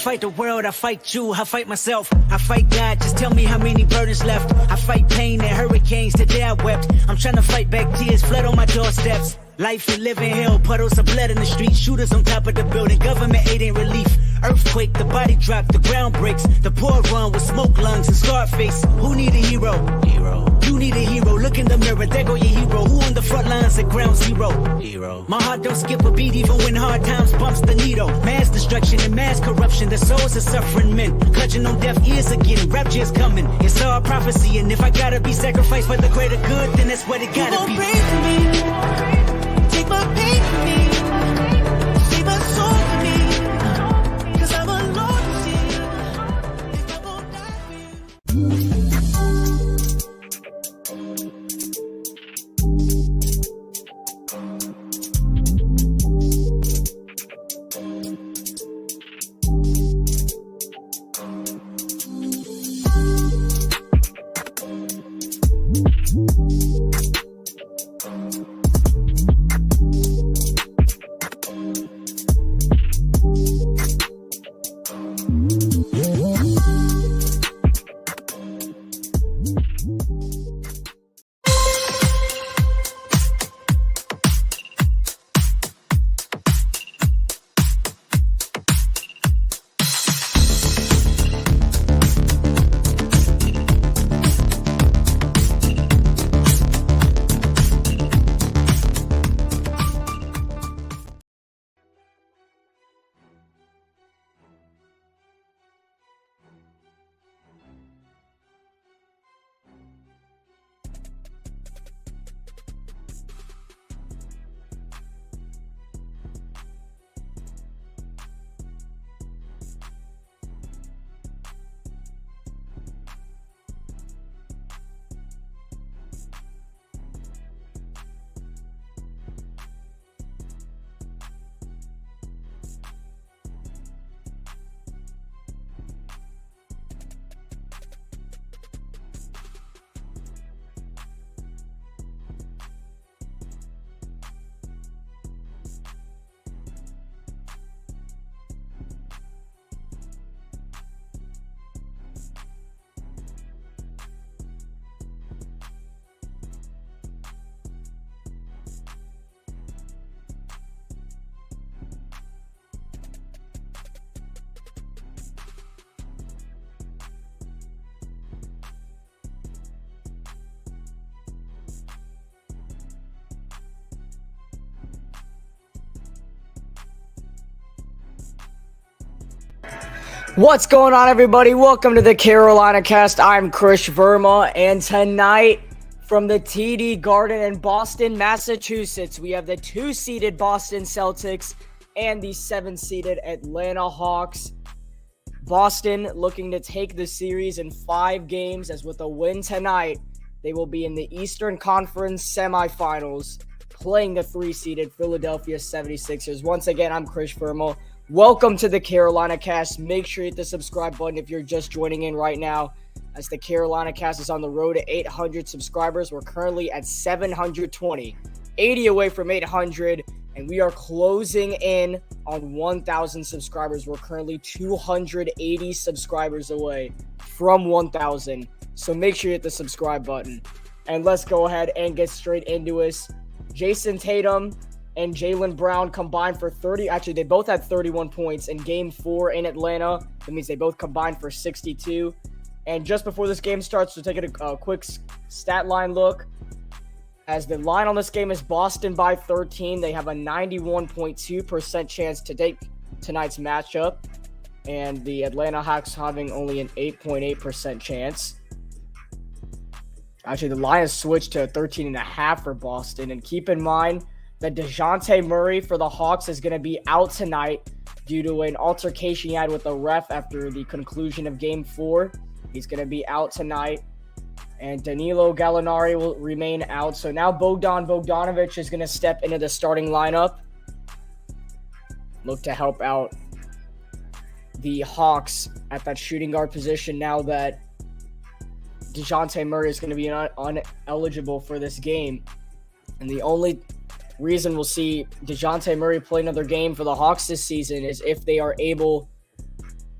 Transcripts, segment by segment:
fight the world, I fight you, I fight myself, I fight God, just tell me how many burdens left. I fight pain and hurricanes, today I wept. I'm trying to fight back tears, flood on my doorsteps. Life and living hell, puddles of blood in the street, shooters on top of the building, government aid ain't relief. Earthquake, the body drop, the ground breaks, the poor run with smoke lungs and scarred face. Who need a hero? You need a hero, look in the mirror, there go your hero. Who on the front lines at ground zero? My heart don't skip a beat even when hard times bumps the needle. Mass destruction and mass corruption, the souls of suffering men, clutching on deaf ears again, rapture's coming. It's all prophecy, and if I gotta be sacrificed for the greater good, then that's what it gotta be. You won't pray for me, take my pain from me, save my soul for me, 'cause I'm alone to see if I won't die for you. What's going on, everybody? Welcome to the Carolina Cast. I'm Chris Verma, and tonight from the TD Garden in Boston, Massachusetts, we have the 2-seeded Boston Celtics and the 7-seeded Atlanta Hawks. Boston looking to take the series in 5 games, as with a win tonight, they will be in the Eastern Conference semifinals, playing the 3-seeded Philadelphia 76ers. Once again, I'm Chris Verma. Welcome to the Carolina Cast. Make sure you hit the subscribe button if you're just joining in right now, as the Carolina Cast is on the road to 800 subscribers. We're currently at 720, 80 away from 800, and we are closing in on 1,000 subscribers. We're currently 280 subscribers away from 1,000, so make sure you hit the subscribe button. And let's go ahead and get straight into it. Jason Tatum and Jaylen Brown combined for 30. Actually, they both had 31 points in Game 4 in Atlanta. That means they both combined for 62. And just before this game starts, we'll take a quick stat line look. As the line on this game is Boston by 13. They have a 91.2% chance to take tonight's matchup. And the Atlanta Hawks having only an 8.8% chance. Actually, the line has switched to 13.5 for Boston. And keep in mind that DeJounte Murray for the Hawks is going to be out tonight due to an altercation he had with the ref after the conclusion of Game 4. He's going to be out tonight. And Danilo Gallinari will remain out. So now Bogdan Bogdanovic is going to step into the starting lineup. Look to help out the Hawks at that shooting guard position now that DeJounte Murray is going to be ineligible for this game. And the only reason we'll see DeJounte Murray play another game for the Hawks this season is if they are able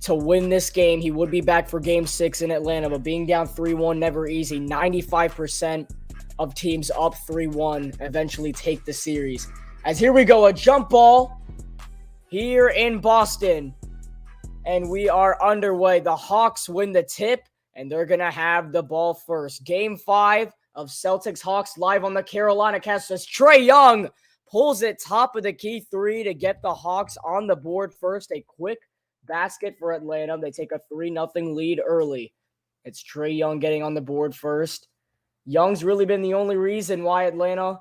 to win this game. He would be back for game 6 in Atlanta, but being down 3-1, never easy. 95% of teams up 3-1 eventually take the series. As here we go, a jump ball here in Boston. And we are underway. The Hawks win the tip, and they're going to have the ball first. Game 5 of Celtics Hawks live on the Carolina Cast as Trae Young pulls it top of the key 3 to get the Hawks on the board first. A quick basket for Atlanta. They take a 3-0 lead early. It's Trae Young getting on the board first. Young's really been the only reason why Atlanta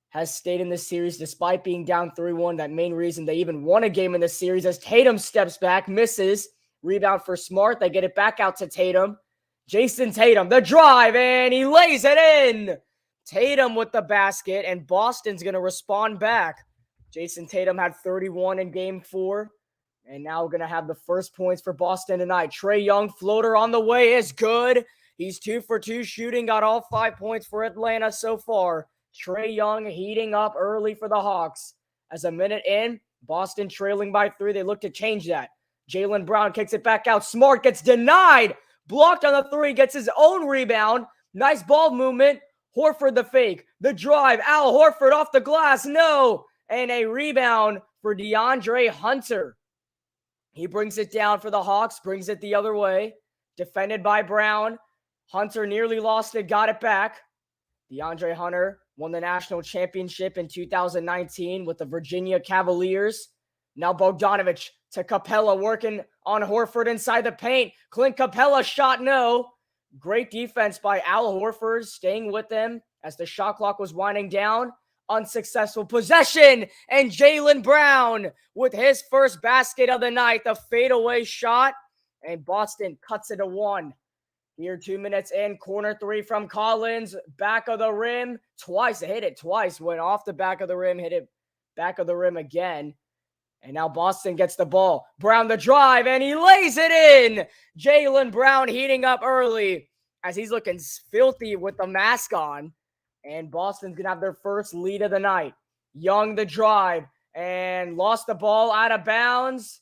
has stayed in this series despite being down 3-1. That main reason they even won a game in this series as Tatum steps back, misses. Rebound for Smart. They get it back out to Tatum. Jason Tatum, the drive, and he lays it in. Tatum with the basket, and Boston's going to respond back. Jason Tatum had 31 in game 4, and now we're going to have the first points for Boston tonight. Trae Young, floater on the way, is good. He's 2 for 2 shooting, got all 5 points for Atlanta so far. Trae Young heating up early for the Hawks. As a minute in, Boston trailing by 3. They look to change that. Jaylen Brown kicks it back out. Smart gets denied. Blocked on the 3, gets his own rebound. Nice ball movement. Horford the fake. The drive. Al Horford off the glass. No. And a rebound for DeAndre Hunter. He brings it down for the Hawks. Brings it the other way. Defended by Brown. Hunter nearly lost it. Got it back. DeAndre Hunter won the national championship in 2019 with the Virginia Cavaliers. Now Bogdanovic to Capella, working on Horford inside the paint. Clint Capella shot no. Great defense by Al Horford, staying with them as the shot clock was winding down. Unsuccessful possession, and Jaylen Brown with his first basket of the night. The fadeaway shot, and Boston cuts it to 1. Here, 2 minutes in, corner 3 from Collins, back of the rim, twice, hit it twice, went off the back of the rim, hit it back of the rim again, and now Boston gets the ball. Brown the drive, and he lays it in! Jaylen Brown heating up early as he's looking filthy with the mask on, and Boston's going to have their first lead of the night. Young the drive, and lost the ball out of bounds,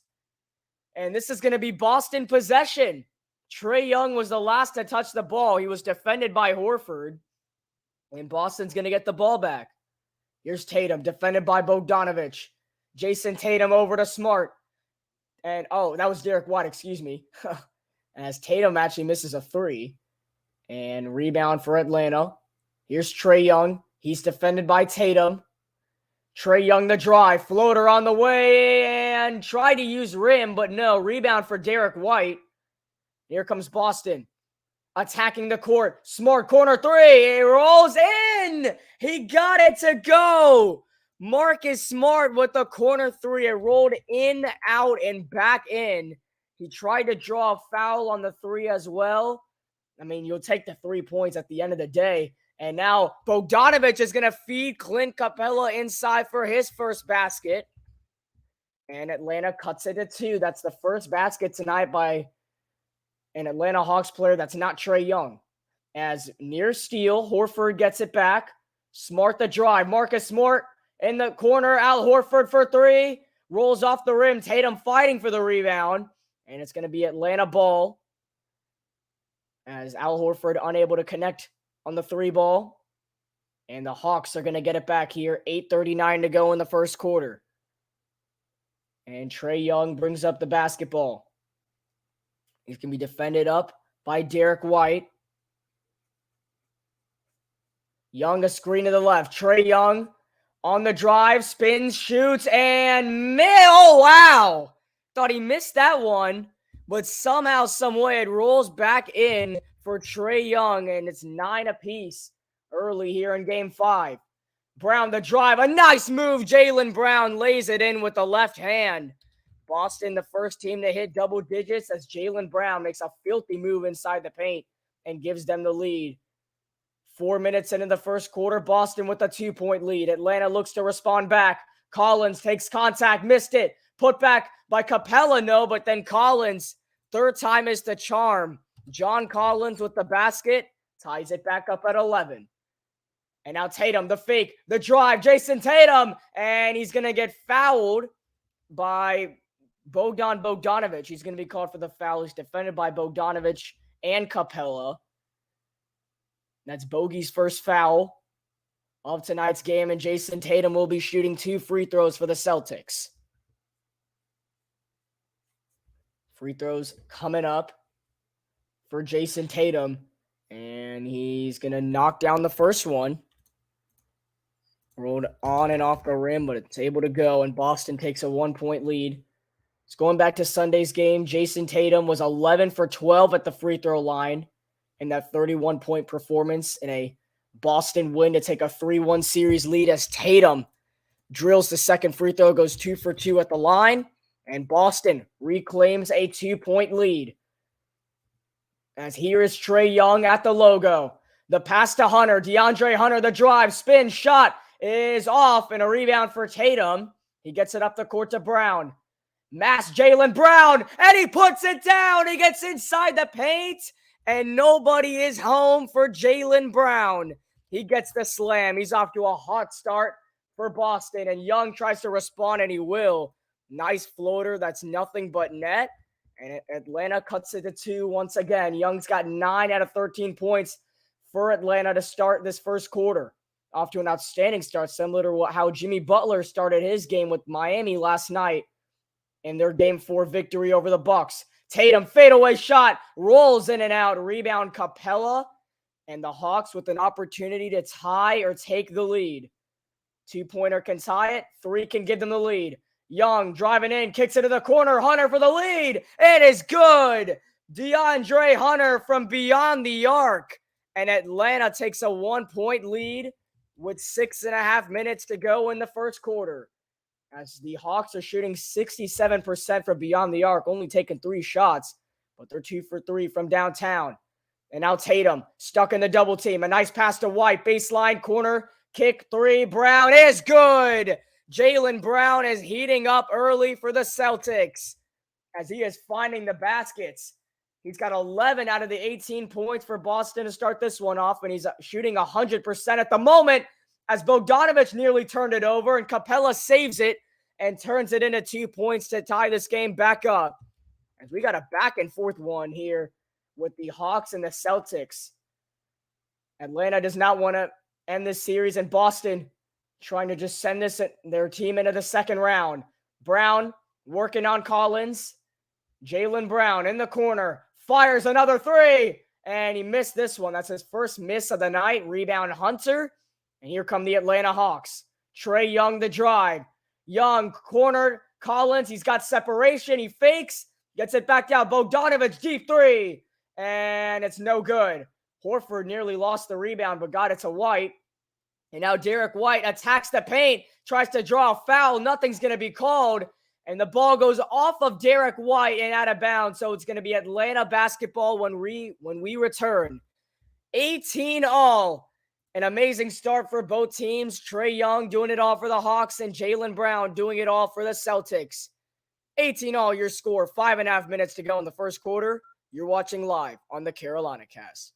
and this is going to be Boston possession. Trae Young was the last to touch the ball. He was defended by Horford. And Boston's going to get the ball back. Here's Tatum, defended by Bogdanovic. Jason Tatum over to Smart. And, that was Derek White, excuse me. As Tatum actually misses a 3. And rebound for Atlanta. Here's Trae Young. He's defended by Tatum. Trae Young the drive. Floater on the way. And tried to use rim, but no. Rebound for Derek White. Here comes Boston, attacking the court. Smart corner 3. It rolls in. He got it to go. Marcus Smart with the corner 3. It rolled in, out, and back in. He tried to draw a foul on the 3 as well. I mean, you'll take the 3 points at the end of the day. And now Bogdanovic is going to feed Clint Capella inside for his first basket. And Atlanta cuts it to 2. That's the first basket tonight by an Atlanta Hawks player that's not Trae Young. As near steal, Horford gets it back. Smart the drive. Marcus Smart in the corner. Al Horford for 3. Rolls off the rim. Tatum fighting for the rebound. And it's going to be Atlanta ball. As Al Horford unable to connect on the 3 ball. And the Hawks are going to get it back here. 8:39 to go in the first quarter. And Trae Young brings up the basketball. He's going to be defended up by Derek White. Young, a screen to the left. Trae Young on the drive, spins, shoots, and oh, wow. Thought he missed that one, but somehow, some way, it rolls back in for Trae Young, and it's 9 apiece early here in Game 5. Brown, the drive, a nice move. Jaylen Brown lays it in with the left hand. Boston, the first team to hit double digits as Jaylen Brown makes a filthy move inside the paint and gives them the lead. 4 minutes into the first quarter, Boston with a 2-point lead. Atlanta looks to respond back. Collins takes contact, missed it. Put back by Capella, no, but then Collins, third time is the charm. John Collins with the basket, ties it back up at 11. And now Tatum, the fake, the drive, Jason Tatum, and he's going to get fouled by Bogdanovic. He's going to be called for the foul. He's defended by Bogdanovic and Capella. That's Bogey's first foul of tonight's game, and Jason Tatum will be shooting 2 free throws for the Celtics. Free throws coming up for Jason Tatum, and he's going to knock down the first one. Rolled on and off the rim, but it's able to go, and Boston takes a 1-point lead. It's going back to Sunday's game. Jason Tatum was 11 for 12 at the free throw line in that 31-point performance in a Boston win to take a 3-1 series lead as Tatum drills the second free throw, goes 2 for 2 at the line, and Boston reclaims a 2-point lead. As here is Trae Young at the logo. The pass to Hunter. DeAndre Hunter, the drive, spin, shot is off, and a rebound for Tatum. He gets it up the court to Brown. Mass Jaylen Brown, and he puts it down. He gets inside the paint, and nobody is home for Jaylen Brown. He gets the slam. He's off to a hot start for Boston, and Young tries to respond, and he will. Nice floater. That's nothing but net, and Atlanta cuts it to 2 once again. Young's got 9 out of 13 points for Atlanta to start this first quarter. Off to an outstanding start, similar to how Jimmy Butler started his game with Miami last night in their Game 4 victory over the Bucks. Tatum, fadeaway shot, rolls in and out. Rebound Capella, and the Hawks with an opportunity to tie or take the lead. 2-pointer can tie it. 3 can give them the lead. Young driving in, kicks it to the corner. Hunter for the lead. It is good. DeAndre Hunter from beyond the arc. And Atlanta takes a 1-point lead with 6.5 minutes to go in the first quarter. As the Hawks are shooting 67% from beyond the arc, only taking 3 shots, but they're 2 for 3 from downtown. And now Tatum stuck in the double team. A nice pass to White, baseline corner, kick 3. Brown is good. Jaylen Brown is heating up early for the Celtics as he is finding the baskets. He's got 11 out of the 18 points for Boston to start this one off, and he's shooting 100% at the moment as Bogdanovic nearly turned it over, and Capella saves it and turns it into 2 points to tie this game back up. As we got a back and forth one here with the Hawks and the Celtics. Atlanta does not want to end this series, and Boston trying to just send their team into the second round. Brown working on Collins. Jaylen Brown in the corner. Fires another 3. And he missed this one. That's his first miss of the night. Rebound Hunter. And here come the Atlanta Hawks. Trae Young the drive. Young cornered Collins. He's got separation. He fakes. Gets it back down. Bogdanovic deep 3. And it's no good. Horford nearly lost the rebound but got it to White. And now Derek White attacks the paint, tries to draw a foul. Nothing's going to be called. And the ball goes off of Derek White and out of bounds. So it's going to be Atlanta basketball when we return. 18 all. An amazing start for both teams. Trae Young doing it all for the Hawks and Jaylen Brown doing it all for the Celtics. 18 all your score. 5.5 minutes to go in the first quarter. You're watching live on the Carolina Cast.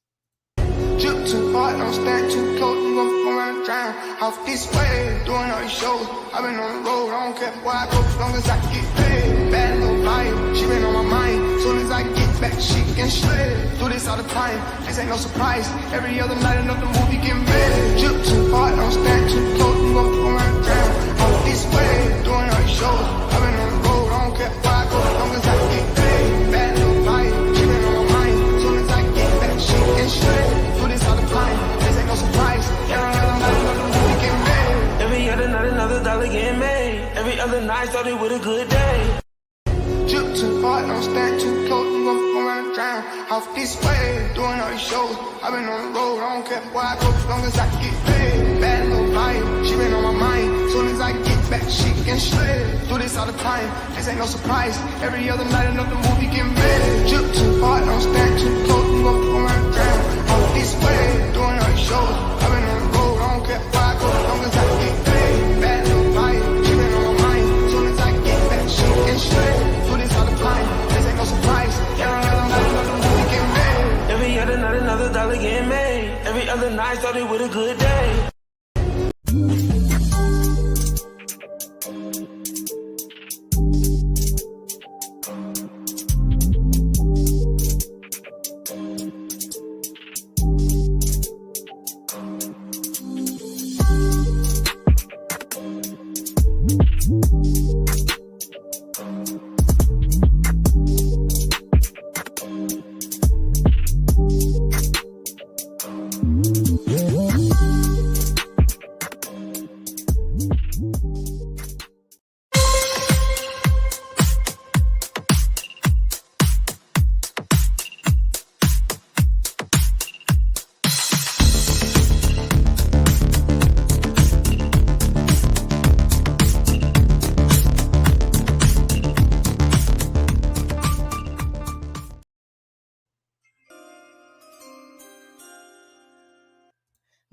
Drip too hard, don't stand too close, you gon' run drown. Off this way, doing all these shows. I've been on the road, I don't care where I go, as long as I get paid. Bad little vibe, she been on my mind. Soon as I get back, she can shred. Do this all the time, this ain't no surprise. Every other night, another movie getting made. Drip too hard, don't stand too close, you gon' run drown. Off this way, doing all these shows. I've been on the road, I don't care where I go, as long as I get paid. Bad little vibe, she been on my mind. Soon as I get back, she can shred. This ain't no surprise. Every other night, another dollar getting made. Every other night, started with a good day. Drip too hard, don't stand too close, you gon' run drown. Off this way, doing all these shows. I've been on the road, I don't care where I go, as long as I get paid. Bad little vibe, she been on my mind. Soon as I get back, she can shred. Do this all the time, this ain't no surprise. Every other night, another movie getting made. Drip too hard, don't stand too close, you gon' run drown. This way, doing all these shows. I've been on the road, I don't care where I go, as long as I get paid. Bad little vibe, she been on my mind. Soon as I get back, she can shred. Do this all the time, this ain't no surprise. Every other night, another movie getting made. Every other night, another dollar getting made. Every other night, started with a good day.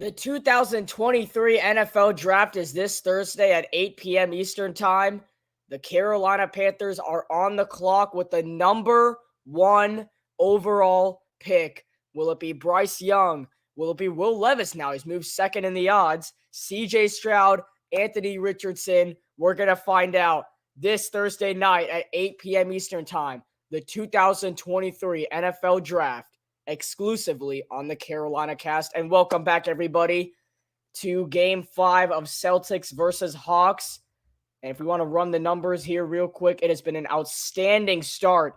The 2023 NFL Draft is this Thursday at 8 p.m. Eastern Time. The Carolina Panthers are on the clock with the number 1 overall pick. Will it be Bryce Young? Will it be Will Levis now? He's moved second in the odds. CJ Stroud, Anthony Richardson. We're going to find out this Thursday night at 8 p.m. Eastern Time. The 2023 NFL Draft exclusively on the Carolina Cast. And welcome back, everybody, to Game 5 of Celtics versus Hawks. And if we want to run the numbers here real quick, it has been an outstanding start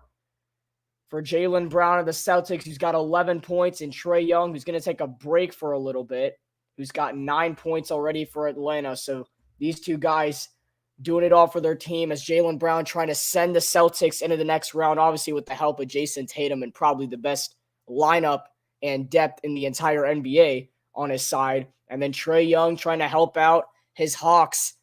for Jaylen Brown of the Celtics, who's got 11 points, and Trae Young, who's going to take a break for a little bit, who's got 9 points already for Atlanta. So these two guys doing it all for their team, as Jaylen Brown trying to send the Celtics into the next round, obviously with the help of Jason Tatum and probably the best lineup and depth in the entire NBA on his side. And then Trae Young trying to help out his Hawks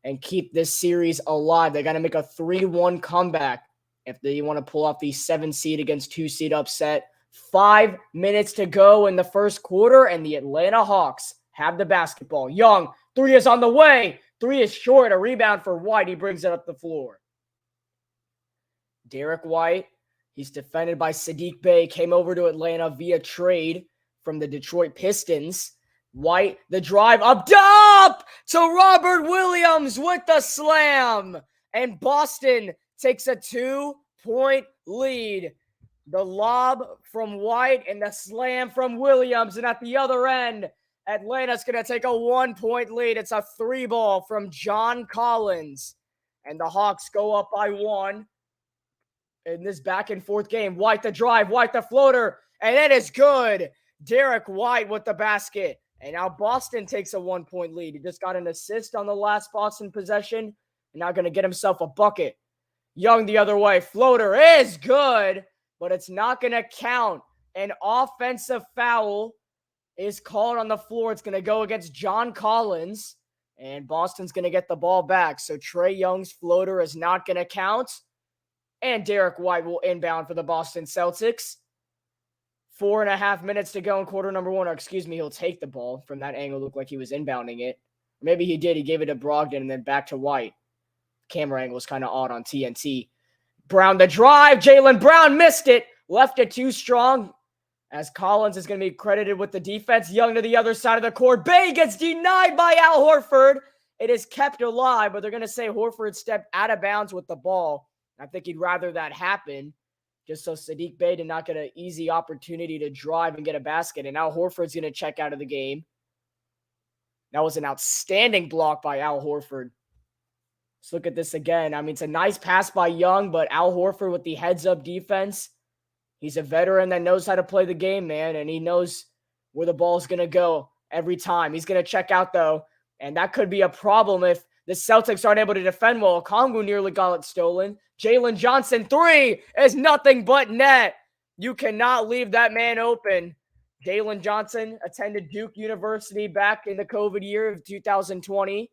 and keep this series alive. They got to make a 3-1 comeback if they want to pull off the 7 seed against 2 seed upset. 5 minutes to go in the first quarter, and the Atlanta Hawks have the basketball. Young, 3 is on the way. 3 is short. A rebound for White. He brings it up the floor. Derek White, he's defended by Saddiq Bey, came over to Atlanta via trade from the Detroit Pistons. White, the drive up top to Robert Williams with the slam. And Boston takes a 2-point lead. The lob from White and the slam from Williams. And at the other end, Atlanta's going to take a 1-point lead. It's a 3-ball from John Collins. And the Hawks go up by 1 in this back-and-forth game. White the drive, White the floater, and it is good. Derek White with the basket. And now Boston takes a 1-point lead. He just got an assist on the last Boston possession, and now going to get himself a bucket. Young the other way. Floater is good, but it's not going to count. An offensive foul is called on the floor. It's going to go against John Collins, and Boston's going to get the ball back. So Trae Young's floater is not going to count. And Derek White will inbound for the Boston Celtics. 4.5 minutes to go in quarter number 1. Or excuse me, he'll take the ball. From that angle, looked like he was inbounding it. Maybe he did. He gave it to Brogdon and then back to White. Camera angle was kind of odd on TNT. Brown the drive. Jaylen Brown missed it. Left it too strong, as Collins is going to be credited with the defense. Young to the other side of the court. Bey gets denied by Al Horford. It is kept alive, but they're going to say Horford stepped out of bounds with the ball. I think he'd rather that happen, just so Saddiq Bey did not get an easy opportunity to drive and get a basket. And now Horford's going to check out of the game. That was an outstanding block by Al Horford. Let's look at this again. I mean, it's a nice pass by Young, but Al Horford with the heads-up defense. He's a veteran that knows how to play the game, man, and he knows where the ball's going to go every time. He's going to check out, though, and that could be a problem if the Celtics aren't able to defend well. Okongwu nearly got it stolen. Jalen Johnson, 3 is nothing but net. You cannot leave that man open. Jalen Johnson attended Duke University back in the COVID year of 2020.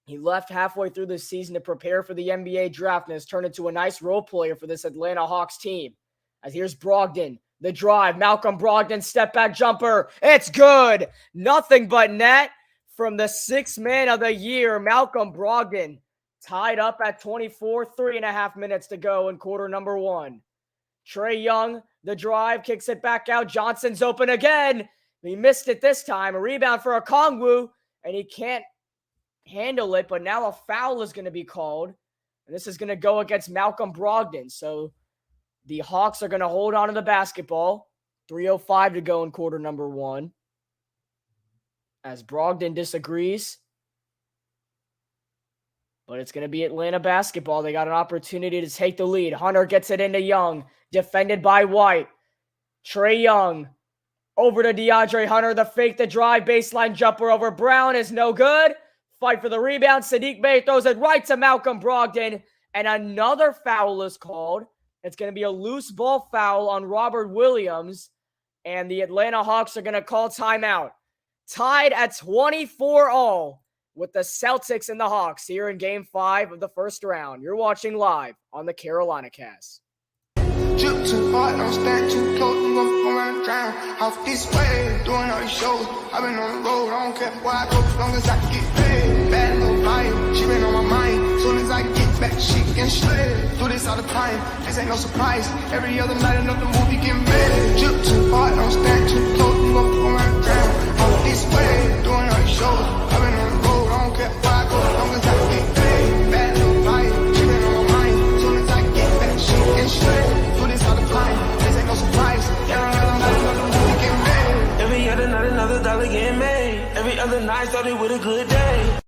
He left halfway through the season to prepare for the NBA draft and has turned into a nice role player for this Atlanta Hawks team. As here's Brogdon, the drive. Malcolm Brogdon, step back jumper. It's good. Nothing but net from the 6th man of the year, Malcolm Brogdon. Tied up at 24, 3.5 minutes to go in quarter number 1. Trae Young, the drive, kicks it back out. Johnson's open again. He missed it this time. A rebound for Okongwu, and he can't handle it, but now a foul is going to be called, and this is going to go against Malcolm Brogdon. So the Hawks are going to hold on to the basketball. 3:05 to go in quarter number 1. As Brogdon disagrees, but it's going to be Atlanta basketball. They got an opportunity to take the lead. Hunter gets it into Young, defended by White. Trae Young over to DeAndre Hunter. The fake, the drive, baseline jumper over Brown is no good. Fight for the rebound. Saddiq Bey throws it right to Malcolm Brogdon, and another foul is called. It's going to be a loose ball foul on Robert Williams, and the Atlanta Hawks are going to call timeout. Tied at 24-all with the Celtics and the Hawks here in Game 5 of the first round. You're watching live on the Carolina Cast. Drip too hard, don't stand too close, you gon' run drown. Off this way, doing all these shows. I've been on the road, I don't care where I go, as long as I can get paid. Bad little vibe, she been on my mind. Soon as I get back, she can shred. Do this all the time, this ain't no surprise. Every other night, another movie get made. Drip too hard, don't stand too close, you gon' run drown. Off this way, doing all these shows. I've been on the road, I don't care where I go, as long as I can get paid. Bad little vibe, she been on my mind. Soon as I get back, she can shred. This ain't no surprise. Every other night, another movie get made. Every other night, another dollar get made. Every other night started with a good day.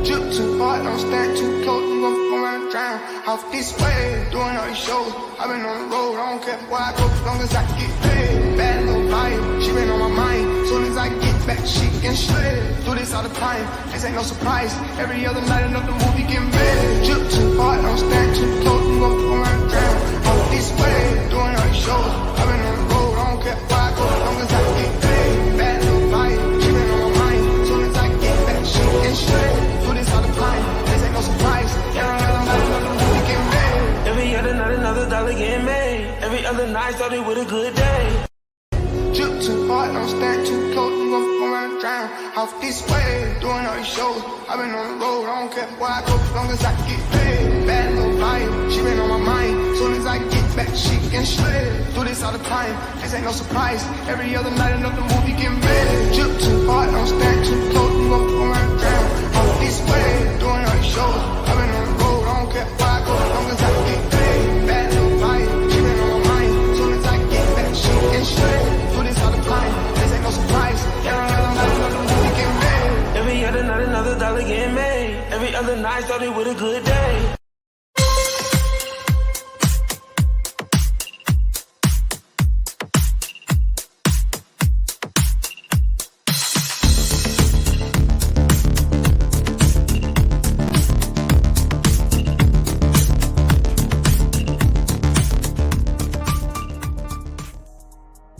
Drip too hard, don't stand too close, you gon' run drown. Off this way, doing all these shows. I've been on the road, I don't care where I go, as long as I can get paid. Bad little vibe, she been on my mind. Soon as I get back, she can shred. Do this all the time, this ain't no surprise. Every other night, another movie get made. Drip too hard, don't stand too close, you gon' run drown. Off this way, doing all these shows. I've been on the road, I don't care where I go, as long as I can get paid. Bad little vibe, she been on my mind. Soon as I get back, she can shred. Do this all the time, this ain't no surprise. Every other night, another movie get made. Every other night, another dollar get made. Every other night started with a good day. Drip too hard, don't stand too close, you gon' run drown. Off this way, doing all these shows. I've been on the road, I don't care where I go, as long as I can get paid. Bad little vibe, she been on my mind. Soon as I get back, she can shred. Do this all the time, this ain't no surprise. Every other night, another movie get made. Drip too hard, don't stand too close, you gon' run drown. Off this way, doing all these shows. I've been on the road, I don't care where I go, as long as I can get paid. Bad little vibe, she been on my mind. Soon as I get back, she can shred. Do this all the time, this ain't no surprise. Every other night, another movie get made. Every other night, another dollar get made. Every other night started with a good day.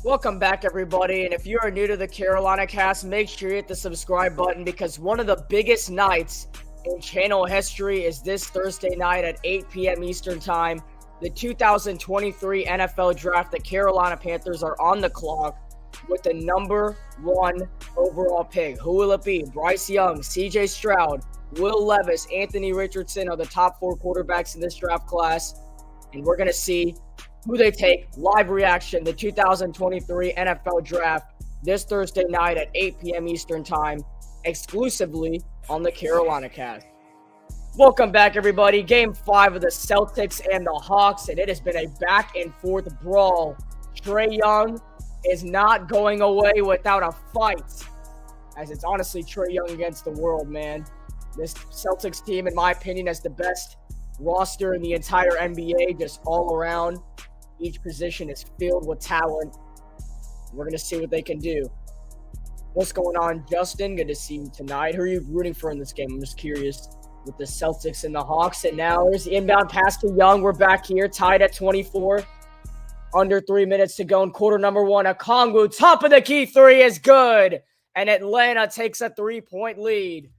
Welcome back, everybody, and if you are new to the Carolina Cast, make sure you hit the subscribe button because one of the biggest nights in channel history is this Thursday night at 8 p.m. Eastern Time. The 2023 NFL Draft. The Carolina Panthers are on the clock with the number 1 overall pick. Who will it be? Bryce Young, CJ Stroud, Will Levis, Anthony Richardson are the top 4 quarterbacks in this draft class, and we're going to see who they take. Live reaction, the 2023 NFL Draft, this Thursday night at 8 p.m. Eastern Time, exclusively on the Carolina Cast. Welcome back, everybody. Game 5 of the Celtics and the Hawks, and it has been a back-and-forth brawl. Trae Young is not going away without a fight, as it's honestly Trae Young against the world, man. This Celtics team, in my opinion, has the best roster in the entire NBA, just all around. Each position is filled with talent. We're going to see what they can do. What's going on, Justin? Good to see you tonight. Who are you rooting for in this game? I'm just curious with the Celtics and the Hawks. And now there's the inbound pass to Young. We're back here, tied at 24. Under 3 minutes to go in quarter number 1. Okongwu, top of the key three is good. And Atlanta takes a 3-point lead.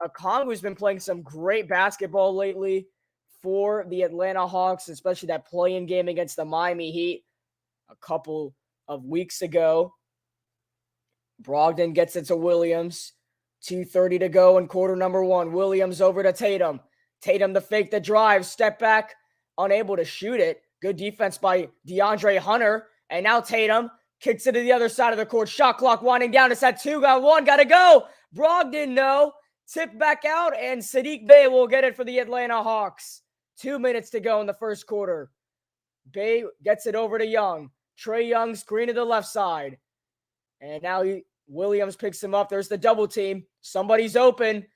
Okongwu's been playing some great basketball lately for the Atlanta Hawks, especially that play-in game against the Miami Heat a couple of weeks ago. Brogdon gets it to Williams. 2:30 to go in quarter number 1. Williams over to Tatum. Tatum to fake the drive. Step back. Unable to shoot it. Good defense by DeAndre Hunter. And now Tatum kicks it to the other side of the court. Shot clock winding down. It's at 2. Got 1. Got to go. Brogdon, no. Tip back out. And Sadiq Bey will get it for the Atlanta Hawks. 2 minutes to go in the first quarter. Bey gets it over to Young. Trae Young screen to the left side. And now Williams picks him up. There's the double team. Somebody's open.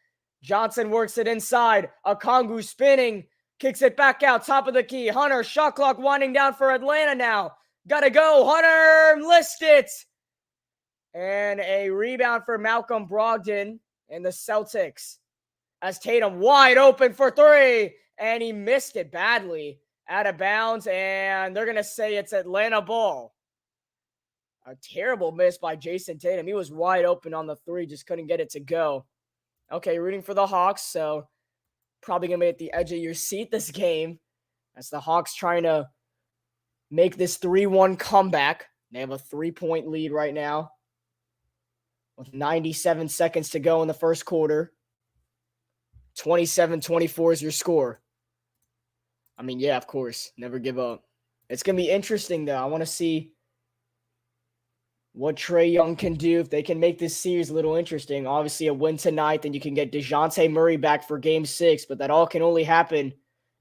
Johnson works it inside. Okongwu spinning. Kicks it back out. Top of the key. Hunter, shot clock winding down for Atlanta now. Gotta go. Hunter list it. And a rebound for Malcolm Brogdon and the Celtics. As Tatum wide open for 3. And he missed it badly. Out of bounds. And they're going to say it's Atlanta ball. A terrible miss by Jason Tatum. He was wide open on the 3. Just couldn't get it to go. Okay, rooting for the Hawks. So probably going to be at the edge of your seat this game. As the Hawks trying to make this 3-1 comeback. They have a 3-point lead right now with 97 seconds to go in the first quarter. 27-24 is your score. I mean, yeah, of course. Never give up. It's going to be interesting, though. I want to see what Trae Young can do if they can make this series a little interesting. Obviously, a win tonight, then you can get DeJounte Murray back for Game 6, but that all can only happen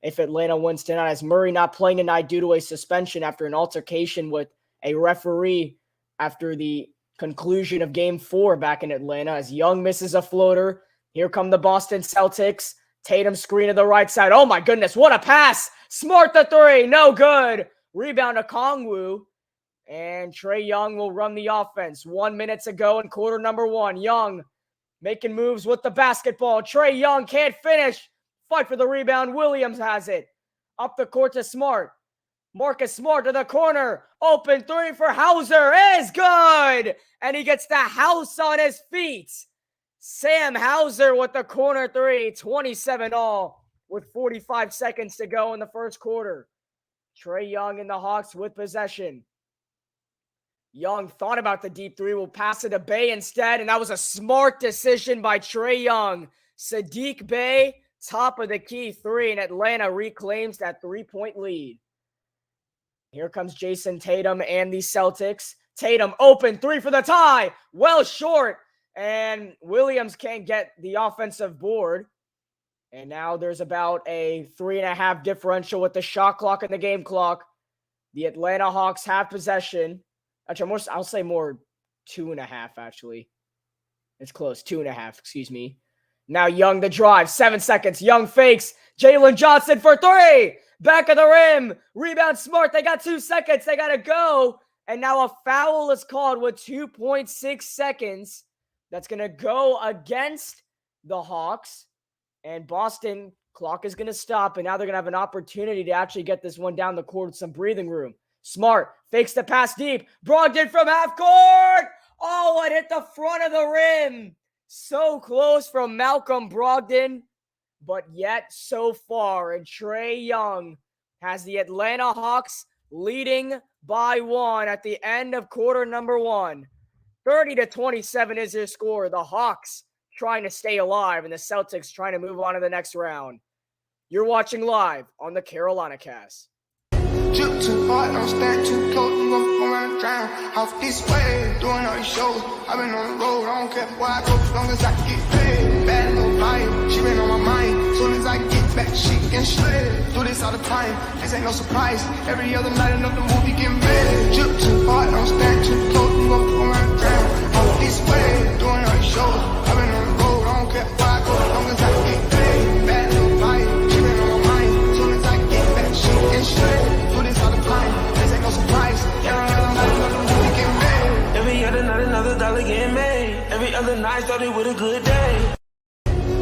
if Atlanta wins tonight, as Murray not playing tonight due to a suspension after an altercation with a referee after the conclusion of Game 4 back in Atlanta, as Young misses a floater. Here come the Boston Celtics. Tatum screen to the right side. Oh my goodness, what a pass! Smart the three, no good. Rebound to Kongwu. And Trae Young will run the offense. 1 minute to go in quarter number 1. Young making moves with the basketball. Trae Young can't finish. Fight for the rebound. Williams has it. Up the court to Smart. Marcus Smart to the corner. Open three for Hauser is good. And he gets the house on his feet. Sam Hauser with the corner three. 27 all with 45 seconds to go in the first quarter. Trae Young and the Hawks with possession. Young thought about the deep three, will pass it to Bey instead, and that was a smart decision by Trae Young. Sadiq Bey, top of the key three, and Atlanta reclaims that 3-point lead. Here comes Jason Tatum and the Celtics. Tatum open three for the tie, well short, and Williams can't get the offensive board. And now there's about a 3.5 differential with the shot clock and the game clock. The Atlanta Hawks have possession. Actually, I'll say more 2.5, actually. It's close. 2.5, excuse me. Now Young the drive. 7 seconds. Young fakes. Jalen Johnson for three. Back of the rim. Rebound Smart. They got 2 seconds. They got to go. And now a foul is called with 2.6 seconds. That's going to go against the Hawks. And Boston, clock is going to stop. And now they're going to have an opportunity to actually get this one down the court with some breathing room. Smart fakes the pass deep. Brogdon from half court. Oh, it hit the front of the rim. So close from Malcolm Brogdon, but yet so far. And Trae Young has the Atlanta Hawks leading by 1 at the end of quarter number 1. 30-27 is their score. The Hawks trying to stay alive and the Celtics trying to move on to the next round. You're watching live on the Carolina Cast. Drip too hard, don't stand too close, you gon' fall around and drown. Off this way, doing all these shows. I've been on the road, I don't care where I go, as long as I get paid. Bad little vibe, she been on my mind. Soon as I get back, she can shred. Do this all the time, this ain't no surprise. Every other night, another movie getting better. Drip too hard, don't stand too close, you gon' fall around and drown. Off this way, doing all these shows. I've been on the road, I don't care where I go, as long as I get paid. Bad little vibe, she been on my mind. Soon as I get back, she can shred. Every other night, another dollar getting made. Every other night, started with a good day.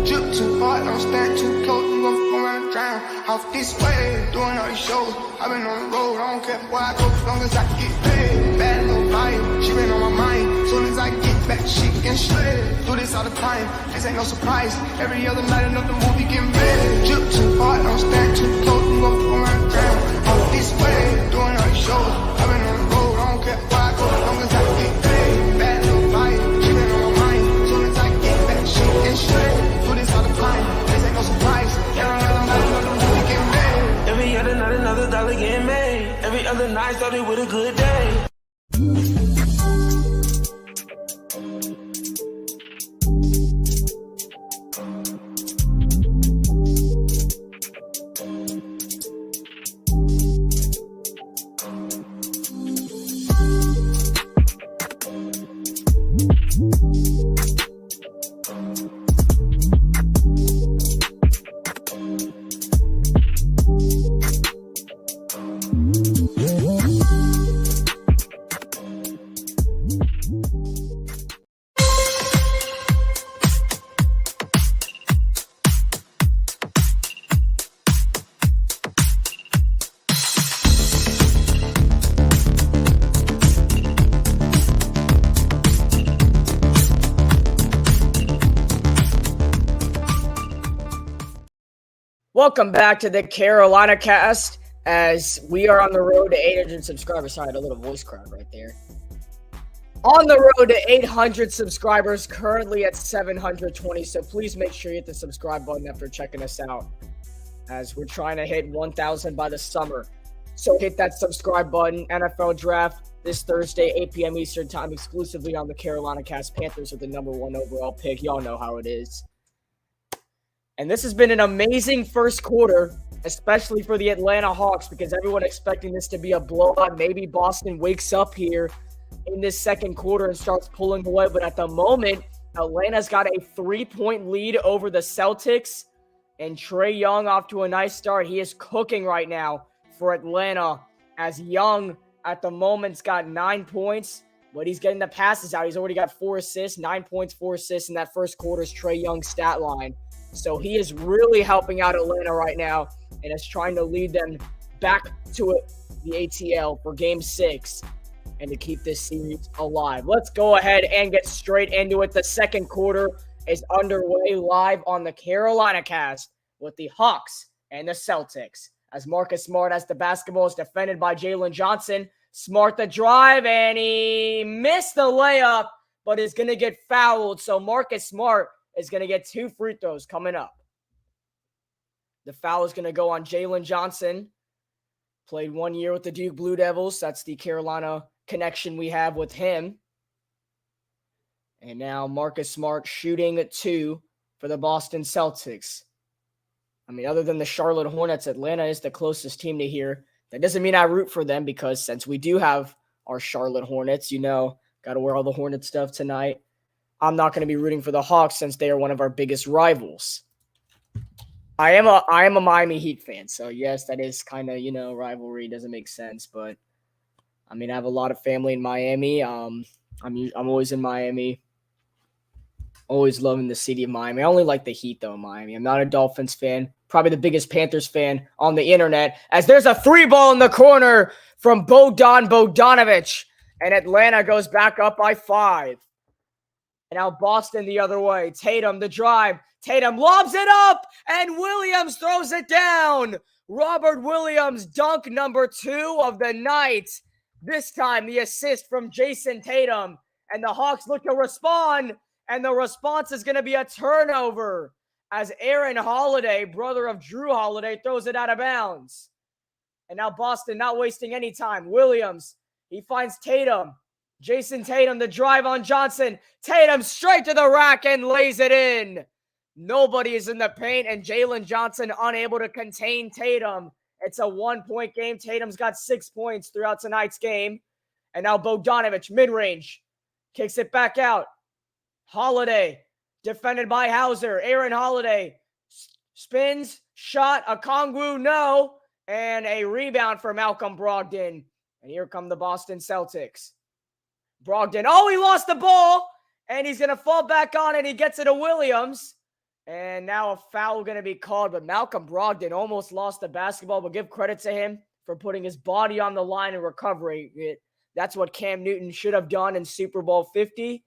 Drip too hard, don't stand too close, you gon' fall around and drown. Off this way, doing all these shows. I've been on the road, I don't care where I go, as long as I get paid. Bad little vibe, she been on my mind. Soon as I get back, she can shred. Do this all the time, this ain't no surprise. Every other night, another movie getting better. Drip too hard, don't stand too close, you gon' fall around and drown. Off this way, doing all these shows. I've been on the road, I don't care where I go, as long as I get paid. Bad little vibe, she been on my mind. Soon as I get back, she can shred. Do this all the time, this ain't no surprise. Every other night, another movie getting made. Every other night, another dollar getting made. Every other night, started with a good day. Welcome back to the Carolina Cast. as we are on the road to 800 subscribers. Sorry, I had a little voice crack right there. On the road to 800 subscribers, currently at 720. So please make sure you hit the subscribe button after checking us out, as we're trying to hit 1,000 by the summer. So hit that subscribe button. NFL Draft this Thursday, 8 p.m. Eastern Time, exclusively on the Carolina Cast. Panthers are the #1 overall pick. Y'all know how it is. And this has been an amazing first quarter, especially for the Atlanta Hawks, because everyone expecting this to be a blowout. Maybe Boston wakes up here in this second quarter and starts pulling away. But at the moment, Atlanta's got a 3-point lead over the Celtics. And Trae Young off to a nice start. He is cooking right now for Atlanta, as Young at the moment's got 9 points, but he's getting the passes out. He's already got 4 assists, 9 points, 4 assists in that first quarter's Trae Young stat line. So he is really helping out Atlanta right now and is trying to lead them back to the ATL for Game 6 and to keep this series alive. Let's go ahead and get straight into it. The second quarter is underway live on the Carolina Cast with the Hawks and the Celtics. As Marcus Smart has the basketball, is defended by Jalen Johnson. Smart the drive, and he missed the layup, but is going to get fouled. So Marcus Smart is going to get 2 free throws coming up. The foul is going to go on Jalen Johnson. Played 1 year with the Duke Blue Devils. That's the Carolina connection we have with him. And now Marcus Smart shooting at 2 for the Boston Celtics. I mean, other than the Charlotte Hornets, Atlanta is the closest team to here. That doesn't mean I root for them, because since we do have our Charlotte Hornets, got to wear all the Hornet stuff tonight. I'm not going to be rooting for the Hawks since they are one of our biggest rivals. I am a Miami Heat fan, so yes, that is kind of, rivalry. Doesn't make sense, but I mean, I have a lot of family in Miami. I'm always in Miami. Always loving the city of Miami. I only like the Heat, though, Miami. I'm not a Dolphins fan. Probably the biggest Panthers fan on the internet. As there's a 3-ball in the corner from Bogdanovic. And Atlanta goes back up by 5. And now Boston the other way. Tatum, the drive. Tatum lobs it up. And Williams throws it down. Robert Williams, dunk number 2 of the night. This time, the assist from Jason Tatum. And the Hawks look to respond. And the response is going to be a turnover, as Aaron Holiday, brother of Drew Holiday, throws it out of bounds. And now Boston not wasting any time. Williams, he finds Tatum. Jason Tatum, the drive on Johnson. Tatum straight to the rack and lays it in. Nobody is in the paint, and Jalen Johnson unable to contain Tatum. It's a 1-point game. Tatum's got 6 points throughout tonight's game. And now Bogdanovic, mid-range, kicks it back out. Holiday, defended by Hauser. Aaron Holiday spins, shot, Okongwu, no, and a rebound for Malcolm Brogdon. And here come the Boston Celtics. Brogdon, he lost the ball, and he's going to fall back on it. He gets it to Williams, and now a foul going to be called, but Malcolm Brogdon almost lost the basketball, but give credit to him for putting his body on the line and recovering it. That's what Cam Newton should have done in Super Bowl 50.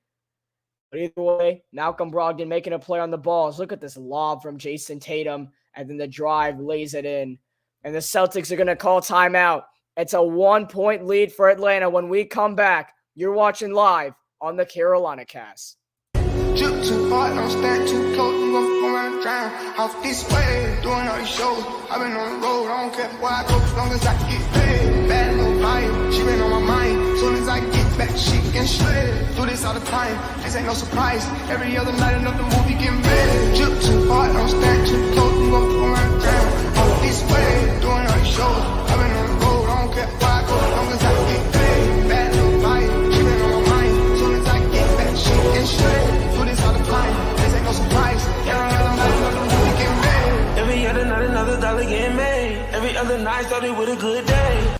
But either way, Malcolm Brogdon making a play on the balls. Look at this lob from Jason Tatum, and then the drive lays it in. And the Celtics are going to call timeout. It's a 1-point lead for Atlanta. When we come back, you're watching live on the Carolina Cast. Drip too hard, don't stand too close, you gon' fall around and drown. Off this way, doing all these shows. I've been on the road, I don't care where I go, as long as I get paid. Bad little vibe, she been on my mind. Soon as I get back, she can shred. Do this all the time, this ain't no surprise. Every other night, another movie getting better. Drip too hard, don't stand too close, you gon' fall around and drown. Off this way, doing all these shows. I've been on the road, I don't care where I go, as long as I get paid. Bad little vibe, she been on my mind. Soon as I get back, she can shred. Every other night, another dollar getting made. Every other night, started with a good day.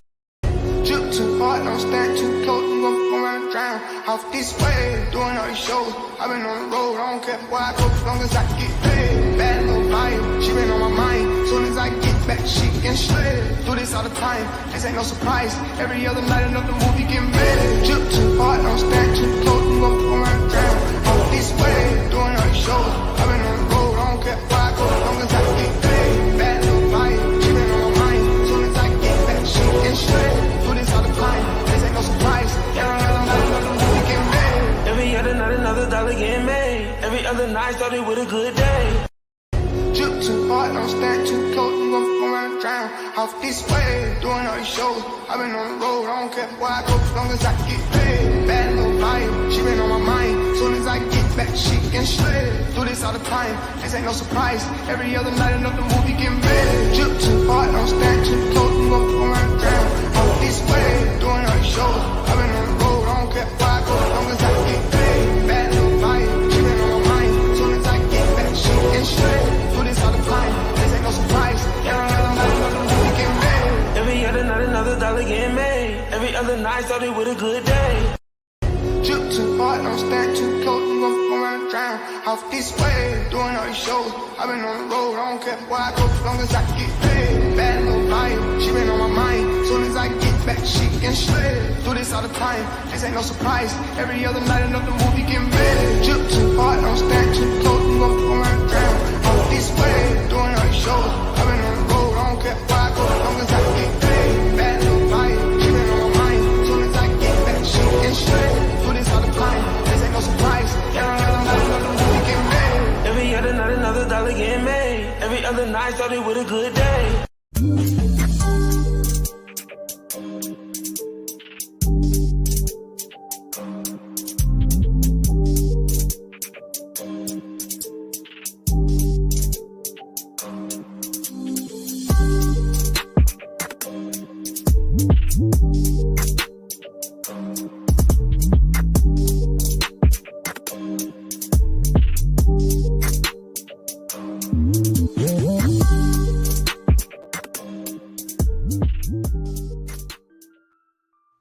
Drip too hard, don't stand too close, you gon' fall around and drown. Off this way, doing all these shows. I've been on the road, I don't care where I go, as long as I get paid. Bad little vibe, she been on my mind. Soon as I get back, she can shred. Do this all the time, this ain't no surprise. Every other night, another movie getting made. Drip too hard, don't stand too close, you gon' fall around and drown. Off this way, doing all these shows. I've been on the road, I don't care where I go, as long as I get paid. Bad little vibe, she been on my mind. Soon as I get started with a good day. Drip too hard, don't stand too close, you gon' run drown. Off this way, doing all these shows. I've been on the road, I don't care where I go, as long as I get paid. Bad little vibe, she been on my mind. Soon as I get back, she can shred. Do this all the time, this ain't no surprise. Every other night, another movie getting made. Drip too hard, don't stand too close, you gon' run drown. Off this way, doing all these shows. I've been on the road, I don't care where I go, as long as I get paid. Bad little vibe, she been on my mind. Soon as I get back, she can shred. Every other night, another dollar getting made. Every other night started with a good day. Drip too hard, don't stand too close, you gon' run drown. Off this way, doing all these shows. I've been on the road, I don't care where I go, as long as I get paid. Bad little vibe, she been on my mind. Soon as I get back, she can shred. Do this all the time, this ain't no surprise. Every other night, another movie getting made. Drip too hard, don't stand too close, you gon' run drown. Off this way, doing all these shows. I've been on the road, I don't care where I go, as long as I get paid. Bad little vibe, she been on my mind. Soon as I get back, she can shred. Do this all the time, this ain't no surprise. Every other night, another movie getting made. Every other night, another dollar getting made. Every other night started with a good day.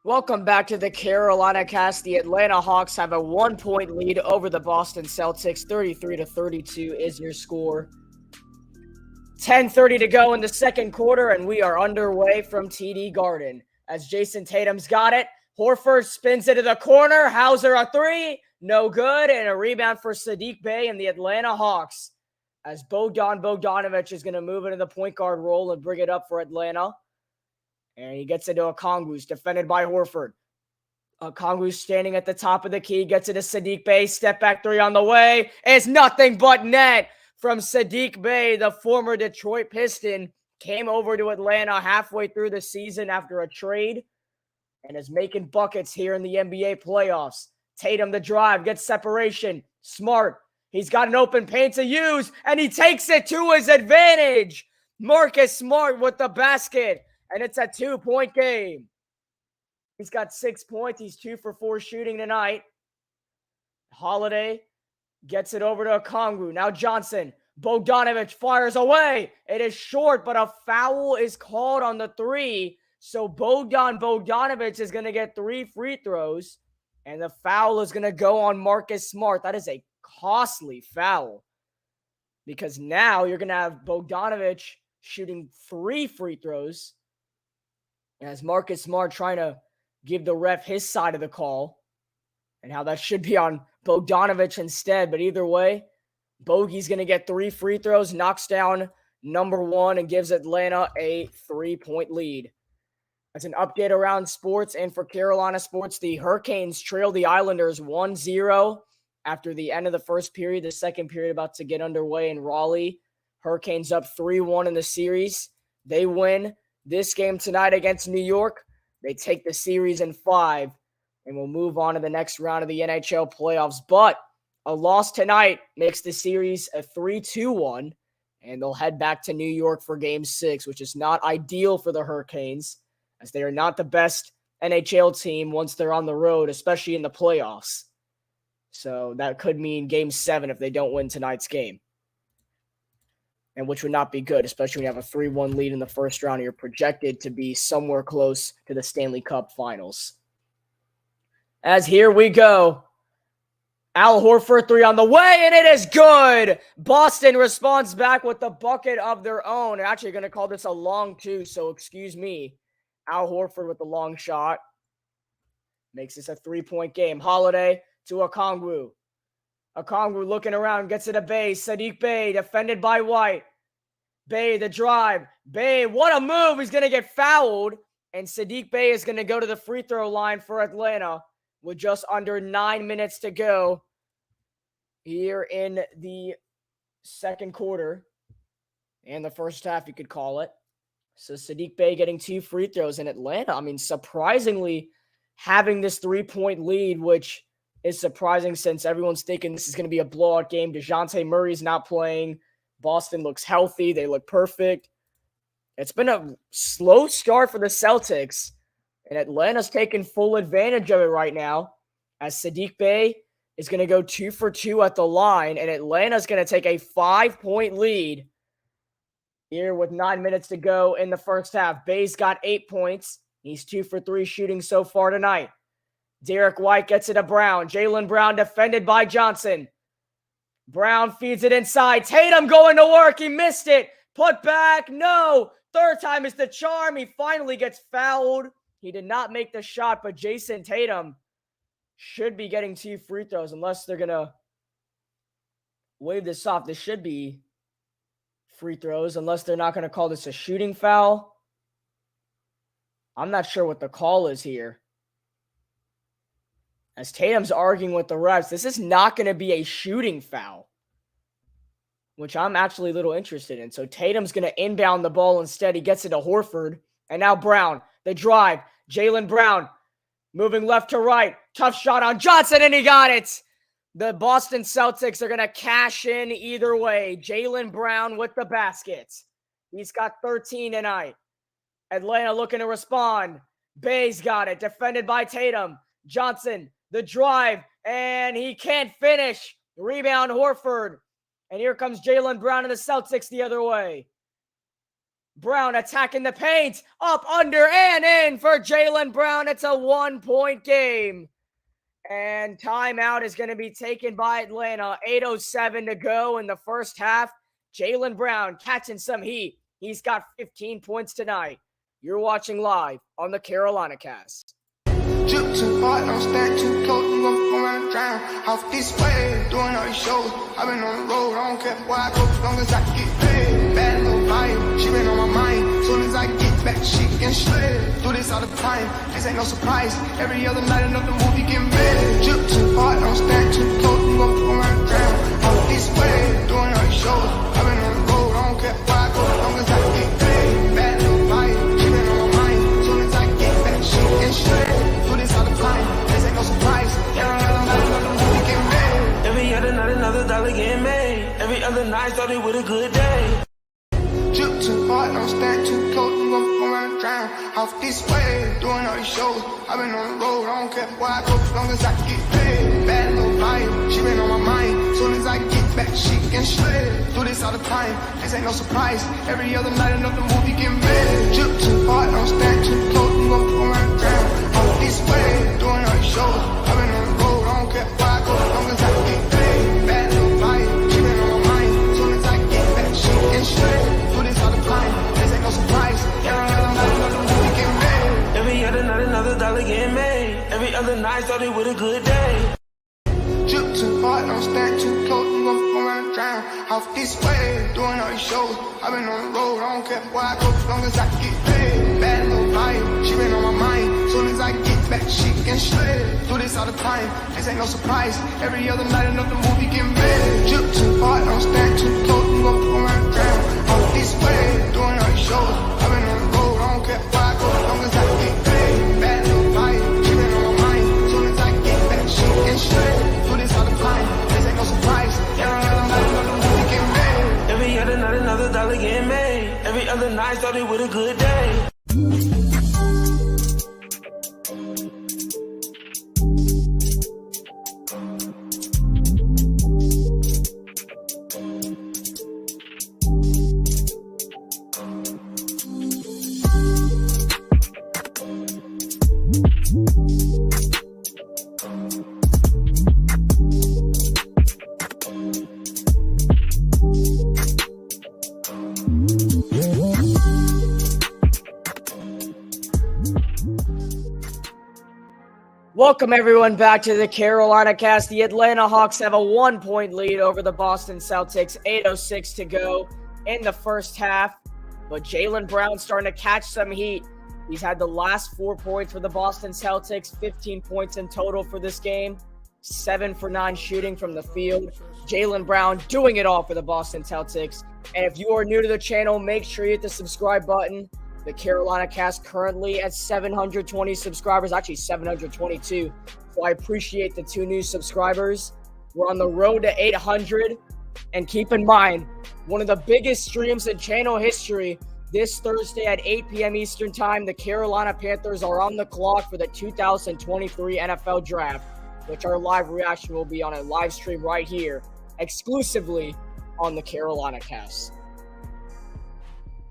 Welcome back to the Carolina Cast. The Atlanta Hawks have a 1-point lead over the Boston Celtics. 33-32 is your score. 10:30 to go in the second quarter, and we are underway from TD Garden. As Jason Tatum's got it, Horford spins it to the corner. Hauser a three, no good, and a rebound for Saddiq Bey and the Atlanta Hawks. As Bogdanovich is going to move into the point guard role and bring it up for Atlanta. And he gets it to Okongwu, defended by Horford. Okongwu standing at the top of the key, gets it to Saddiq Bey. Step back three on the way. It's nothing but net from Saddiq Bey, the former Detroit Piston. Came over to Atlanta halfway through the season after a trade and is making buckets here in the NBA playoffs. Tatum the drive, gets separation. Smart. He's got an open paint to use, and he takes it to his advantage. Marcus Smart with the basket. And it's a 2-point game. He's got 6 points. He's 2 for 4 shooting tonight. Holiday gets it over to Okongwu. Now Johnson. Bogdanovich fires away. It is short, but a foul is called on the three. So Bogdanovich is going to get 3 free throws. And the foul is going to go on Marcus Smart. That is a costly foul. Because now you're going to have Bogdanovich shooting 3 free throws. As Marcus Smart trying to give the ref his side of the call and how that should be on Bogdanovich instead. But either way, Bogey's going to get 3 free throws, knocks down number 1, and gives Atlanta a 3-point lead. That's an update around sports. And for Carolina sports, the Hurricanes trail the Islanders 1-0 after the end of the first period. The second period about to get underway in Raleigh. Hurricanes up 3-1 in the series. They win this game tonight against New York. They take the series in 5 and will move on to the next round of the NHL playoffs. But a loss tonight makes the series a 3-2-1, and they'll head back to New York for Game 6, which is not ideal for the Hurricanes, as they are not the best NHL team once they're on the road, especially in the playoffs. So that could mean Game 7 if they don't win tonight's game. And which would not be good, especially when you have a 3-1 lead in the first round and you're projected to be somewhere close to the Stanley Cup Finals. As here we go. Al Horford 3 on the way, and it is good. Boston responds back with the bucket of their own. They're actually going to call this a long 2, so excuse me. Al Horford with the long shot. Makes this a 3-point game. Holiday to Okongwu. Okongwu looking around, gets it to Bey. Saddiq Bey, defended by White. Bey, the drive. Bey, what a move. He's going to get fouled. And Saddiq Bey is going to go to the free throw line for Atlanta with just under 9 minutes to go here in the second quarter and the first half, you could call it. So Saddiq Bey getting 2 free throws in Atlanta. I mean, surprisingly, having this 3-point lead, which is surprising since everyone's thinking this is going to be a blowout game. DeJounte Murray's not playing. Boston looks healthy. They look perfect. It's been a slow start for the Celtics, and Atlanta's taking full advantage of it right now as Saddiq Bey is going to go 2 for 2 at the line, and Atlanta's going to take a 5-point lead here with 9 minutes to go in the first half. Bey's got 8 points. He's 2 for 3 shooting so far tonight. Derek White gets it to Brown. Jaylen Brown defended by Johnson. Brown feeds it inside. Tatum going to work. He missed it. Put back. No. Third time is the charm. He finally gets fouled. He did not make the shot, but Jason Tatum should be getting 2 free throws unless they're going to wave this off. This should be free throws unless they're not going to call this a shooting foul. I'm not sure what the call is here. As Tatum's arguing with the refs, this is not going to be a shooting foul, which I'm actually a little interested in. So Tatum's going to inbound the ball instead. He gets it to Horford. And now Brown, the drive. Jaylen Brown moving left to right. Tough shot on Johnson, and he got it. The Boston Celtics are going to cash in either way. Jaylen Brown with the basket. He's got 13 tonight. Atlanta looking to respond. Bey's got it. Defended by Tatum. Johnson, the drive, and he can't finish. Rebound Horford. And here comes Jaylen Brown and the Celtics the other way. Brown attacking the paint. Up, under, and in for Jaylen Brown. It's a 1-point game. And timeout is going to be taken by Atlanta. 8:07 to go in the first half. Jaylen Brown catching some heat. He's got 15 points tonight. You're watching live on the Carolina Cast. Drip too hard, don't stand too close, you gon' run drown. Off this way, doing all these shows. I've been on the road, I don't care where I go, as long as I get paid. Bad little vibe, she been on my mind. Soon as I get back, she can shred. Do this all the time, this ain't no surprise. Every other night, another movie get made. Drip too hard, don't stand too close, you gon' run drown. Off this way, doing all these shows. I've been on the road, I don't care where I go, as long as I get paid. Bad little vibe, she been on my mind. Soon as I get back, she can shred. This ain't no surprise. Every other night, another dollar getting made. Every other night, started with a good day. Drip too hard, don't stand too close, you gon' run drown. Off this way, doing all these shows. I've been on the road, I don't care where I go, as long as I get paid. Bad little vibe, she been on my mind. Soon as I get back, she can shred. Do this all the time, this ain't no surprise. Every other night, another movie get made. Drip too hard, don't stand too close, you gon' run drown. Off this way, doing all these shows. I've been on the road, I don't care where I go, as long as I get paid. Bad little vibe, she been on my mind. Soon as I get back, she can shred. Do this all the time, this ain't no surprise. Every other night, another movie get made. Every other night, another dollar get made. Every other night, started with a good day. Drip too hard, don't stand too close, you gon' run drown. Off this way, doing all these shows. I've been on the road, I don't care where I go, as long as I get paid. Bad little vibe, she been on my mind. Soon as I get back, she can shred. Do this all the time, this ain't no surprise. Every other night, another movie get made. Drip too hard, don't stand too close, you gon' run drown. Off this way, doing all these shows. I've been on the road, I don't care where I go, as long as I get paid. Bad little vibe, she been on my mind. Soon as I get back, she can shred. Do this all the time, this ain't no surprise. Every other night, another movie get made. Every other night, another dollar get made. Every other night, started with a good day. Welcome, everyone, back to the Carolina Cast. The Atlanta Hawks have a 1-point lead over the Boston Celtics. 8:06 to go in the first half. But Jaylen Brown starting to catch some heat. He's had the last 4 points for the Boston Celtics, 15 points in total for this game, 7 for 9 shooting from the field. Jaylen Brown doing it all for the Boston Celtics. And if you are new to the channel, make sure you hit the subscribe button. The Carolina Cast currently at 720 subscribers, actually 722. So I appreciate the 2 new subscribers. We're on the road to 800. And keep in mind, one of the biggest streams in channel history, this Thursday at 8 p.m. Eastern Time, the Carolina Panthers are on the clock for the 2023 NFL Draft, which our live reaction will be on a live stream right here, exclusively on the Carolina Cast.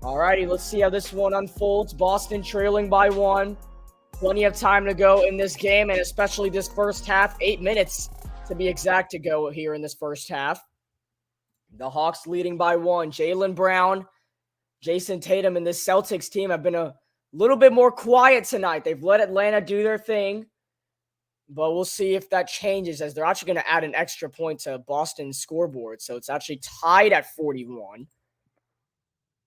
Alrighty, let's see how this one unfolds. Boston trailing by 1. Plenty of time to go in this game, and especially this first half. 8 minutes, to be exact, to go here in this first half. The Hawks leading by 1. Jaylen Brown, Jason Tatum, and this Celtics team have been a little bit more quiet tonight. They've let Atlanta do their thing, but we'll see if that changes, as they're actually going to add an extra point to Boston's scoreboard. So it's actually tied at 41.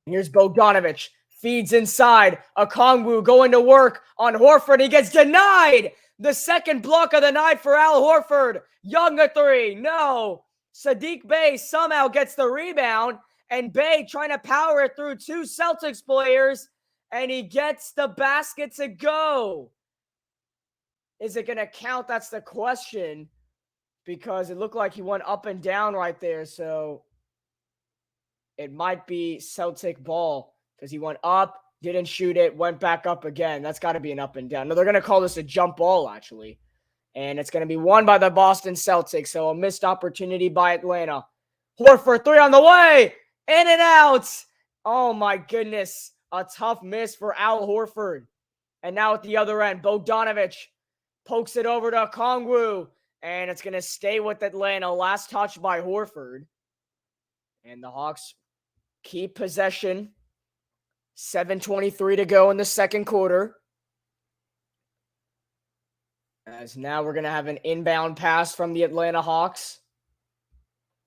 And here's Bogdanovic. Feeds inside. Okongwu going to work on Horford. He gets denied. The second block of the night for Al Horford. Young a 3. No. Saddiq Bey somehow gets the rebound. And Bey trying to power it through 2 Celtics players. And he gets the basket to go. Is it going to count? That's the question. Because it looked like he went up and down right there. So it might be Celtic ball. Because he went up, didn't shoot it, went back up again. That's got to be an up and down. No, they're going to call this a jump ball, actually. And it's going to be won by the Boston Celtics. So a missed opportunity by Atlanta. Horford, 3 on the way. In and out. Oh, my goodness. A tough miss for Al Horford. And now at the other end, Bogdanovic pokes it over to Okongwu. And it's going to stay with Atlanta. Last touch by Horford. And the Hawks keep possession. 7:23 to go in the second quarter. As now we're going to have an inbound pass from the Atlanta Hawks.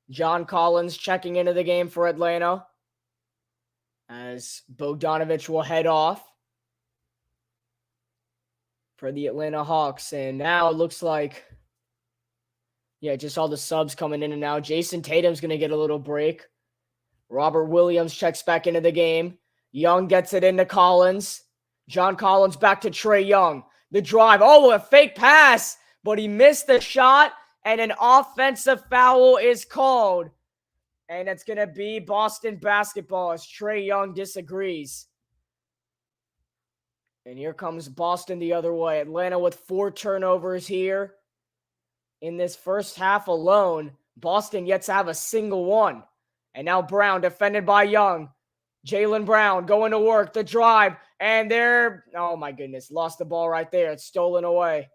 John Collins checking into the game for Atlanta. As Bogdanovic will head off for the Atlanta Hawks. And now it looks like, just all the subs coming in and out. Jason Tatum's going to get a little break. Robert Williams checks back into the game. Young gets it into Collins. John Collins back to Trae Young. The drive. Oh, a fake pass. But he missed the shot. And an offensive foul is called. And it's going to be Boston basketball as Trae Young disagrees. And here comes Boston the other way. Atlanta with 4 turnovers here. In this first half alone, Boston yet to have a single one. And now Brown defended by Young. Jaylen Brown going to work, the drive, and oh my goodness, lost the ball right there. It's stolen away.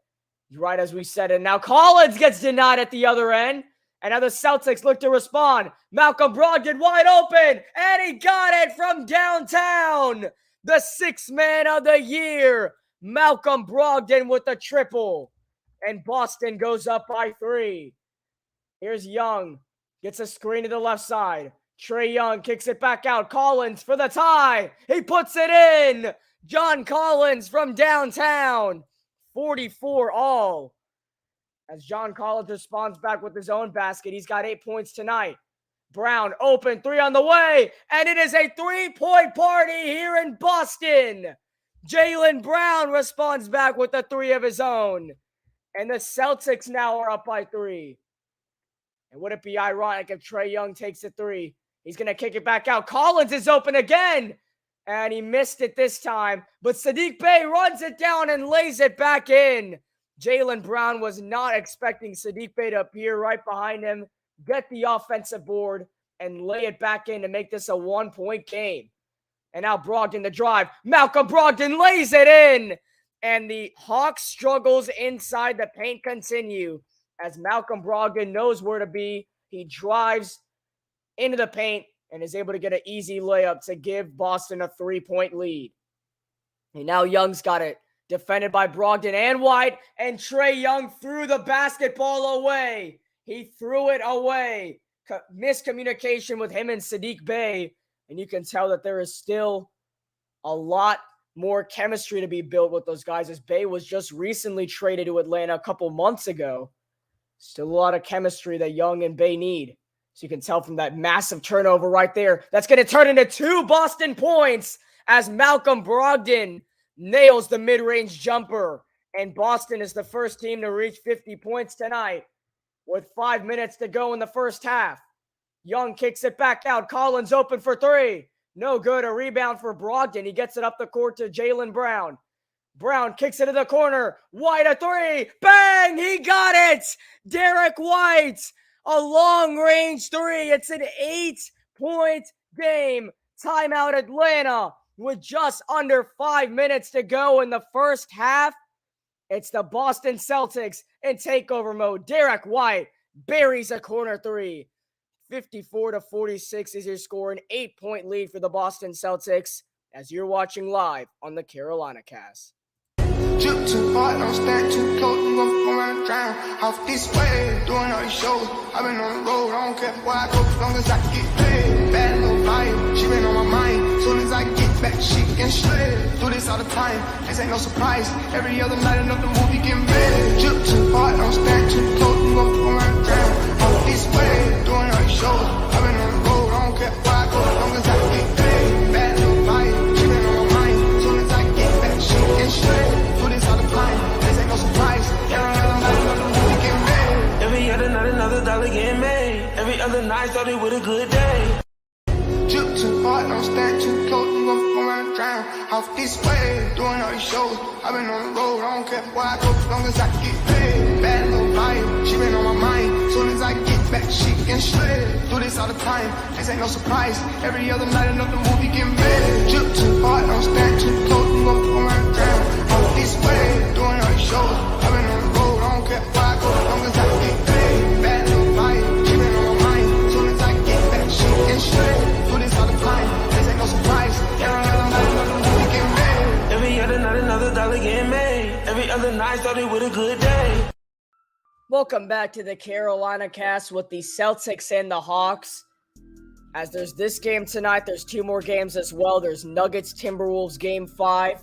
Right as we said it. Now Collins gets denied at the other end. And now the Celtics look to respond. Malcolm Brogdon wide open, and he got it from downtown. The 6th man of the year, Malcolm Brogdon with the triple. And Boston goes up by 3. Here's Young. Gets a screen to the left side. Trae Young kicks it back out. Collins for the tie. He puts it in. John Collins from downtown. 44 all. As John Collins responds back with his own basket. He's got 8 points tonight. Brown open, 3 on the way. And it is a 3-point party here in Boston. Jaylen Brown responds back with a 3 of his own. And the Celtics now are up by 3. And would it be ironic if Trae Young takes a 3? He's going to kick it back out. Collins is open again. And he missed it this time. But Saddiq Bey runs it down and lays it back in. Jaylen Brown was not expecting Saddiq Bey to appear right behind him, get the offensive board, and lay it back in to make this a 1-point game. And now Brogdon the drive. Malcolm Brogdon lays it in. And the Hawks' struggles inside the paint continue as Malcolm Brogdon knows where to be. He drives into the paint and is able to get an easy layup to give Boston a 3-point lead. And now Young's got it. Defended by Brogdon and White. And Trae Young threw the basketball away. He threw it away. Miscommunication with him and Saddiq Bey. And you can tell that there is still a lot more chemistry to be built with those guys, as Bey was just recently traded to Atlanta a couple months ago. Still a lot of chemistry that Young and Bay need. So you can tell from that massive turnover right there. That's going to turn into 2 Boston points as Malcolm Brogdon nails the mid-range jumper. And Boston is the first team to reach 50 points tonight with 5 minutes to go in the first half. Young kicks it back out. Collins open for 3. No good. A rebound for Brogdon. He gets it up the court to Jaylen Brown. Brown kicks it to the corner. White a 3. Bang! He got it! Derek White, a long-range 3. It's an 8-point game. Timeout Atlanta with just under 5 minutes to go in the first half. It's the Boston Celtics in takeover mode. Derek White buries a corner 3. 54-46 is your score. An 8-point lead for the Boston Celtics as you're watching live on the Carolina Cast. Drip too hard, don't stand too close, you gon' run and drown. Off this way, doing all these shows. I've been on the road, I don't care where I go, as long as I get paid. Bad little vibe, she been on my mind. Soon as I get back, she can shred. Do this all the time, this ain't no surprise. Every other night, another movie getting made. Drip too hard, don't stand too close, you gon' run and drown. Off this way, doing all these shows. I've been on the road, I don't care where I go, as long as I get paid. Bad little vibe, she been on my mind. Soon as I get back, she can shred. This ain't no surprise. Every other night, another dollar getting made. Every other night, started with a good day. Drip too hard, don't stand too close, you gon' run and drown. Off this way, doing all these shows. I've been on the road, I don't care where I go, as long as I get paid. Bad little vibe, she been on my mind. Soon as I get back, she can shred. Do this all the time, this ain't no surprise. Every other night, another movie getting made. Drip too hard, don't stand too close, you gon' run and drown. Off this way, doing all these shows. I've been on the road, I don't care where I go, as long as I get paid. Bad little vibe, she been on my mind. Soon as I get back, she can shred. Do this all the time, this ain't no surprise. Every other night, another movie getting made. Every other night, another dollar getting made. Every other night, started with a good day. Welcome back to the Carolina Cast with the Celtics and the Hawks. As there's this game tonight, there's 2 more games as well. There's Nuggets Timberwolves Game 5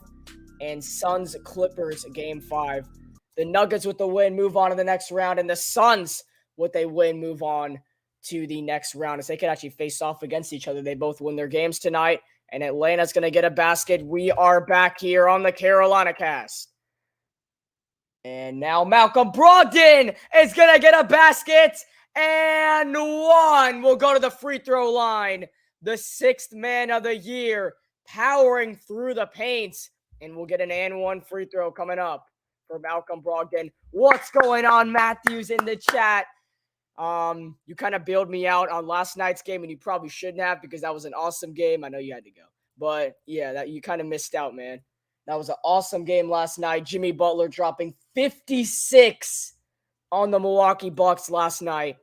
and Suns Clippers Game 5. The Nuggets with the win move on to the next round, and the Suns with a win move on to the next round as they can actually face off against each other. They both win their games tonight, and Atlanta's going to get a basket. We are back here on the Carolina Cast. And now Malcolm Brogdon is going to get a basket, and 1 will go to the free throw line. The 6th man of the year powering through the paint, and we'll get an and 1 free throw coming up for Malcolm Brogdon. What's going on, Matthews, in the chat? You kind of bailed me out on last night's game, and you probably shouldn't have because that was an awesome game. I know you had to go. But, yeah, that you kind of missed out, man. That was an awesome game last night. Jimmy Butler dropping 56 on the Milwaukee Bucks last night.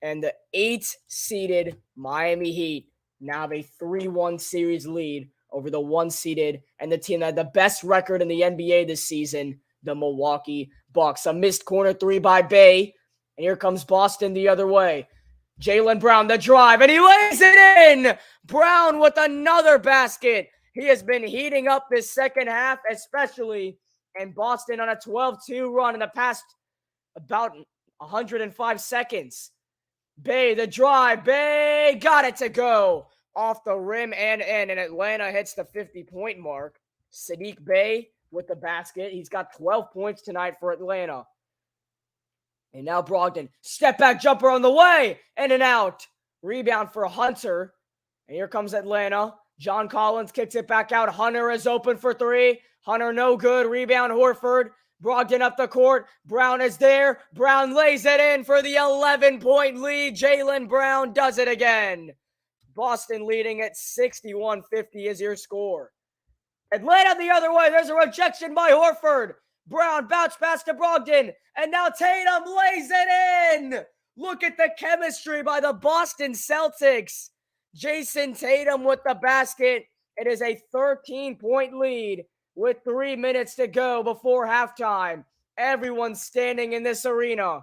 And the 8-seeded Miami Heat now have a 3-1 series lead over the 1-seeded and the team that had the best record in the NBA this season, the Milwaukee Bucks. A missed corner 3 by Bay. And here comes Boston the other way. Jaylen Brown, the drive, and he lays it in! Brown with another basket. He has been heating up this second half, especially, and Boston on a 12-2 run in the past about 105 seconds. Bay, the drive. Bay got it to go off the rim and in, and Atlanta hits the 50-point mark. Sadiq Bey with the basket. He's got 12 points tonight for Atlanta. And now Brogdon, step back jumper on the way, in and out. Rebound for Hunter. And here comes Atlanta. John Collins kicks it back out. Hunter is open for 3. Hunter no good. Rebound Horford. Brogdon up the court. Brown is there. Brown lays it in for the 11-point lead. Jaylen Brown does it again. Boston leading at 61-50 is your score. Atlanta the other way. There's a rejection by Horford. Brown bounce pass to Brogdon. And now Tatum lays it in. Look at the chemistry by the Boston Celtics. Jason Tatum with the basket. It is a 13-point lead with 3 minutes to go before halftime. Everyone's standing in this arena.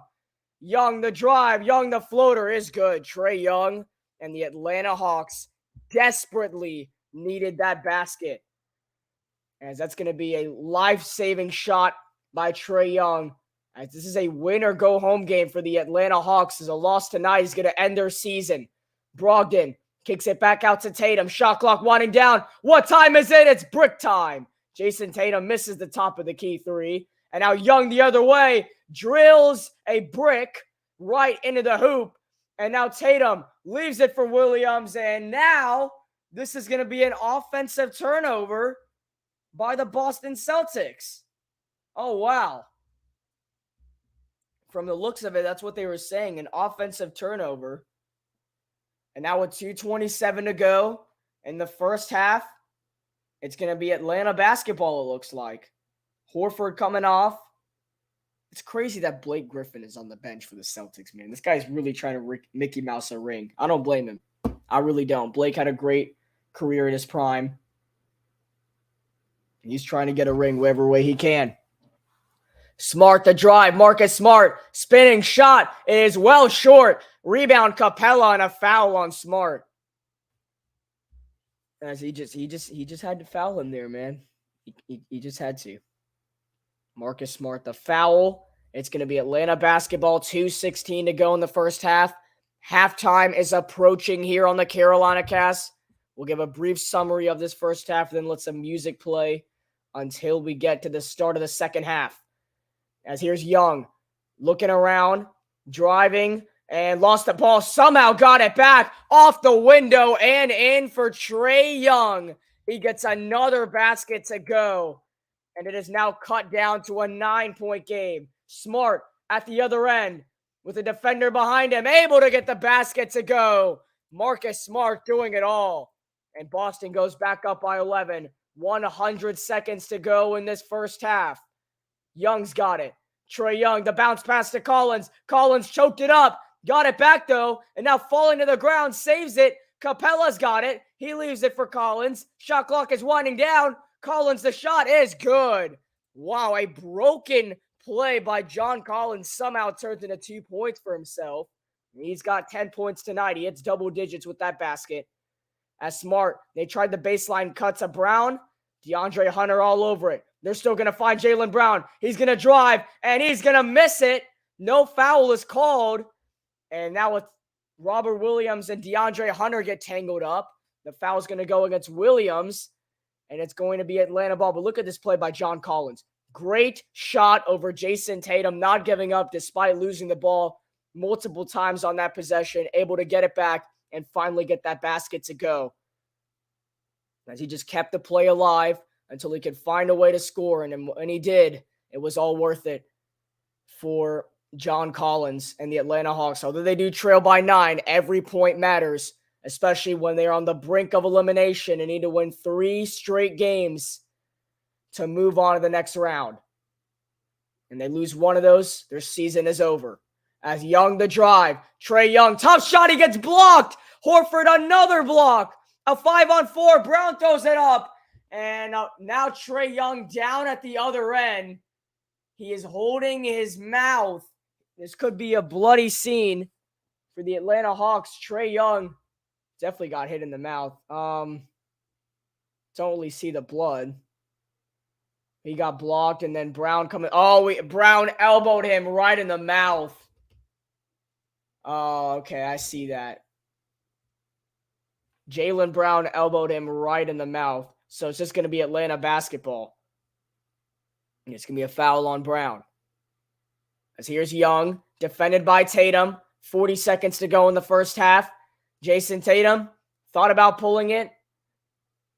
Young the drive. Young the floater is good. Trae Young and the Atlanta Hawks desperately needed that basket. As that's going to be a life-saving shot by Trae Young As this is a win or go home game for the Atlanta Hawks, as a loss tonight is going to end their season. Brogdon kicks it back out to Tatum. Shot clock winding down. What time is it? It's brick time. Jason Tatum misses the top of the key three. And now Young the other way drills a brick right into the hoop. And now Tatum leaves it for Williams. And now this is going to be an offensive turnover by the Boston Celtics. Oh, wow. From the looks of it, that's what they were saying, an offensive turnover. And now with 2:27 to go in the first half, it's going to be Atlanta basketball, it looks like. Horford coming off. It's crazy that Blake Griffin is on the bench for the Celtics, man. This guy's really trying to Mickey Mouse a ring. I don't blame him. I really don't. Blake had a great career in his prime. He's trying to get a ring whatever way he can. Smart the drive. Marcus Smart. Spinning shot is well short. Rebound Capella and a foul on Smart. As he just had to foul him there, man. He just had to. Marcus Smart, the foul. It's going to be Atlanta basketball. 2:16 to go in the first half. Halftime is approaching here on the Carolina Cast. We'll give a brief summary of this first half, then let some music play until we get to the start of the second half. As here's Young looking around, driving, and lost the ball. Somehow got it back off the window and in for Trae Young. He gets another basket to go, and it is now cut down to a 9-point game. Smart at the other end with a defender behind him, able to get the basket to go. Marcus Smart doing it all. And Boston goes back up by 11. 100 seconds to go in this first half. Young's got it. Trae Young, the bounce pass to Collins. Collins choked it up. Got it back, though. And now falling to the ground, saves it. Capella's got it. He leaves it for Collins. Shot clock is winding down. Collins, the shot is good. Wow, a broken play by John Collins somehow turns into 2 points for himself. He's got 10 points tonight. He hits double digits with that basket. As Smart, they tried the baseline cut to Brown. DeAndre Hunter all over it. They're still going to find Jaylen Brown. He's going to drive, and he's going to miss it. No foul is called. And now with Robert Williams and DeAndre Hunter get tangled up, the foul is going to go against Williams, and it's going to be Atlanta ball. But look at this play by John Collins. Great shot over Jason Tatum, not giving up despite losing the ball multiple times on that possession, able to get it back and finally get that basket to go. As he just kept the play alive until he could find a way to score. And when he did, it was all worth it for John Collins and the Atlanta Hawks. Although they do trail by 9, every point matters, especially when they're on the brink of elimination and need to win 3 straight games to move on to the next round. And they lose one of those, their season is over. As Young the drive, Trae Young, tough shot, he gets blocked. Horford, another block. A 5-on-4, Brown throws it up. And now Trae Young down at the other end. He is holding his mouth. This could be a bloody scene for the Atlanta Hawks. Trae Young definitely got hit in the mouth. Don't really see the blood. He got blocked, and then Brown coming. Brown elbowed him right in the mouth. Oh, okay, I see that. Jaylen Brown elbowed him right in the mouth. So it's just going to be Atlanta basketball. And it's going to be a foul on Brown. As here's Young, defended by Tatum. 40 seconds to go in the first half. Jason Tatum thought about pulling it.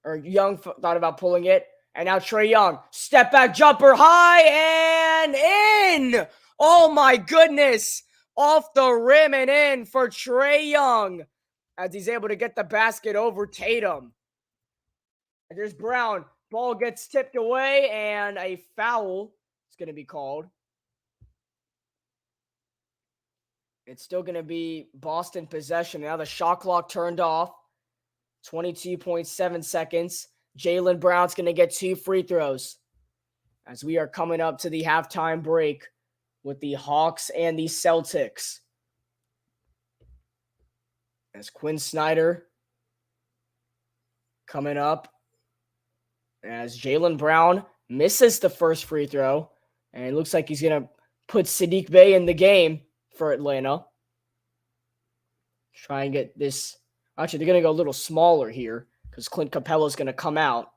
Or Young thought about pulling it. And now Trae Young, step back jumper, high and in. Oh my goodness. Off the rim and in for Trae Young. As he's able to get the basket over Tatum. And there's Brown. Ball gets tipped away, and a foul is going to be called. It's still going to be Boston possession. Now the shot clock turned off. 22.7 seconds. Jaylen Brown's going to get 2 free throws. As we are coming up to the halftime break with the Hawks and the Celtics. As Quinn Snyder coming up. As Jaylen Brown misses the first free throw. And it looks like he's going to put Sadiq Bey in the game for Atlanta. Try and get this. Actually, they're going to go a little smaller here because Clint Capella is going to come out.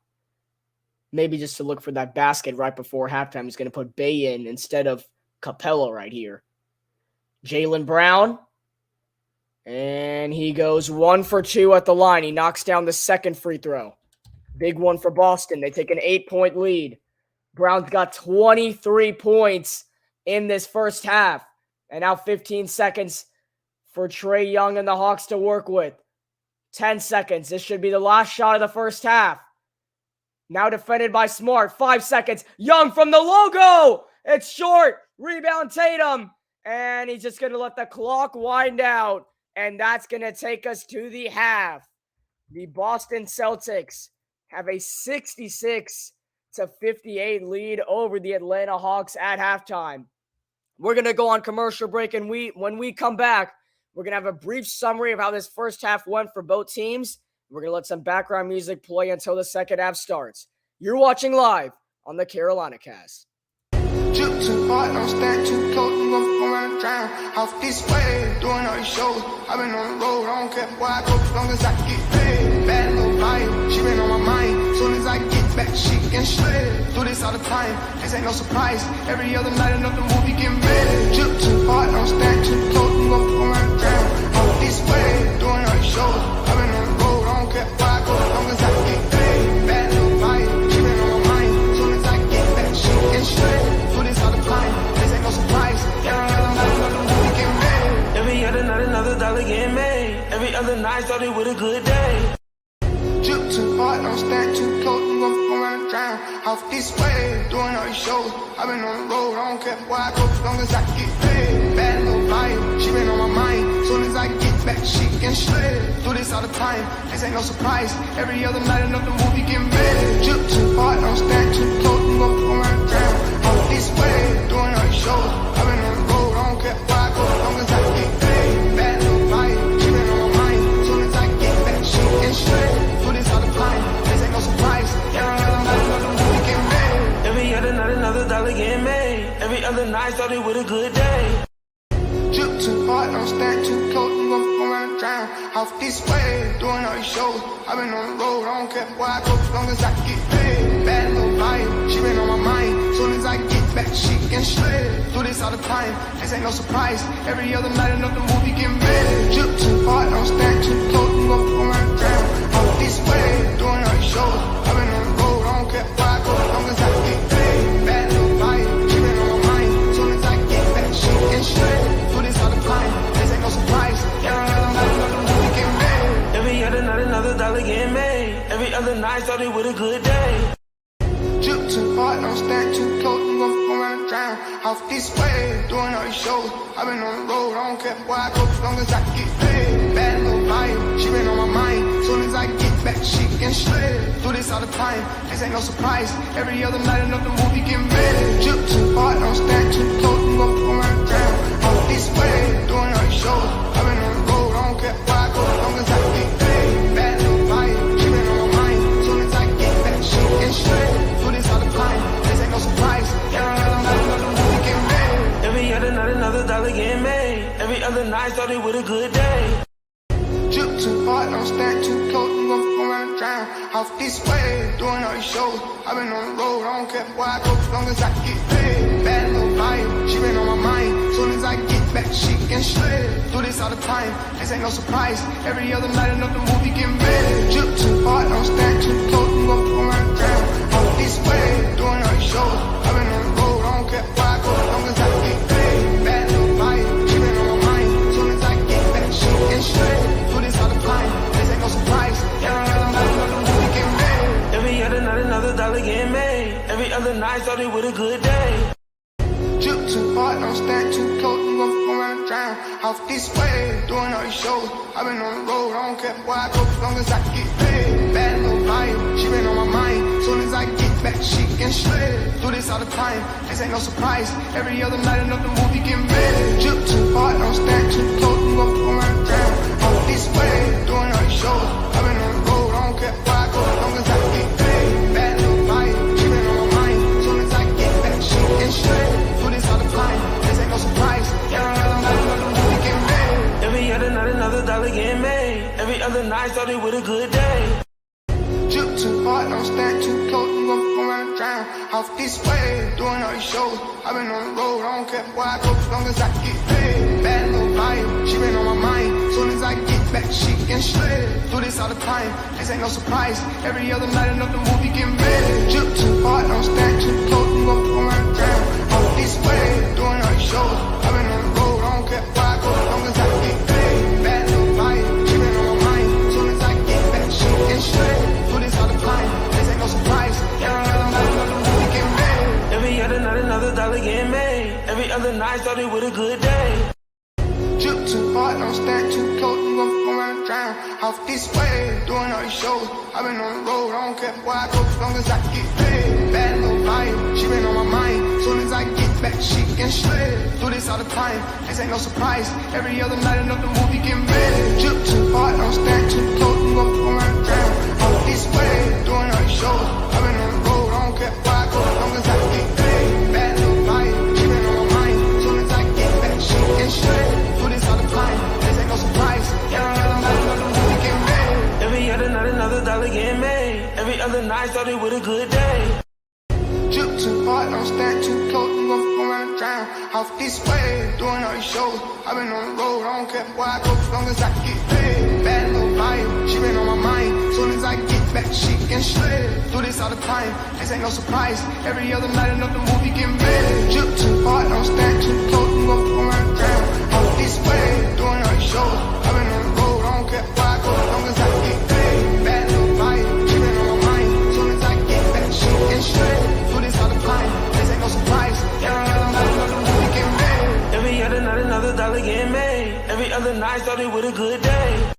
Maybe just to look for that basket right before halftime. He's going to put Bey in instead of Capella right here. Jaylen Brown. And he goes 1 for 2 at the line. He knocks down the second free throw. Big one for Boston. They take an 8-point lead. Brown's got 23 points in this first half. And now 15 seconds for Trae Young and the Hawks to work with. 10 seconds. This should be the last shot of the first half. Now defended by Smart. 5 seconds. Young from the logo. It's short. Rebound Tatum. And he's just going to let the clock wind out. And that's going to take us to the half. The Boston Celtics have a 66-58 lead over the Atlanta Hawks at halftime. We're going to go on commercial break, and when we come back, we're going to have a brief summary of how this first half went for both teams. We're going to let some background music play until the second half starts. You're watching live on the Carolina Cast. Drip too hard, don't stand too close, you gon' run and drown. Off this way, doing all these shows. I've been on the road, I don't care where I go, as long as I get paid. Bad little vibe, she been on my mind. Soon as I get back, she can shred. Do this all the time, this ain't no surprise. Every other night, another movie getting made. Drip too hard, don't stand too close, you gon' run and drown. Off this way, doing all these shows. I've been on the road, I don't care where I go, as long as I get paid. Bad little vibe, she been on my mind. Soon as I get back, she can shred. Every other night, another dollar getting made. Every other night, started with a good day. Drip too hard, don't stand too close, you gon' run and drown. Off this way, doing all these shows. I've been on the road, I don't care where I go, as long as I get paid. Bad little vibe, she been on my mind. Soon as I get back, she can shred. Do this all the time, this ain't no surprise. Every other night, another movie getting made. Drip too hard, don't stand too close, you gon' run and drown. Off this way, doing all these shows. I've been on the road, I don't care where I go, as long as I get paid. Bad little vibe, she been on my mind. Soon as I get back, she can shred. Do this all the time, this ain't no surprise. Every other night, another movie getting made. Every other night, another dollar getting made. Every other night, started with a good day. Drip too hard, don't stand too close, you gon' run and drown. Off this way, doing all these shows. I've been on the road, I don't care where I go, as long as I get paid. Bad little vibe, she been on my mind. Soon as I get back, she can shred. Do this all the time, this ain't no surprise. Every other night, another movie getting made. Drip too hard, don't stand too close, you gon' run and drown. Off this way, doing all these shows. I've been on the road, I don't care where I go, as long as I get paid. Bad little vibe, she been on my mind. Soon as I get back, she can shred. Do this all the time, this ain't no surprise. Every other night, another movie getting made. Every other night, another dollar getting made. Every other night, started with a good day. Drip too hard, don't stand too close, you gon' run and drown. Off this way, doing all these shows. I've been on the road, I don't care where I go, as long as I get paid. Bad little vibe, she been on my mind. Soon as I get back, she can shred. Do this all the time, this ain't no surprise. Every other night, another movie getting made. Drip too hard, don't stand too close, you gon' run and drown. Off this way, doing all these shows. I've been on the road, I don't care where I go, as long as I get paid. Bad little vibe, she been on my mind. Soon as I get back, she can shred. Do this all the time, this ain't no surprise. Every other night, another movie getting made. Every other night, another dollar getting made. Every other night, started with a good day. Drip too hard, don't stand too close, you gon' run and drown. Off this way, doing all these shows. I've been on the road, I don't care where I go, as long as I get paid. Bad little vibe, she been on my mind. Soon as I get back, she can shred. Do this all the time, this ain't no surprise. Every other night, another movie getting made. Drip too hard, don't stand too close, you gon' run and drown. Off this way, doing all these shows. I've been on the road, I don't care where I go, as long as I get paid. Bad little vibe, she been on my mind. Soon as I get back, she can shred. Do this all the time, this ain't no surprise. Every other night, another movie getting made. Every other night, another dollar getting made. Every other night, started with a good day. Drip too hard, don't stand too close, you gon' run and drown. Off this way, doing all these shows. I've been on the road, I don't care where I go, as long as I get paid. Bad little vibe, she been on my mind. Soon as I get back, she can shred. Do this all the time, this ain't no surprise. Every other night, another movie getting made. Drip too hard, don't stand too close, you gon' run and drown. Off this way, doing all these shows. I've been on the road, I don't care where I go, as long as I get paid. Bad little vibe, she been on my mind. Soon as I get back, she can shred. Do this all the time. started with a good day. Drip too hard, don't stand too close, you gon' run drown. Off this way, doing all these shows. I've been on the road, I don't care where I go, as long as I get paid. Bad little vibe, she been on my mind. Soon as I get back, she can shred. Do this all the time, this ain't no surprise. Every other night, another movie get made. Drip too hard, don't stand too close, you gon' run drown. Off this way, doing all these shows. I've been on the road, I don't care where I go, as long as I get paid. Bad little vibe, she been on my mind. Soon as I get back, she can shred. Do this all the time, this ain't no surprise. Every other night, another movie get made. Every other night, another dollar get made. Every other night started with a good day. Drip too hard, don't stand too close, you gon' run drown. Off this way, doing all these shows. I've been on the road, I don't care where I go, as long as I get paid. Bad little vibe, she been on my mind. Soon as I get back, she can shred. Do this all the time, this ain't no surprise. Every other night, another movie get made. Drip too hard, don't stand too close, you gon' run drown. Off this way, doing all these shows. I've been on the road, I don't care where I go, as long as I get paid. Bad little vibe, she been on my mind. Soon as I get back, she can shred. Do this all the time, this ain't no surprise. Every other night, another movie get made. Every other night, another dollar get made. Every other night started with a good day. Drip too hard, don't stand too close, you gon' run drown. Off this way, doing all these shows. I've been on the road, I don't care where I go, as long as I get paid. Bad little vibe, she been on my mind. Soon as I get back, she can shred. Do this all the time, this ain't no surprise. Every other night, another movie get made. Drip too hard, don't stand too close, you gon' run drown. Off this way, doing all these shows. I've been on the road, I don't care where I go, as long as I get paid. Bad little vibe, she been on my mind. Soon as I get back, she can shred. Do this all the time, this ain't no surprise. Every other night, another movie get made. Every other night, another dollar get made. Every other night started with a good day.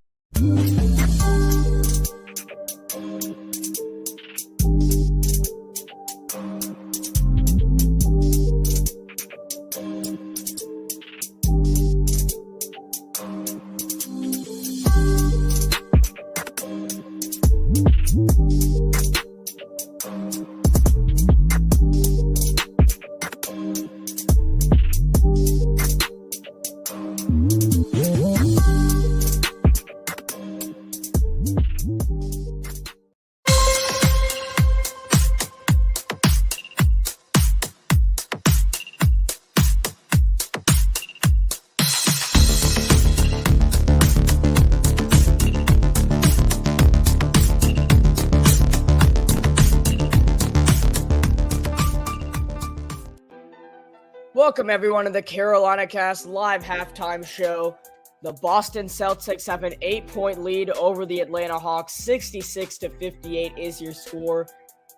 Welcome everyone to the Carolina Cast live halftime show. The Boston Celtics have an 8-point lead over the Atlanta Hawks. 66-58 is your score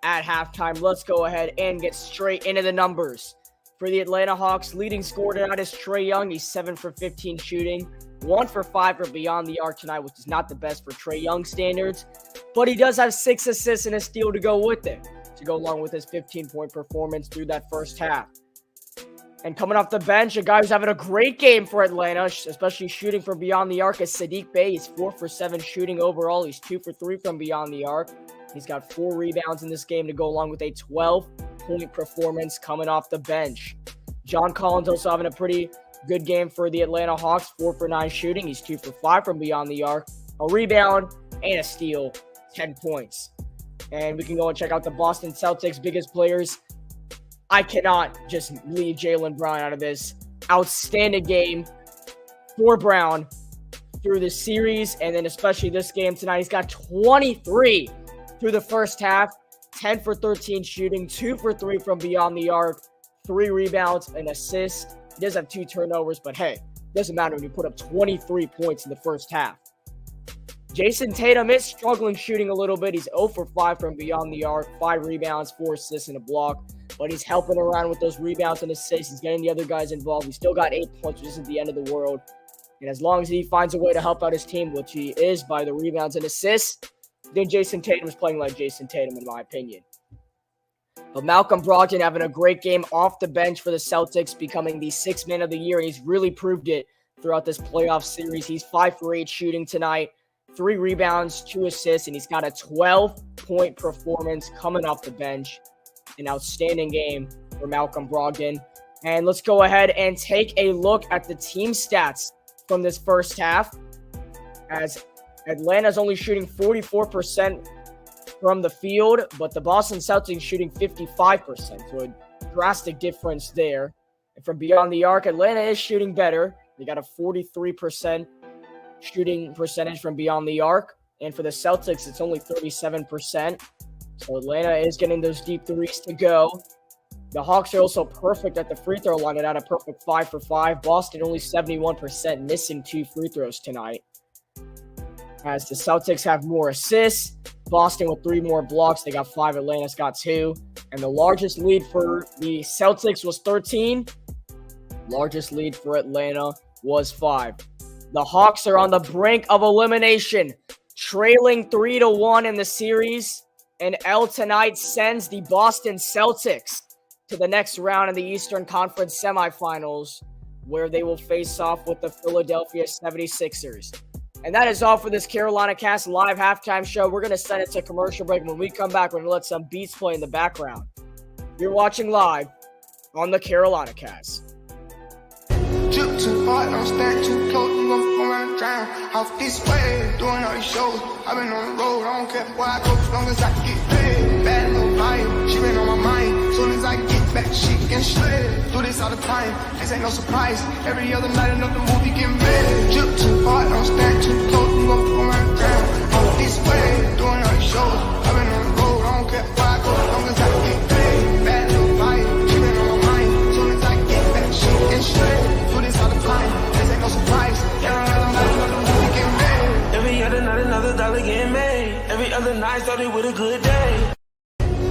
at halftime. Let's go ahead and get straight into the numbers. For the Atlanta Hawks, leading scorer tonight is Trae Young. He's 7 for 15 shooting, 1 for 5 from beyond the arc tonight, which is not the best for Trae Young standards, but he does have 6 assists and a steal to go with it, to go along with his 15-point performance through that first half. And coming off the bench, a guy who's having a great game for Atlanta, especially shooting from beyond the arc, is Saddiq Bey. He's 4 for 7 shooting overall. He's 2 for 3 from beyond the arc. He's got 4 rebounds in this game to go along with a 12-point performance coming off the bench. John Collins also having a pretty good game for the Atlanta Hawks, 4 for 9 shooting. He's 2 for 5 from beyond the arc, a rebound, and a steal, 10 points. And we can go and check out the Boston Celtics' biggest players. I cannot just leave Jaylen Brown out of this. Outstanding game for Brown through the series, and then especially this game tonight. He's got 23 through the first half, 10 for 13 shooting, 2 for 3 from beyond the arc, 3 rebounds, an assist. He does have 2 turnovers, but hey, doesn't matter when you put up 23 points in the first half. Jason Tatum is struggling shooting a little bit. He's 0 for 5 from beyond the arc, 5 rebounds, 4 assists, and a block. But he's helping around with those rebounds and assists. He's getting the other guys involved. He's still got 8 points, which isn't the end of the world. And as long as he finds a way to help out his team, which he is by the rebounds and assists, then Jason Tatum is playing like Jason Tatum, in my opinion. But Malcolm Brogdon having a great game off the bench for the Celtics, becoming the 6th man of the year. And he's really proved it throughout this playoff series. He's 5 for 8 shooting tonight, 3 rebounds, 2 assists, and he's got a 12-point performance coming off the bench. An outstanding game for Malcolm Brogdon. And let's go ahead and take a look at the team stats from this first half. As Atlanta's only shooting 44% from the field, but the Boston Celtics shooting 55%. So a drastic difference there. And from beyond the arc, Atlanta is shooting better. They got a 43% shooting percentage from beyond the arc. And for the Celtics, it's only 37%. So Atlanta is getting those deep threes to go. The Hawks are also perfect at the free throw line at a perfect 5 for 5. Boston only 71%, missing 2 free throws tonight. As the Celtics have more assists, Boston with 3 more blocks. They got 5. Atlanta's got 2. And the largest lead for the Celtics was 13. Largest lead for Atlanta was 5. The Hawks are on the brink of elimination, trailing 3-1 in the series. And L tonight sends the Boston Celtics to the next round in the Eastern Conference semifinals, where they will face off with the Philadelphia 76ers. And that is all for this Carolina Cast live halftime show. We're going to send it to commercial break. When we come back, we're going to let some beats play in the background. You're watching live on the Carolina Cast. Drip too hard, don't stand too close, you gon' run drown. Off this way, doing all these shows. I've been on the road, I don't care where I go, as long as I get paid. Bad little vibe, she been on my mind. Soon as I get back, she can shred. Do this all the time, this ain't no surprise. Every other night, another movie get made. Drip too hard, don't stand too close, you gon' run drown. Off this way, doing all these shows. I've been on the road, I don't care where I go, as long as I get paid. Bad little vibe, she been on my mind. Soon as I get back, she can shred. All the time, this ain't no surprise. Every other night, another movie get made. Every other night, another dollar get made. Every other night started with a good day.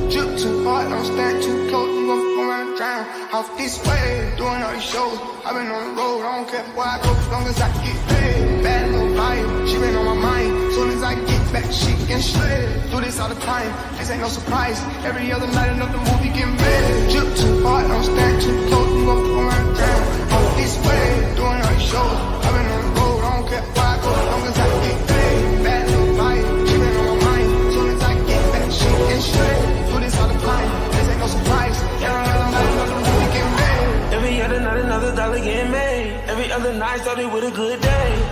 Drip too hard, don't stand too close, you gon' run drown. Off this way, doing all these shows. I've been on the road, I don't care where I go, as long as I get paid. Bad little vibe, she been on my mind. Soon as I get back, she can shred. Do this all the time, this ain't no surprise. Every other night, another movie get made. Drip too hard, don't stand too close, you gon' run drown. This way, doing all these shows. I've been on the road, I don't care where I go, as long as I get paid. Bad little vibe, she been on my mind. Soon as I get back, she can shred. Do this all the time, this ain't no surprise. Every other night, another movie get made. Every other night, another dollar get made. Every other night started with a good day.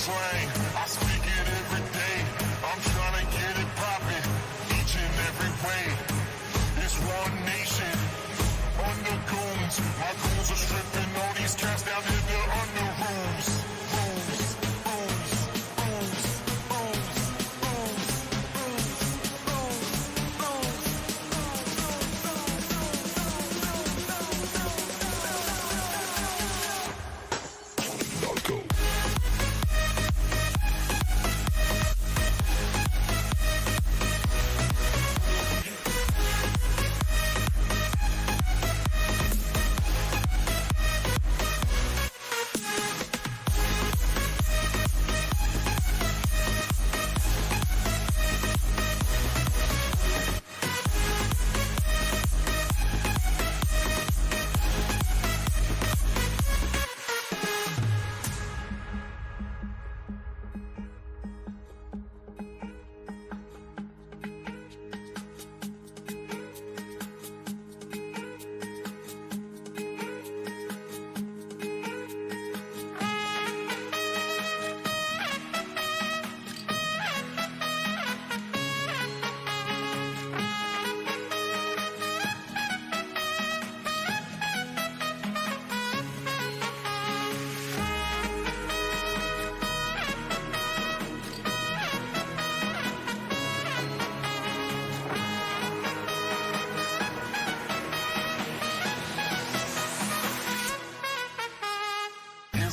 slang. I speak it every day. I'm trying to get it poppin' each and every way. It's one nation under goons. My goons are stripping all these cats down in the under rooms.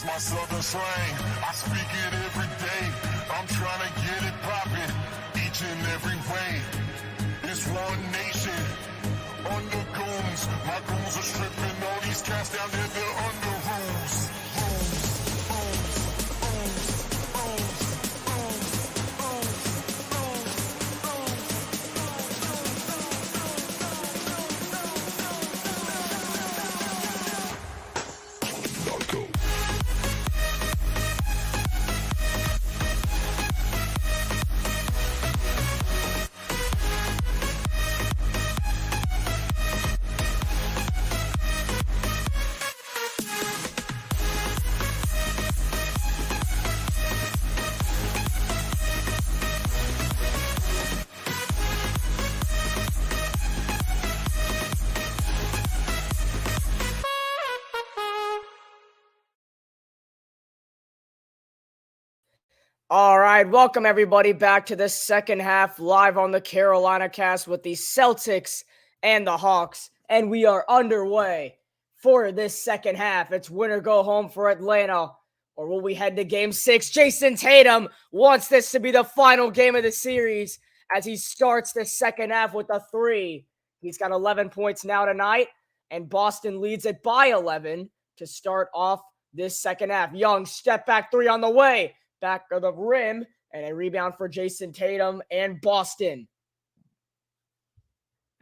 is my southern slang. I speak it every day. I'm trying to get it poppin' each and every way. It's one nation under goons. My goons are stripping all these cats down there. They're under rules. All right, welcome everybody back to the second half live on the Carolina Cast with the Celtics and the Hawks, and we are underway for this second half. It's win or go home for Atlanta, or will we head to Game 6? Jason Tatum wants this to be the final game of the series as he starts the second half with a 3. He's got 11 points now tonight, and Boston leads it by 11 to start off this second half. Young step back 3 on the way. Back of the rim, and a rebound for Jason Tatum and Boston.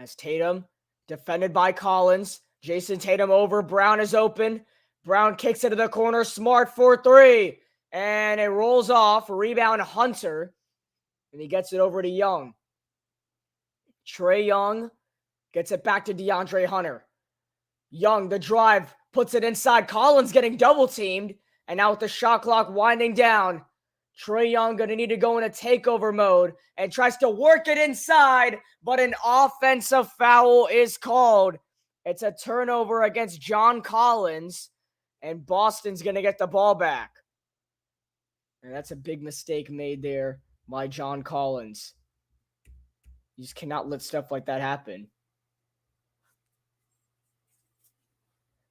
As Tatum, defended by Collins. Jason Tatum over, Brown is open. Brown kicks it to the corner, Smart for 3. And it rolls off, rebound Hunter. And he gets it over to Young. Trae Young gets it back to DeAndre Hunter. Young, the drive, puts it inside. Collins getting double teamed. And now with the shot clock winding down, Trae Young going to need to go in a takeover mode and tries to work it inside, but an offensive foul is called. It's a turnover against John Collins, and Boston's going to get the ball back. And that's a big mistake made there by John Collins. You just cannot let stuff like that happen.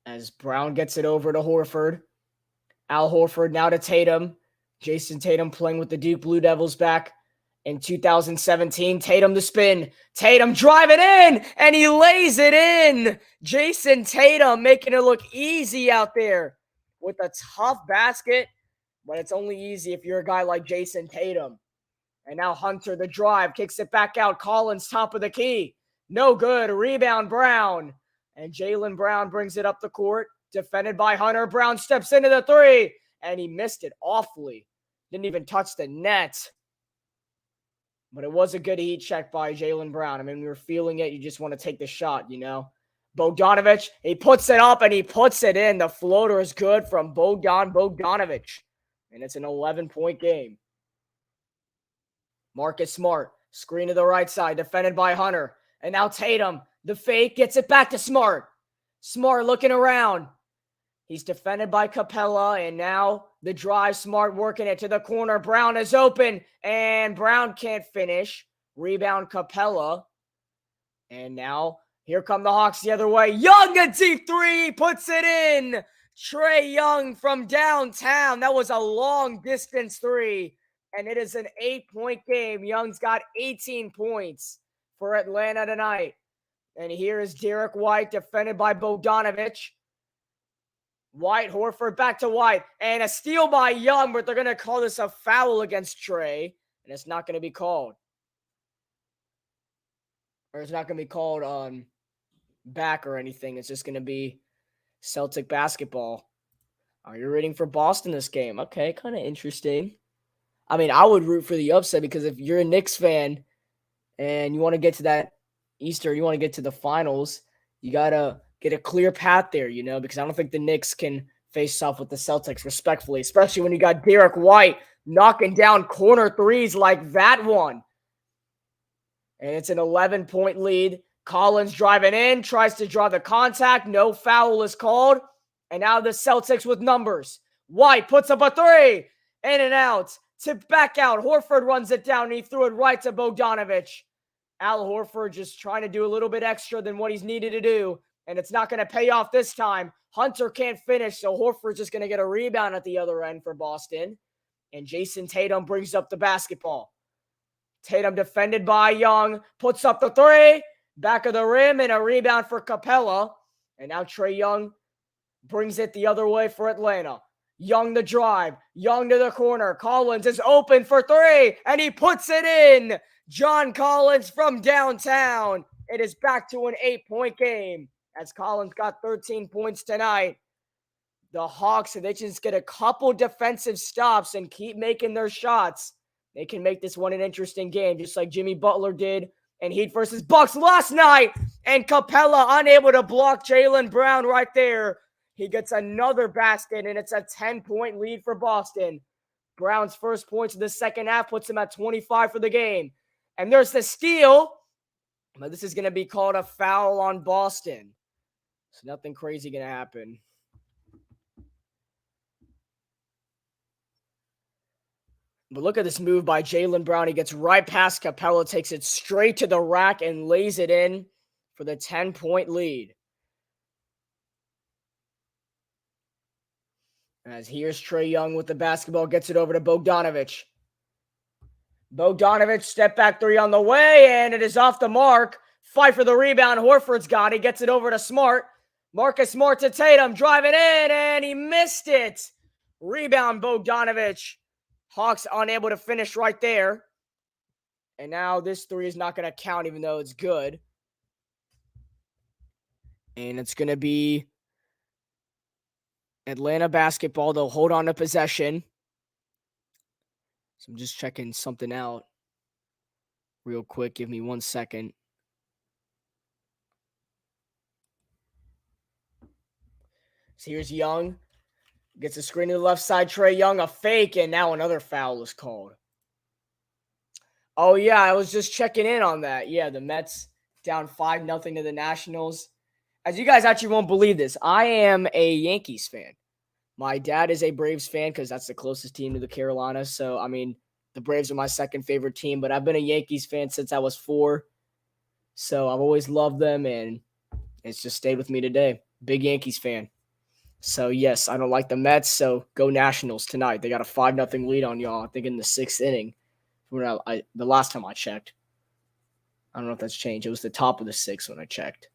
As Brown gets it over to Horford. Al Horford now to Tatum. Jason Tatum playing with the Duke Blue Devils back in 2017. Tatum to spin. Tatum driving in, and he lays it in. Jason Tatum making it look easy out there with a tough basket, but it's only easy if you're a guy like Jason Tatum. And now Hunter, the drive, kicks it back out. Collins, top of the key. No good. Rebound, Brown. And Jaylen Brown brings it up the court. Defended by Hunter. Brown steps into the 3. And he missed it awfully. Didn't even touch the net. But it was a good heat check by Jaylen Brown. I mean, we were feeling it. You just want to take the shot, you know. Bogdanovic, he puts it up and he puts it in. The floater is good from Bogdanovic. And it's an 11-point game. Marcus Smart, screen to the right side, defended by Hunter. And now Tatum, the fake, gets it back to Smart. Smart looking around. He's defended by Capella, and now the drive, Smart working it to the corner. Brown is open, and Brown can't finish. Rebound Capella. And now here come the Hawks the other way. Young, a deep 3, puts it in. Trae Young from downtown. That was a long distance 3, and it is an 8-point game. Young's got 18 points for Atlanta tonight. And here is Derek White, defended by Bogdanovic. White, Horford, back to White. And a steal by Young, but they're going to call this a foul against Trae. And it's not going to be called. Or it's not going to be called on back or anything. It's just going to be Celtic basketball. Are you rooting for Boston this game? Okay, kind of interesting. I mean, I would root for the upset because if you're a Knicks fan and you want to get to that Easter, you want to get to the finals, you got to get a clear path there, you know, because I don't think the Knicks can face off with the Celtics respectfully, especially when you got Derek White knocking down corner 3s like that one. And it's an 11-point lead. Collins driving in, tries to draw the contact. No foul is called. And now the Celtics with numbers. White puts up a 3. In and out. Tip back out. Horford runs it down, and he threw it right to Bogdanovic. Al Horford just trying to do a little bit extra than what he's needed to do. and it's not going to pay off this time. Hunter can't finish, so Horford's just going to get a rebound at the other end for Boston. And Jason Tatum brings up the basketball. Tatum defended by Young, puts up the three, back of the rim, and a rebound for Capella. And now Trae Young brings it the other way for Atlanta. Young the drive, Young to the corner. Collins is open for three, and he puts it in. John Collins from downtown. It is back to an 8-point game as Collins got 13 points tonight. The Hawks, if they just get a couple defensive stops and keep making their shots, they can make this one an interesting game, just like Jimmy Butler did in Heat versus Bucks last night. And Capella unable to block Jaylen Brown right there. He gets another basket, and it's a 10-point lead for Boston. Brown's first points of the second half puts him at 25 for the game. And there's the steal, but this is going to be called a foul on Boston. So nothing crazy going to happen. But look at this move by Jaylen Brown. He gets right past Capella, takes it straight to the rack, and lays it in for the 10-point lead. As here's Trae Young with the basketball, gets it over to Bogdanović. Bogdanović, step back three on the way, and it is off the mark. Fight for the rebound. Horford's got it. Gets it over to Smart. Marcus Smart to Tatum, driving in, and he missed it. Rebound, Bogdanović. Hawks unable to finish right there. And now this three is not going to count, even though it's good. And it's going to be Atlanta basketball. They'll hold on to possession. So I'm just checking something out real quick. Give me 1 second. So here's Young. Gets a screen to the left side. Trae Young, a fake, and now another foul is called. Oh, yeah, I was just checking in on that. Yeah, the Mets down 5-0 to the Nationals. As you guys actually won't believe this, I am a Yankees fan. My dad is a Braves fan because that's the closest team to the Carolinas. So, I mean, the Braves are my second favorite team, but I've been a Yankees fan since I was 4. So I've always loved them, and it's just stayed with me today. Big Yankees fan. So, yes, I don't like the Mets, so go Nationals tonight. They got a 5-0 lead on y'all, I think, in the 6th inning. The last time I checked. I don't know if that's changed. It was the top of the 6th when I checked.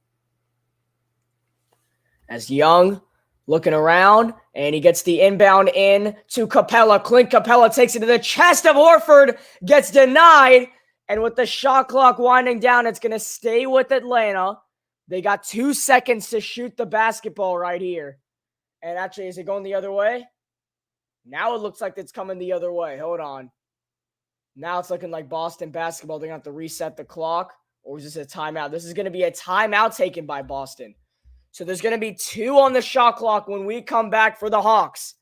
As Young looking around, and he gets the inbound in to Capella. Clint Capella takes it to the chest of Horford, gets denied, and with the shot clock winding down, it's going to stay with Atlanta. They got 2 seconds to shoot the basketball right here. And actually, is it going the other way? Now it looks like it's coming the other way. Hold on. Now it's looking like Boston basketball. They're going to have to reset the clock. Or is this a timeout? This is going to be a timeout taken by Boston. So there's going to be 2 on the shot clock when we come back for the Hawks.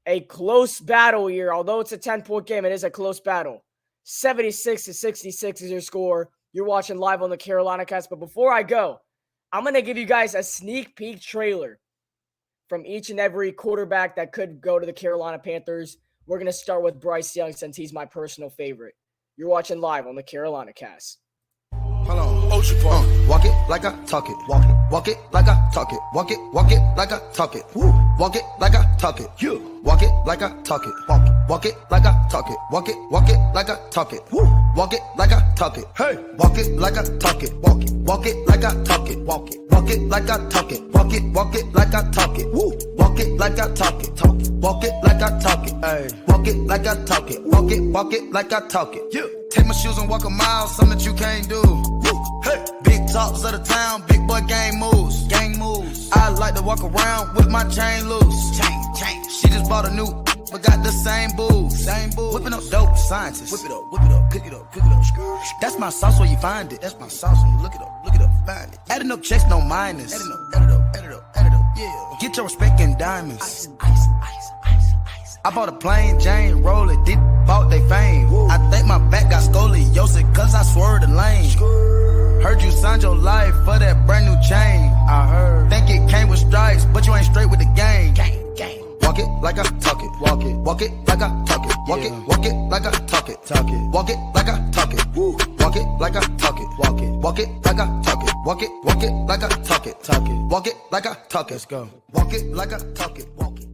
A close battle here. Although it's a 10-point game, it is a close battle. 76-66 is your score. You're watching live on the Carolina Cast. But before I go, I'm going to give you guys a sneak peek trailer from each and every quarterback that could go to the Carolina Panthers. We're going to start with Bryce Young since he's my personal favorite. You're watching live on the Carolina Cast. Hold on. Walk it like I talk it. Walk it like I talk it. Walk it like I talk it. Woo. Walk it like I talk it. You. Walk it like I talk it. Walk it like I talk it. Walk it like I talk it. Woo. Walk it like I talk it. Hey. Walk it like I talk it. Walk it like I talk it. Walk it like I talk it. Walk it like I talk it. Woo. Walk it like I talk it. Walk it like I talk it. Hey. Walk it like I talk it. Walk it like I talk it. You. Take my shoes and walk a mile, something that you can't do. Woo. Hey. Big talks of the town, big boy gang moves. I like to walk around with my chain loose. Chain. She just bought a new, but got the same booze. Whipping up dope scientists. Whip it up, cook it up. That's my sauce where you find it. That's my sauce when you look it up, find it. Adding up checks, no minus. Add it up, yeah. Get your respect in diamonds. Ice. I bought a plain Jane, roll it, did bought they fame. Woo. I think my back got scoliosis, cause I swerved the lane. Heard you signed your life for that brand new chain. I heard. Think it came with stripes, but you ain't straight with the gang. Walk it like I talk it. Walk it like I talk it. Walk it like I talk it. Walk it like I talk it. Woo. Walk it like I talk it. Walk it like I talk it. Walk it like I talk it. Talk it. Walk it like I talk it. Let's go. Walk it like I talk it. Walk it.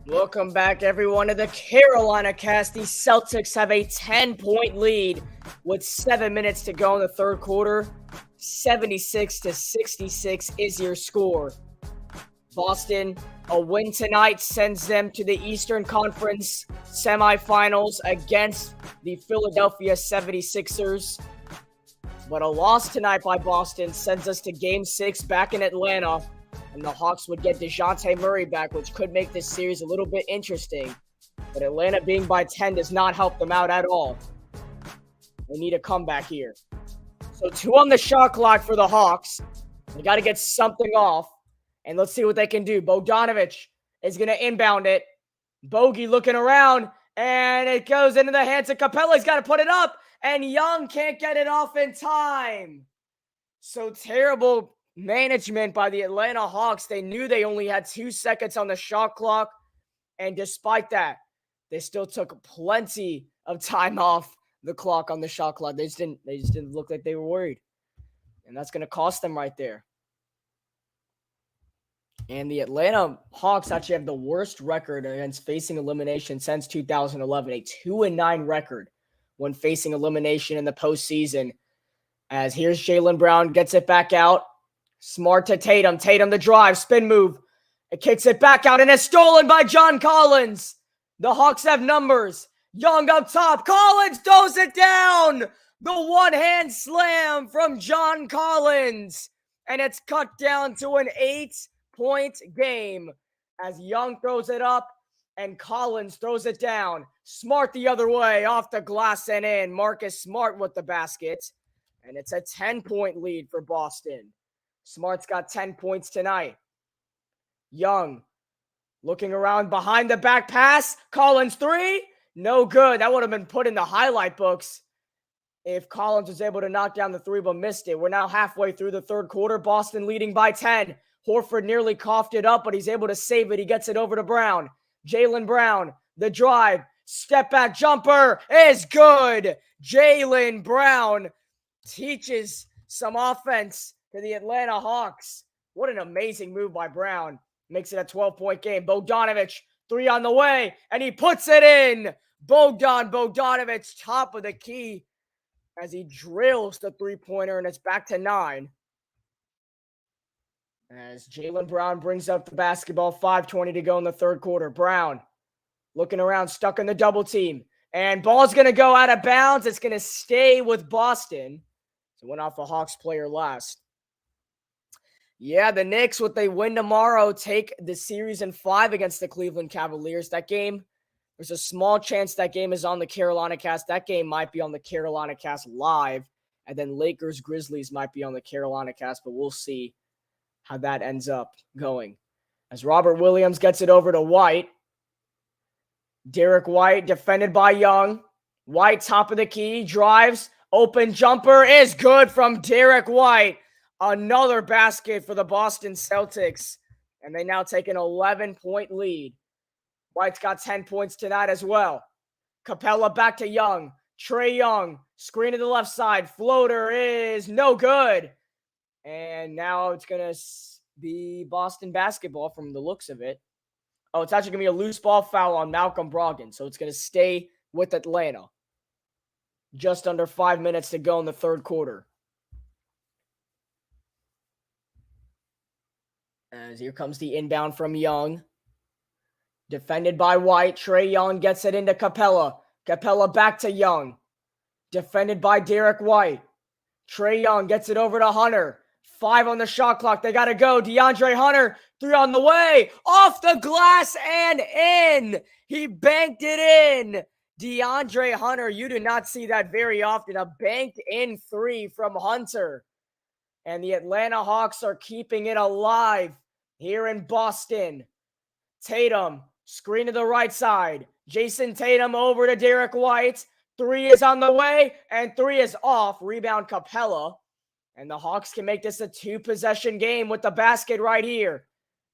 Welcome back, everyone, to the Carolina Cast. The Celtics have a 10-point lead with 7 minutes to go in the third quarter. 76-66 is your score. Boston, a win tonight sends them to the Eastern Conference semifinals against the Philadelphia 76ers. But a loss tonight by Boston sends us to Game 6 back in Atlanta. And the Hawks would get DeJounte Murray back, which could make this series a little bit interesting. But Atlanta being by 10 does not help them out at all. They need a comeback here. So 2 on the shot clock for the Hawks. They got to get something off. And let's see what they can do. Bogdanovic is going to inbound it. Bogey looking around. And it goes into the hands of Capella. He's got to put it up. And Young can't get it off in time. So terrible management by the Atlanta Hawks. They knew they only had 2 seconds on the shot clock. And despite that, they still took plenty of time off the clock on the shot clock. They just didn't look like they were worried. And that's going to cost them right there. And the Atlanta Hawks actually have the worst record against facing elimination since 2011. A 2-9 record when facing elimination in the postseason. As here's Jaylen Brown, gets it back out. Smart to Tatum. Tatum the drive, spin move. It kicks it back out and it's stolen by John Collins. The Hawks have numbers. Young up top. Collins throws it down. The one-hand slam from John Collins. And it's cut down to an 8-point game as Young throws it up and Collins throws it down. Smart the other way, off the glass and in. Marcus Smart with the basket. And it's a 10-point lead for Boston. Smart's got 10 points tonight. Young looking around behind the back pass. Collins 3. No good. That would have been put in the highlight books if Collins was able to knock down the 3 but missed it. We're now halfway through the third quarter. Boston leading by 10. Horford nearly coughed it up, but he's able to save it. He gets it over to Brown. Jaylen Brown, the drive. Step back jumper is good. Jaylen Brown teaches some offense to the Atlanta Hawks. What an amazing move by Brown. Makes it a 12-point game. Bogdanovic, 3 on the way, and he puts it in. Bogdanovic, top of the key as he drills the three-pointer, and it's back to 9. As Jaylen Brown brings up the basketball, 5:20 to go in the third quarter. Brown looking around, stuck in the double team. And ball's going to go out of bounds. It's going to stay with Boston. So went off a Hawks player last. Yeah, the Knicks, what they win tomorrow, take the series in 5 against the Cleveland Cavaliers. That game, there's a small chance that game is on the Carolina Cast. That game might be on the Carolina Cast live. And then Lakers, Grizzlies might be on the Carolina Cast, but we'll see how that ends up going. As Robert Williams gets it over to White. Derek White defended by Young. White, top of the key, drives. Open jumper is good from Derek White. Another basket for the Boston Celtics. And they now take an 11-point lead. White's got 10 points tonight as well. Capella back to Young. Trae Young, screen to the left side. Floater is no good. And now it's going to be Boston basketball from the looks of it. Oh, it's actually going to be a loose ball foul on Malcolm Brogdon. So it's going to stay with Atlanta. Just under 5 minutes to go in the third quarter. As here comes the inbound from Young. Defended by White. Trae Young gets it into Capella. Capella back to Young. Defended by Derek White. Trae Young gets it over to Hunter. 5 on the shot clock. They got to go. DeAndre Hunter, 3 on the way. Off the glass and in. He banked it in. DeAndre Hunter, you do not see that very often. A banked in 3 from Hunter. And the Atlanta Hawks are keeping it alive here in Boston. Tatum, screen to the right side. Jason Tatum over to Derek White. 3 is on the way, and 3 is off. Rebound Capella. And the Hawks can make this a 2-possession game with the basket right here.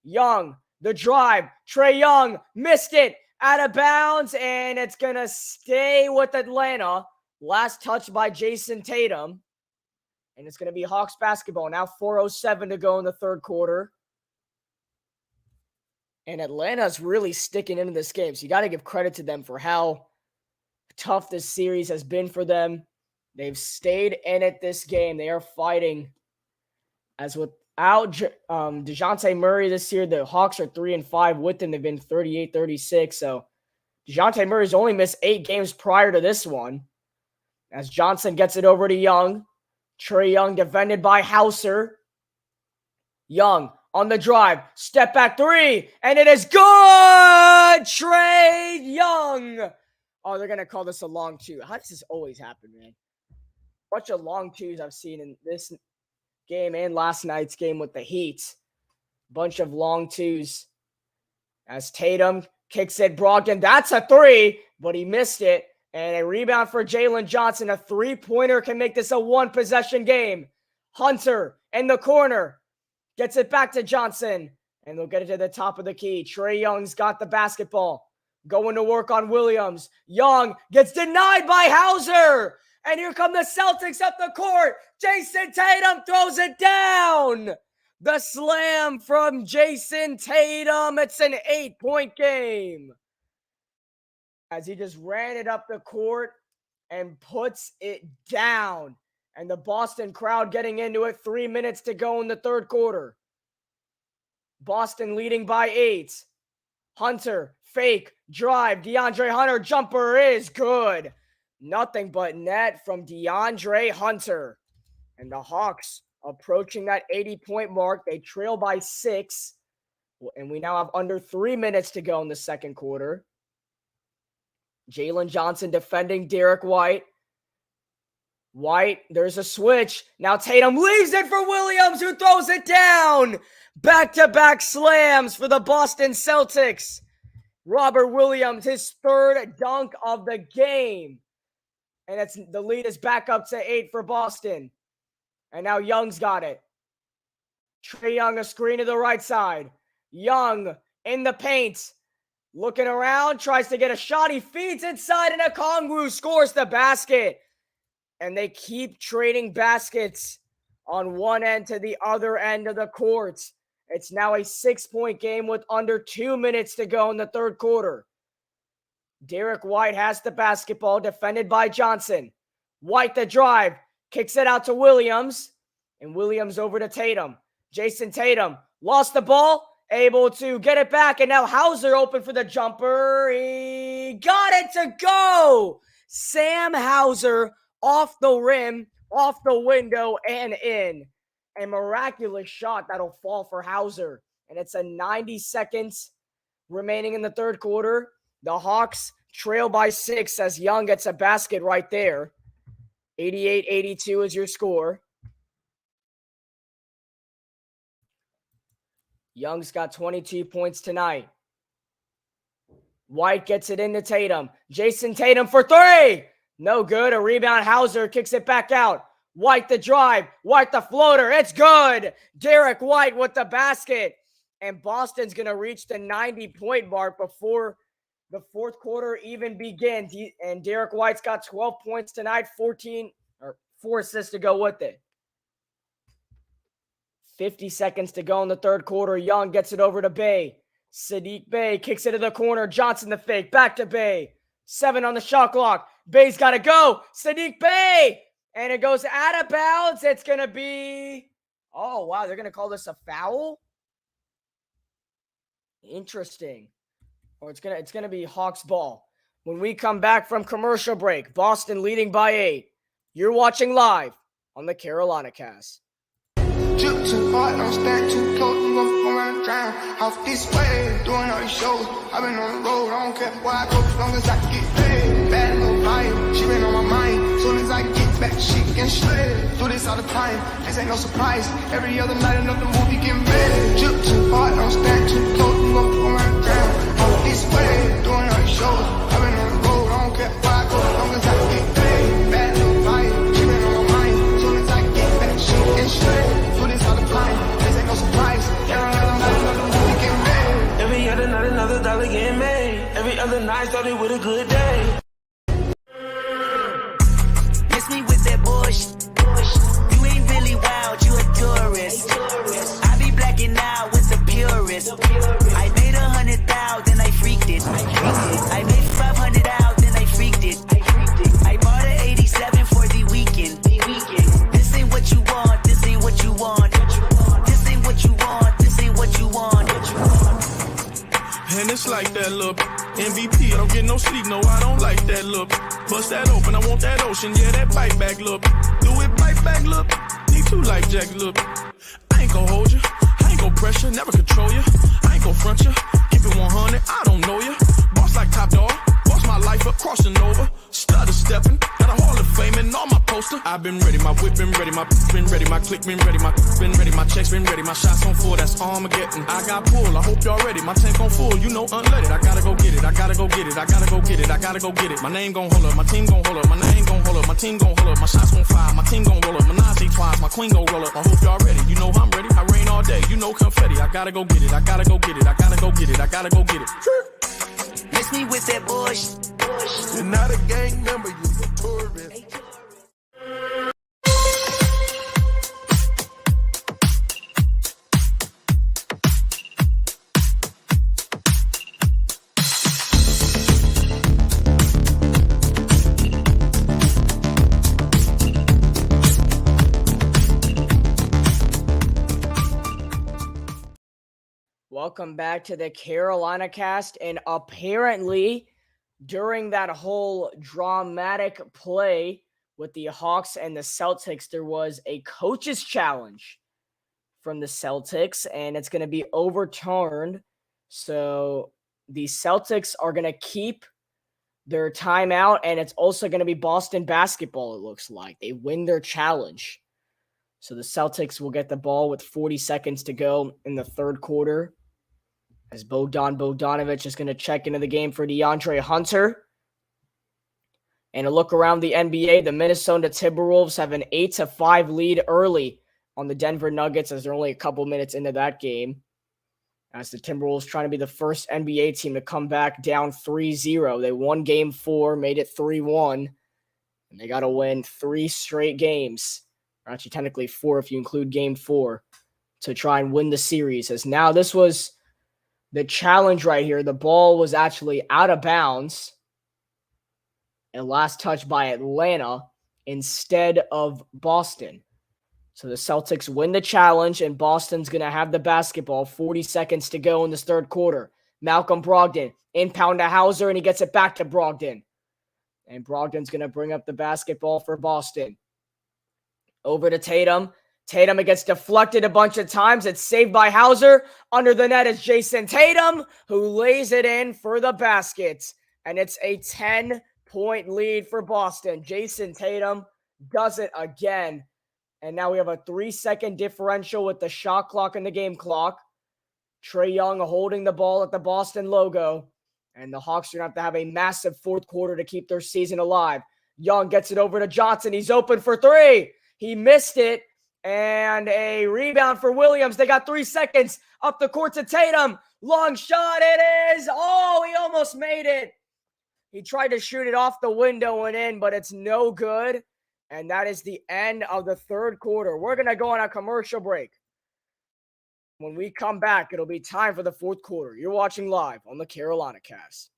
Young, the drive. Trae Young missed it. Out of bounds, and it's going to stay with Atlanta. Last touch by Jason Tatum. And it's going to be Hawks basketball. Now 4:07 to go in the third quarter. And Atlanta's really sticking into this game. So you got to give credit to them for how tough this series has been for them. They've stayed in it this game. They are fighting. As without DeJounte Murray this year, the Hawks are 3-5 with him. They've been 38-36. So DeJounte Murray's only missed 8 games prior to this one. As Johnson gets it over to Young. Trae Young defended by Hauser. Young on the drive. Step back 3. And it is good! Trae Young! Oh, they're going to call this a long 2. How does this always happen, man? Bunch of long 2s I've seen in this game and last night's game with the Heat. Bunch of long 2s. As Tatum kicks it, Brogdon. That's a 3, but he missed it. And a rebound for Jalen Johnson. A 3-pointer can make this a 1-possession game. Hunter in the corner. Gets it back to Johnson. And they'll get it to the top of the key. Trae Young's got the basketball. Going to work on Williams. Young gets denied by Hauser. And here come the Celtics up the court. Jason Tatum throws it down. The slam from Jason Tatum. It's an 8-point game. As he just ran it up the court and puts it down. And the Boston crowd getting into it. 3 minutes to go in the third quarter. Boston leading by 8. Hunter, fake, drive. DeAndre Hunter, jumper is good. Nothing but net from DeAndre Hunter. And the Hawks approaching that 80-point mark. They trail by 6. And we now have under 3 minutes to go in the second quarter. Jalen Johnson defending Derek White. White, there's a switch. Now Tatum leaves it for Williams, who throws it down. Back-to-back slams for the Boston Celtics. Robert Williams, his 3rd dunk of the game. And the lead is back up to 8 for Boston. And now Young's got it. Trae Young, a screen to the right side. Young in the paint. Looking around, tries to get a shot. He feeds inside, and Okongwu scores the basket. And they keep trading baskets on one end to the other end of the court. It's now a 6-point game with under 2 minutes to go in the third quarter. Derek White has the basketball, defended by Johnson. White the drive, kicks it out to Williams. And Williams over to Tatum. Jason Tatum lost the ball. Able to get it back, and now Hauser open for the jumper. He got it to go. Sam Hauser off the rim, off the window, and in. A miraculous shot that'll fall for Hauser. And it's a 90 seconds remaining in the third quarter. The Hawks trail by 6 as Young gets a basket right there. 88-82 is your score. Young's got 22 points tonight. White gets it into Tatum. Jason Tatum for 3. No good. A rebound. Hauser kicks it back out. White the drive. White the floater. It's good. Derek White with the basket. And Boston's going to reach the 90-point mark before the fourth quarter even begins. And Derek White's got 12 points tonight. 4 assists to go with it. 50 seconds to go in the third quarter. Young gets it over to Bey. Sadiq Bey kicks it to the corner. Johnson the fake. Back to Bey. 7 on the shot clock. Bey's got to go. Sadiq Bey. And it goes out of bounds. It's going to be... Oh, wow. They're going to call this a foul? Interesting. Or it's gonna be Hawks ball. When we come back from commercial break, Boston leading by 8. You're watching live on the Carolina Cast. Drip too hard, don't stand too close, you gon' run drown. Off this way, doing all these shows. I've been on the road, I don't care where I go, as long as I get paid. Bad little vibe, she been on my mind. Soon as I get back, she can shred. Do this all the time, this ain't no surprise. Every other night, another movie get made. Drip too hard, don't stand too close, you gon' run drown. Off this way, doing all these shows. I've been on the road, I don't care where I go, as long as I get paid. Bad little vibe, she been on my mind. Soon as I get back, she can shred. Every other night, another dollar getting made. Every other night, started with a good day. Miss me with that bush. You ain't really wild, you a tourist. I be blacking out with the purist. I made 100,000, then I freaked it. I made 500 out, then I freaked it. I bought an 87 for the weekend. This ain't what you want, this ain't what you want. This ain't what you want, this ain't what you want. And it's like that look. MVP, I don't get no sleep, no, I don't like that look. Bust that open, I want that ocean, yeah, that bite back look. Do it bite back look. Need two life jack look. I ain't gon' hold you, I ain't gon' pressure, never control you. I ain't gon' front you, keep it 100, I don't know you. Boss like top dog, boss my life up, crossing over. Stutter stepping, got a Hall of Fame and all my poster. I've been ready, my whip been ready, my been ready, my click been ready, my been ready, my checks been ready, my shots on full, that's Armageddon. I got pull, I hope y'all ready, my tank on full, you know unleaded. I gotta go get it, I gotta go get it, I gotta go get it, I gotta go get it. My name gon' hold up, my team gon' hold up, my name gon' hold up, my team gon' hold up, my shots gon' fire, my team gon' roll up, my Nazi twice, my queen gon' roll up. I hope y'all ready, you know I'm ready, I rain all day, you know confetti. I gotta go get it, I gotta go get it, I gotta go get it, I gotta go get it. Miss me with that bush. You're not a gang member, you're a tourist. Welcome back to the Carolina Cast, and apparently during that whole dramatic play with the Hawks and the Celtics, there was a coach's challenge from the Celtics, and it's going to be overturned. So the Celtics are going to keep their timeout, and it's also going to be Boston basketball, it looks like. They win their challenge. So the Celtics will get the ball with 40 seconds to go in the third quarter, as Bogdanovic is going to check into the game for DeAndre Hunter. And a look around the NBA, the Minnesota Timberwolves have an 8-5 lead early on the Denver Nuggets, as they're only a couple minutes into that game. As the Timberwolves trying to be the first NBA team to come back down 3-0. They won game 4, made it 3-1. And they got to win 3 straight games. Or actually, technically 4 if you include game 4, to try and win the series. As now this was the challenge right here. The ball was actually out of bounds and last touched by Atlanta instead of Boston. So the Celtics win the challenge, and Boston's going to have the basketball. 40 seconds to go in this third quarter. Malcolm Brogdon inbound to Hauser, and he gets it back to Brogdon. And Brogdon's going to bring up the basketball for Boston. Over to Tatum. Tatum, it gets deflected a bunch of times. It's saved by Hauser. Under the net is Jason Tatum, who lays it in for the basket. And it's a 10-point lead for Boston. Jason Tatum does it again. And now we have a 3-second differential with the shot clock and the game clock. Trae Young holding the ball at the Boston logo. And the Hawks are going to have a massive fourth quarter to keep their season alive. Young gets it over to Johnson. He's open for 3. He missed it. And a rebound for Williams. They got 3 seconds. Up the court to Tatum. Long shot. It is. Oh, he almost made it. He tried to shoot it off the window and in, but it's no good. And that is the end of the third quarter. We're going to go on a commercial break. When we come back, it'll be time for the fourth quarter. You're watching live on the Carolina Cast.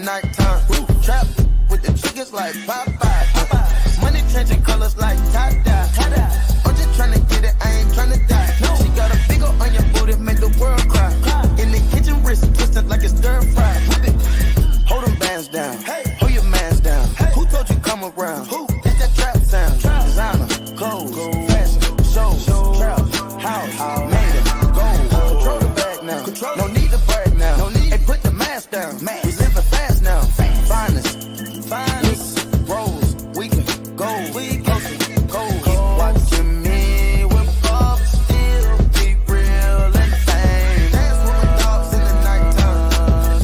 nighttime. Trap with the chickens like Popeye. Money changing colors like tie-dye. I'm just tryna get it, I ain't tryna die. She got a big ol' on your booty, make the world cry. In the kitchen, wrist twisted like it's stir fry. Hold them bands down, hold your mans down. Who told you come around? It's that trap sound. Designer, clothes, fashion, shows, trap, house, made it, gold. Control the bag now, no need to brag now. Hey, put the mask down, we living fast now. Finest, rose, we can go, Keep watching me whip up, still be real and fame. Dance with my dogs in the nighttime.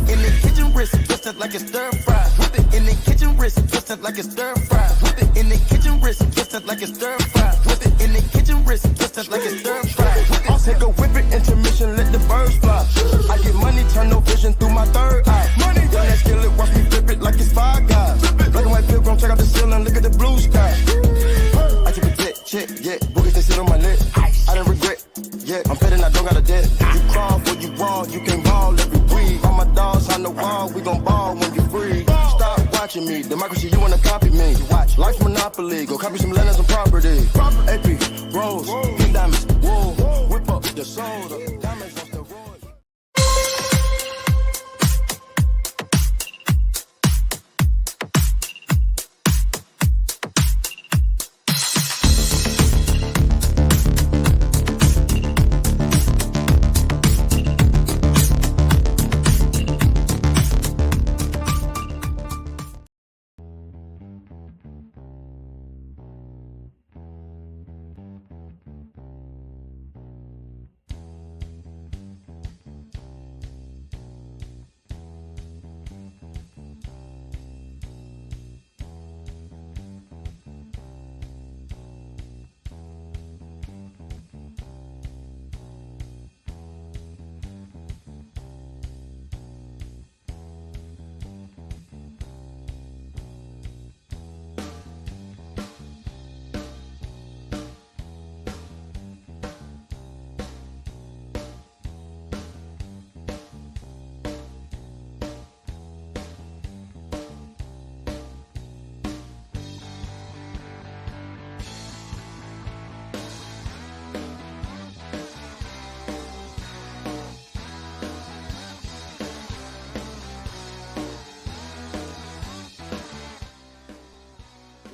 In the kitchen, wrist twisted like it's stir fry. Whip it in the kitchen, wrist twisted like it's stir fry. Whip it in the kitchen, wrist twisted like it's stir fry. Whip it in the kitchen, wrist twisted like it's stir fry. I'll take a whip it, intermission, let the birds fly. I get money, turn no vision through my third eye. Money, young that skillet, watch me flip it like it's Five Guys. Black and white pilgrim, check out the ceiling, look at the blue sky. I keep a check, yeah. Boogies, they sit on my lip. I didn't regret, yeah. I'm betting I don't got a debt. You crawl for you raw, you can't ball every week. All my dogs on the wall, we gon' ball when you free. Stop watching me, democracy, you wanna copy me. Life's monopoly, go copy some land and some property. AP, rose, pink diamonds, wool. Whip up the soda, diamonds off the road.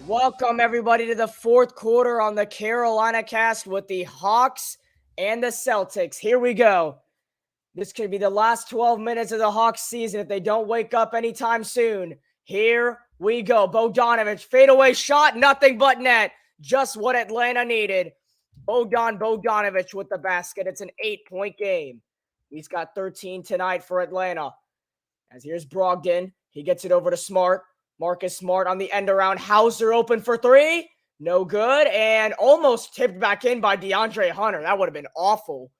Welcome, everybody, to the fourth quarter on the Carolina Cast with the Hawks and the Celtics. Here we go. This could be the last 12 minutes of the Hawks season if they don't wake up anytime soon. Here we go. Bogdanovich, fadeaway shot, nothing but net. Just what Atlanta needed. Bogdanovich with the basket. It's an 8-point game. He's got 13 tonight for Atlanta. As here's Brogdon. He gets it over to Smart. Marcus Smart on the end around. Hauser open for three. No good. And almost tipped back in by DeAndre Hunter. That would have been awful.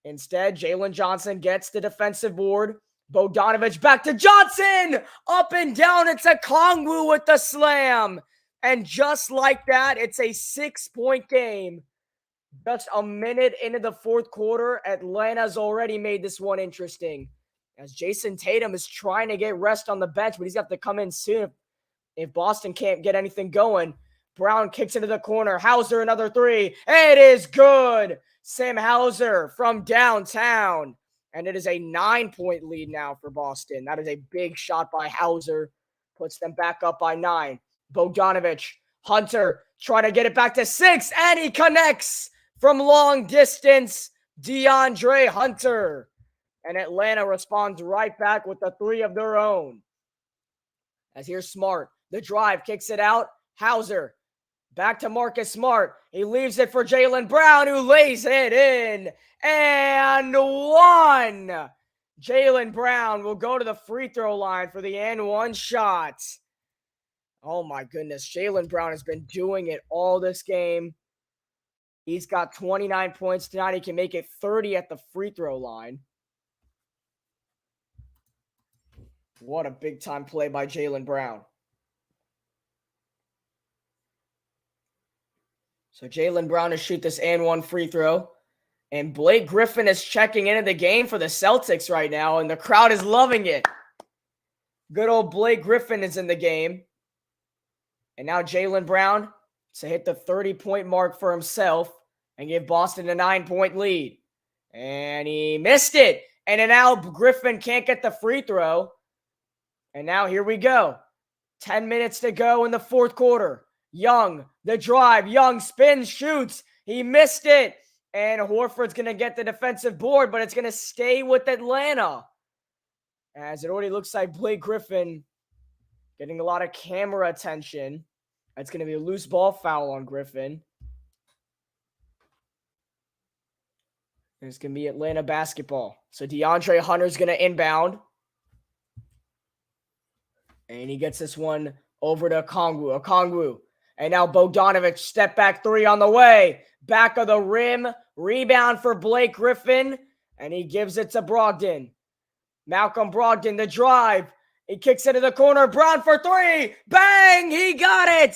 Instead, Jalen Johnson gets the defensive board. Bogdanovich back to Johnson. Up and down. It's a Kongwu with the slam. And just like that, it's a 6-point game. Just a minute into the fourth quarter, Atlanta's already made this one interesting. As Jason Tatum is trying to get rest on the bench, but he's got to come in soon if Boston can't get anything going. Brown kicks into the corner. Hauser, another three. It is good. Sam Hauser from downtown. And it is a 9-point lead now for Boston. That is a big shot by Hauser. Puts them back up by 9. Bogdanovich. Hunter trying to get it back to 6. And he connects from long distance. DeAndre Hunter. And Atlanta responds right back with a 3 of their own. As here's Smart. The drive kicks it out. Hauser. Back to Marcus Smart. He leaves it for Jaylen Brown, who lays it in. And one. Jaylen Brown will go to the free throw line for the and one shot. Oh my goodness. Jaylen Brown has been doing it all this game. He's got 29 points tonight. He can make it 30 at the free throw line. What a big-time play by Jaylen Brown. So Jaylen Brown to shoot this and one free throw. And Blake Griffin is checking into the game for the Celtics right now, and the crowd is loving it. Good old Blake Griffin is in the game. And now Jaylen Brown to hit the 30-point mark for himself and give Boston a 9-point lead. And he missed it. And then now Griffin can't get the free throw. And now here we go. 10 minutes to go in the fourth quarter. Young, the drive. Young spins, shoots. He missed it. And Horford's going to get the defensive board, but it's going to stay with Atlanta. As it already looks like Blake Griffin getting a lot of camera attention. It's going to be a loose ball foul on Griffin. It's going to be Atlanta basketball. So DeAndre Hunter's going to inbound. And he gets this one over to Okongwu. And now Bogdanovic, step back three on the way. Back of the rim. Rebound for Blake Griffin. And he gives it to Brogdon. Malcolm Brogdon, the drive. He kicks it to the corner. Brown for three. Bang! He got it!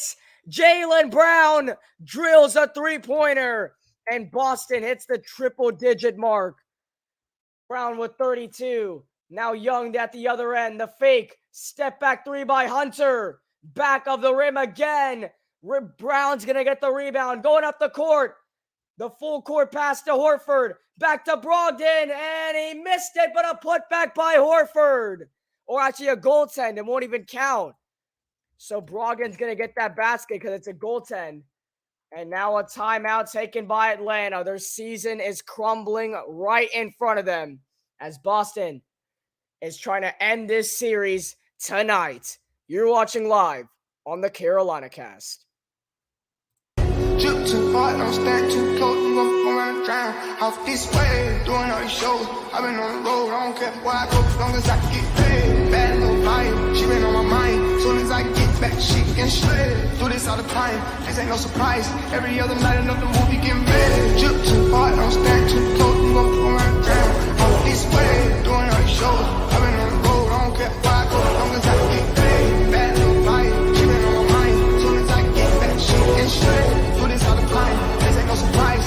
Jaylen Brown drills a three-pointer. And Boston hits the triple-digit mark. Brown with 32. Now Young at the other end. The fake. Step back three by Hunter. Back of the rim again. Brown's going to get the rebound. Going up the court. The full court pass to Horford. Back to Brogdon. And he missed it, but a putback by Horford. Or actually a goaltend. It won't even count. So Brogdon's going to get that basket because it's a goaltend. And now a timeout taken by Atlanta. Their season is crumbling right in front of them as Boston is trying to end this series tonight. You're watching live on the Carolina Cast. Drip too hard, don't stand too close, you gon' run and drown. Off this way, doing all these shows. I've been on the road, I don't care where I go, as long as I get paid. Bad little vibe, she been on my mind. Soon as I get back, she can shred. Do this all the time, this ain't no surprise. Every other night, another movie getting made. Drip too hard, don't stand too close, you gon' run and drown. Off this way, doing all these shows. I've been on the road, I don't care where I go, as long as I get paid. Bad little vibe, she been on my mind. Soon as I get back, she can shred. This ain't no surprise.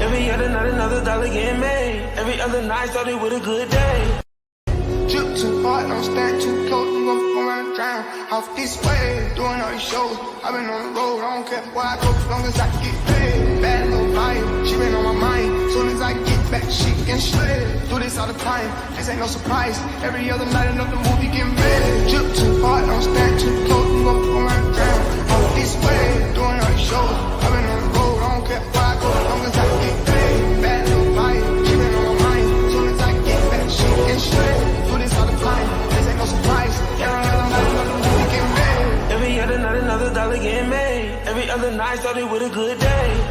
Every other night, another dollar getting made. Every other night, started with a good day. Drip too hard, don't stand too close, you gon' run and drown. Off this way, doing all these shows. I've been on the road, I don't care where I go, as long as I get paid. Bad little vibe, she been on my mind. Soon as I get back, she can shred. Do this all the time, this ain't no surprise. Every other night, another movie getting made. Drip too hard, don't stand too close, you gon' run and drown. Off this way, doing all these shows. I've been on the road, I don't care where I go, as long as I get paid. Bad little vibe, she been on my mind. Soon as I get back, she can shred. Do this all the time, this ain't no surprise. Every other night, another movie getting made. Every other night, another dollar getting made. Every other night, started with a good day.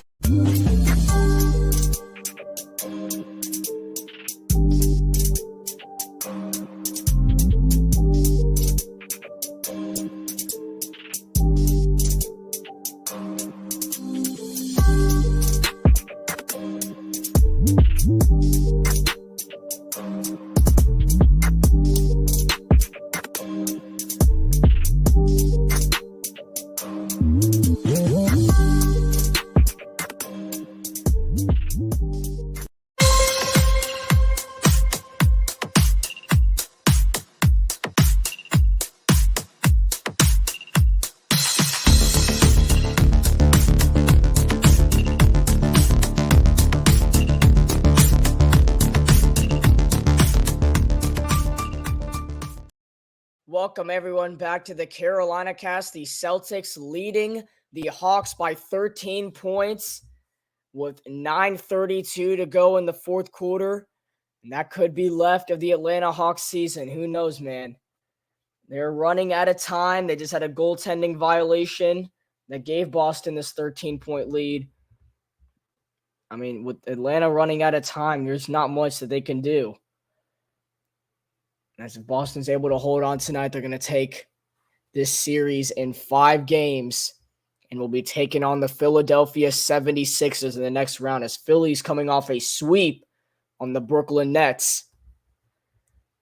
Welcome everyone back to the Carolina Cast. The Celtics leading the Hawks by 13 points with 9:32 to go in the fourth quarter. And that could be left of the Atlanta Hawks season. Who knows, man? They're running out of time. They just had a goaltending violation that gave Boston this 13-point lead. I mean, with Atlanta running out of time, there's not much that they can do. As if Boston's able to hold on tonight, they're going to take this series in 5 games and will be taking on the Philadelphia 76ers in the next round as Philly's coming off a sweep on the Brooklyn Nets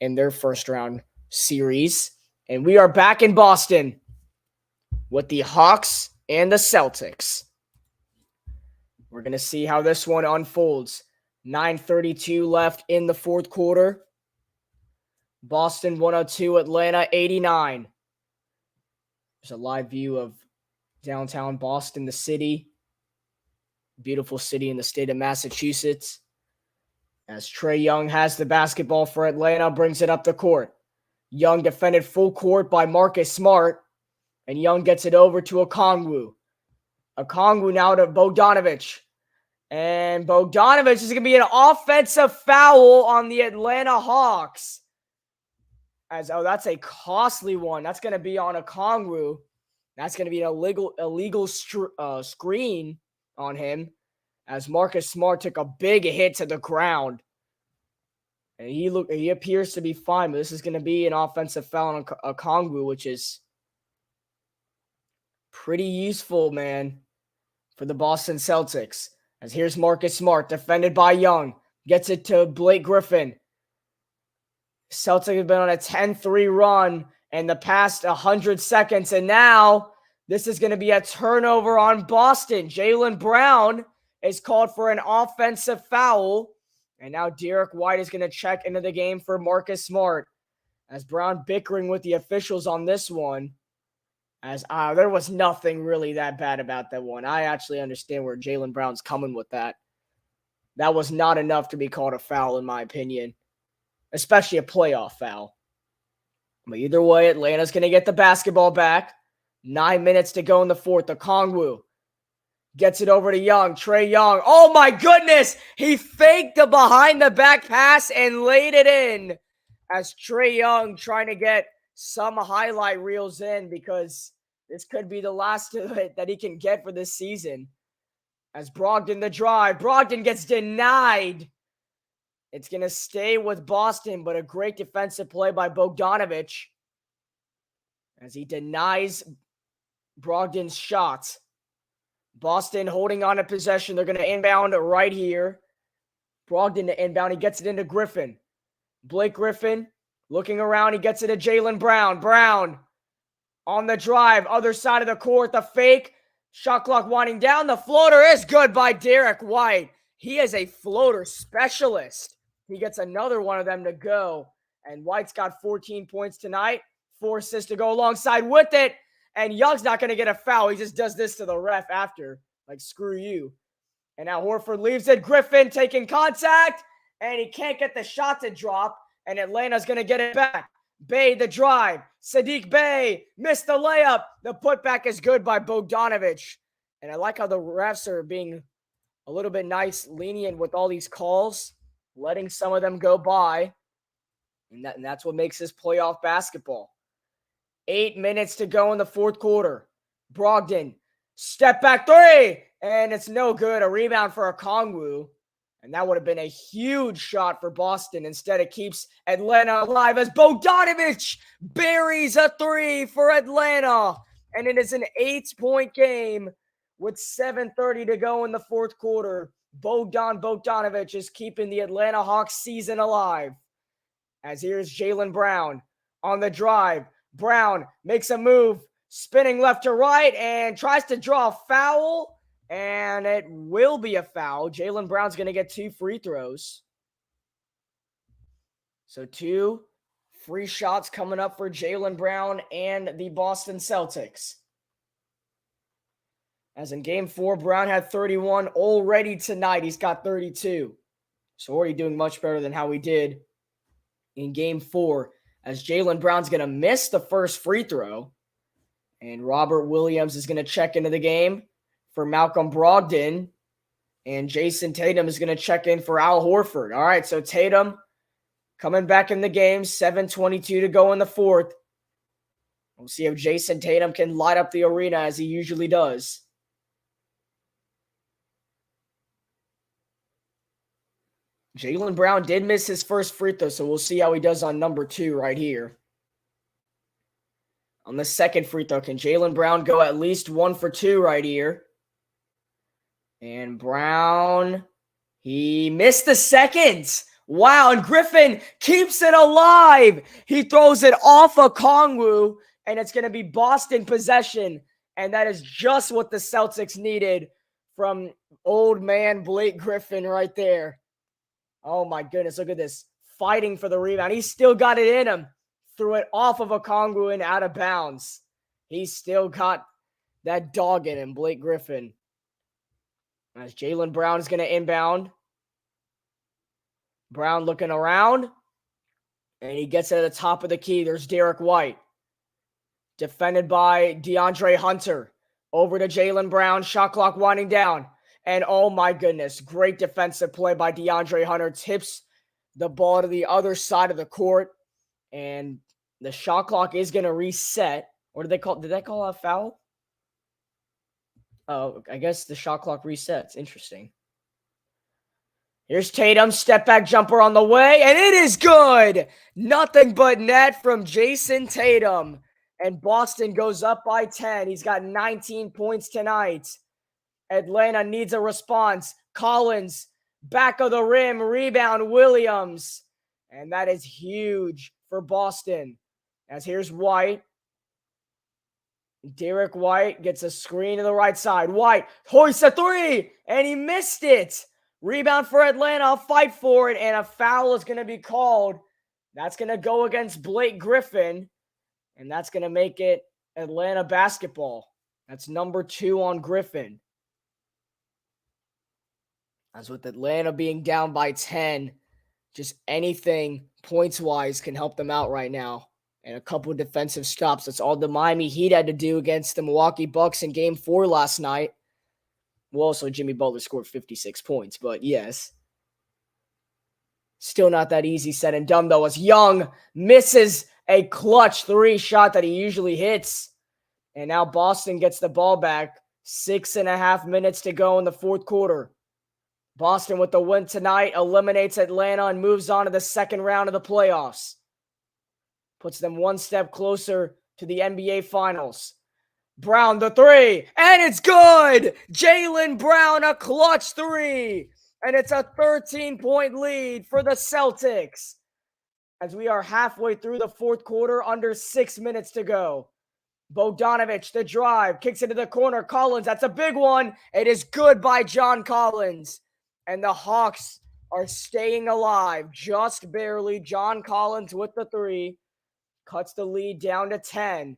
in their first round series. And we are back in Boston with the Hawks and the Celtics. We're going to see how this one unfolds. 9:32 left in the fourth quarter. Boston 102, Atlanta 89. There's a live view of downtown Boston, the city. Beautiful city in the state of Massachusetts. As Trae Young has the basketball for Atlanta, brings it up the court. Young defended full court by Marcus Smart, and Young gets it over to Okongwu. Okongwu now to Bogdanovic. And Bogdanovic is going to be an offensive foul on the Atlanta Hawks. That's a costly one. That's going to be on Okongwu. That's going to be an illegal screen on him, as Marcus Smart took a big hit to the ground. And he appears to be fine, but this is going to be an offensive foul on Okongwu, which is pretty useful, man, for the Boston Celtics. As here's Marcus Smart, defended by Young. Gets it to Blake Griffin. Celtics have been on a 10-3 run in the past 100 seconds, and now this is going to be a turnover on Boston. Jaylen Brown is called for an offensive foul, and now Derek White is going to check into the game for Marcus Smart. As Brown bickering with the officials on this one, as there was nothing really that bad about that one. I actually understand where Jaylen Brown's coming with that. That was not enough to be called a foul, in my opinion, especially a playoff foul. But either way, Atlanta's going to get the basketball back. 9 minutes to go in the fourth. Okongwu gets it over to Young. Trae Young. Oh my goodness! He faked the behind the back pass and laid it in. As Trae Young trying to get some highlight reels in, because this could be the last of it that he can get for this season. As Brogdon the drive. Brogdon gets denied. It's going to stay with Boston, but a great defensive play by Bogdanovic as he denies Brogdon's shot. Boston holding on to possession. They're going to inbound right here. Brogdon to inbound. He gets it into Griffin. Blake Griffin looking around. He gets it to Jaylen Brown. Brown on the drive. Other side of the court. The fake. Shot clock winding down. The floater is good by Derek White. He is a floater specialist. He gets another one of them to go. And White's got 14 points tonight. 4 assists to go alongside with it. And Young's not going to get a foul. He just does this to the ref after. Like, screw you. And now Horford leaves it. Griffin taking contact. And he can't get the shot to drop. And Atlanta's going to get it back. Bey, the drive. Sadiq Bey missed the layup. The putback is good by Bogdanovic. And I like how the refs are being a little bit nice, lenient with all these calls, letting some of them go by. And that's what makes this playoff basketball. 8 minutes to go in the fourth quarter. Brogdon, step back three, and it's no good. A rebound for Okongwu. And that would have been a huge shot for Boston. Instead, it keeps Atlanta alive as Bogdanovic buries a three for Atlanta. And it is an 8-point game with 7:30 to go in the fourth quarter. Bogdanovic is keeping the Atlanta Hawks season alive. As here's Jaylen Brown on the drive. Brown makes a move, spinning left to right, and tries to draw a foul. And it will be a foul. Jaylen Brown's going to get 2 free throws. So 2 free shots coming up for Jaylen Brown and the Boston Celtics. As in Game 4, Brown had 31 already tonight. He's got 32. So already doing much better than how he did in Game 4. As Jaylen Brown's going to miss the first free throw. And Robert Williams is going to check into the game for Malcolm Brogdon. And Jason Tatum is going to check in for Al Horford. All right, so Tatum coming back in the game. 7:22 to go in the fourth. We'll see if Jason Tatum can light up the arena as he usually does. Jaylen Brown did miss his first free throw, so we'll see how he does on number 2 right here. On the second free throw, can Jaylen Brown go at least 1 for 2 right here? And Brown, he missed the second. Wow, and Griffin keeps it alive. He throws it off of Okongwu, and it's going to be Boston possession. And that is just what the Celtics needed from old man Blake Griffin right there. Oh my goodness, look at this. Fighting for the rebound. He's still got it in him. Threw it off of Okongwu and out of bounds. He's still got that dog in him, Blake Griffin. As Jaylen Brown is going to inbound. Brown looking around. And he gets it at the top of the key. There's Derek White. Defended by DeAndre Hunter. Over to Jaylen Brown. Shot clock winding down. And oh my goodness, great defensive play by DeAndre Hunter. Tips the ball to the other side of the court. And the shot clock is going to reset. Or did they call a foul? Oh, I guess the shot clock resets. Interesting. Here's Tatum, step back jumper on the way, and it is good! Nothing but net from Jason Tatum. And Boston goes up by 10. He's got 19 points tonight. Atlanta needs a response. Collins, back of the rim, rebound, Williams. And that is huge for Boston. As here's White. Derek White gets a screen to the right side. White hoists a three, and he missed it. Rebound for Atlanta. I'll fight for it, and a foul is going to be called. That's going to go against Blake Griffin, and that's going to make it Atlanta basketball. That's number 2 on Griffin. As with Atlanta being down by 10, just anything points-wise can help them out right now. And a couple of defensive stops. That's all the Miami Heat had to do against the Milwaukee Bucks in Game 4 last night. Well, also Jimmy Butler scored 56 points, but yes. Still not that easy said and done, though, as Young misses a clutch 3 shot that he usually hits. And now Boston gets the ball back. 6.5 minutes to go in the fourth quarter. Boston with the win tonight eliminates Atlanta and moves on to the second round of the playoffs. Puts them one step closer to the NBA Finals. Brown, the 3, and it's good! Jaylen Brown, a clutch 3, and it's a 13-point lead for the Celtics. As we are halfway through the fourth quarter, under 6 minutes to go. Bogdanović, the drive, kicks into the corner. Collins, that's a big one. It is good by John Collins. And the Hawks are staying alive, just barely. John Collins with the 3. Cuts the lead down to 10.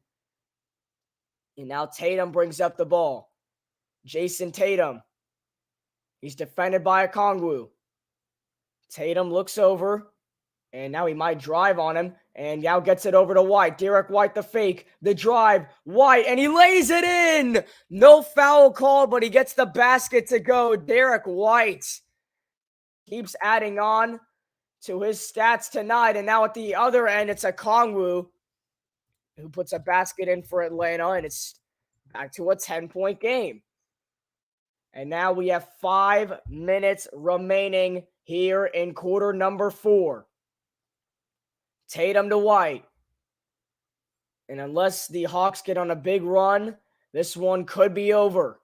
And now Tatum brings up the ball. Jason Tatum. He's defended by Okongwu. Tatum looks over. And now he might drive on him. And now gets it over to White. Derek White, the fake. The drive. White. And he lays it in. No foul call, but he gets the basket to go. Derek White keeps adding on to his stats tonight. And now at the other end, it's Okongwu who puts a basket in for Atlanta, and it's back to a 10-point game. And now we have 5 minutes remaining here in quarter number 4. Tatum to White. And unless the Hawks get on a big run, this one could be over.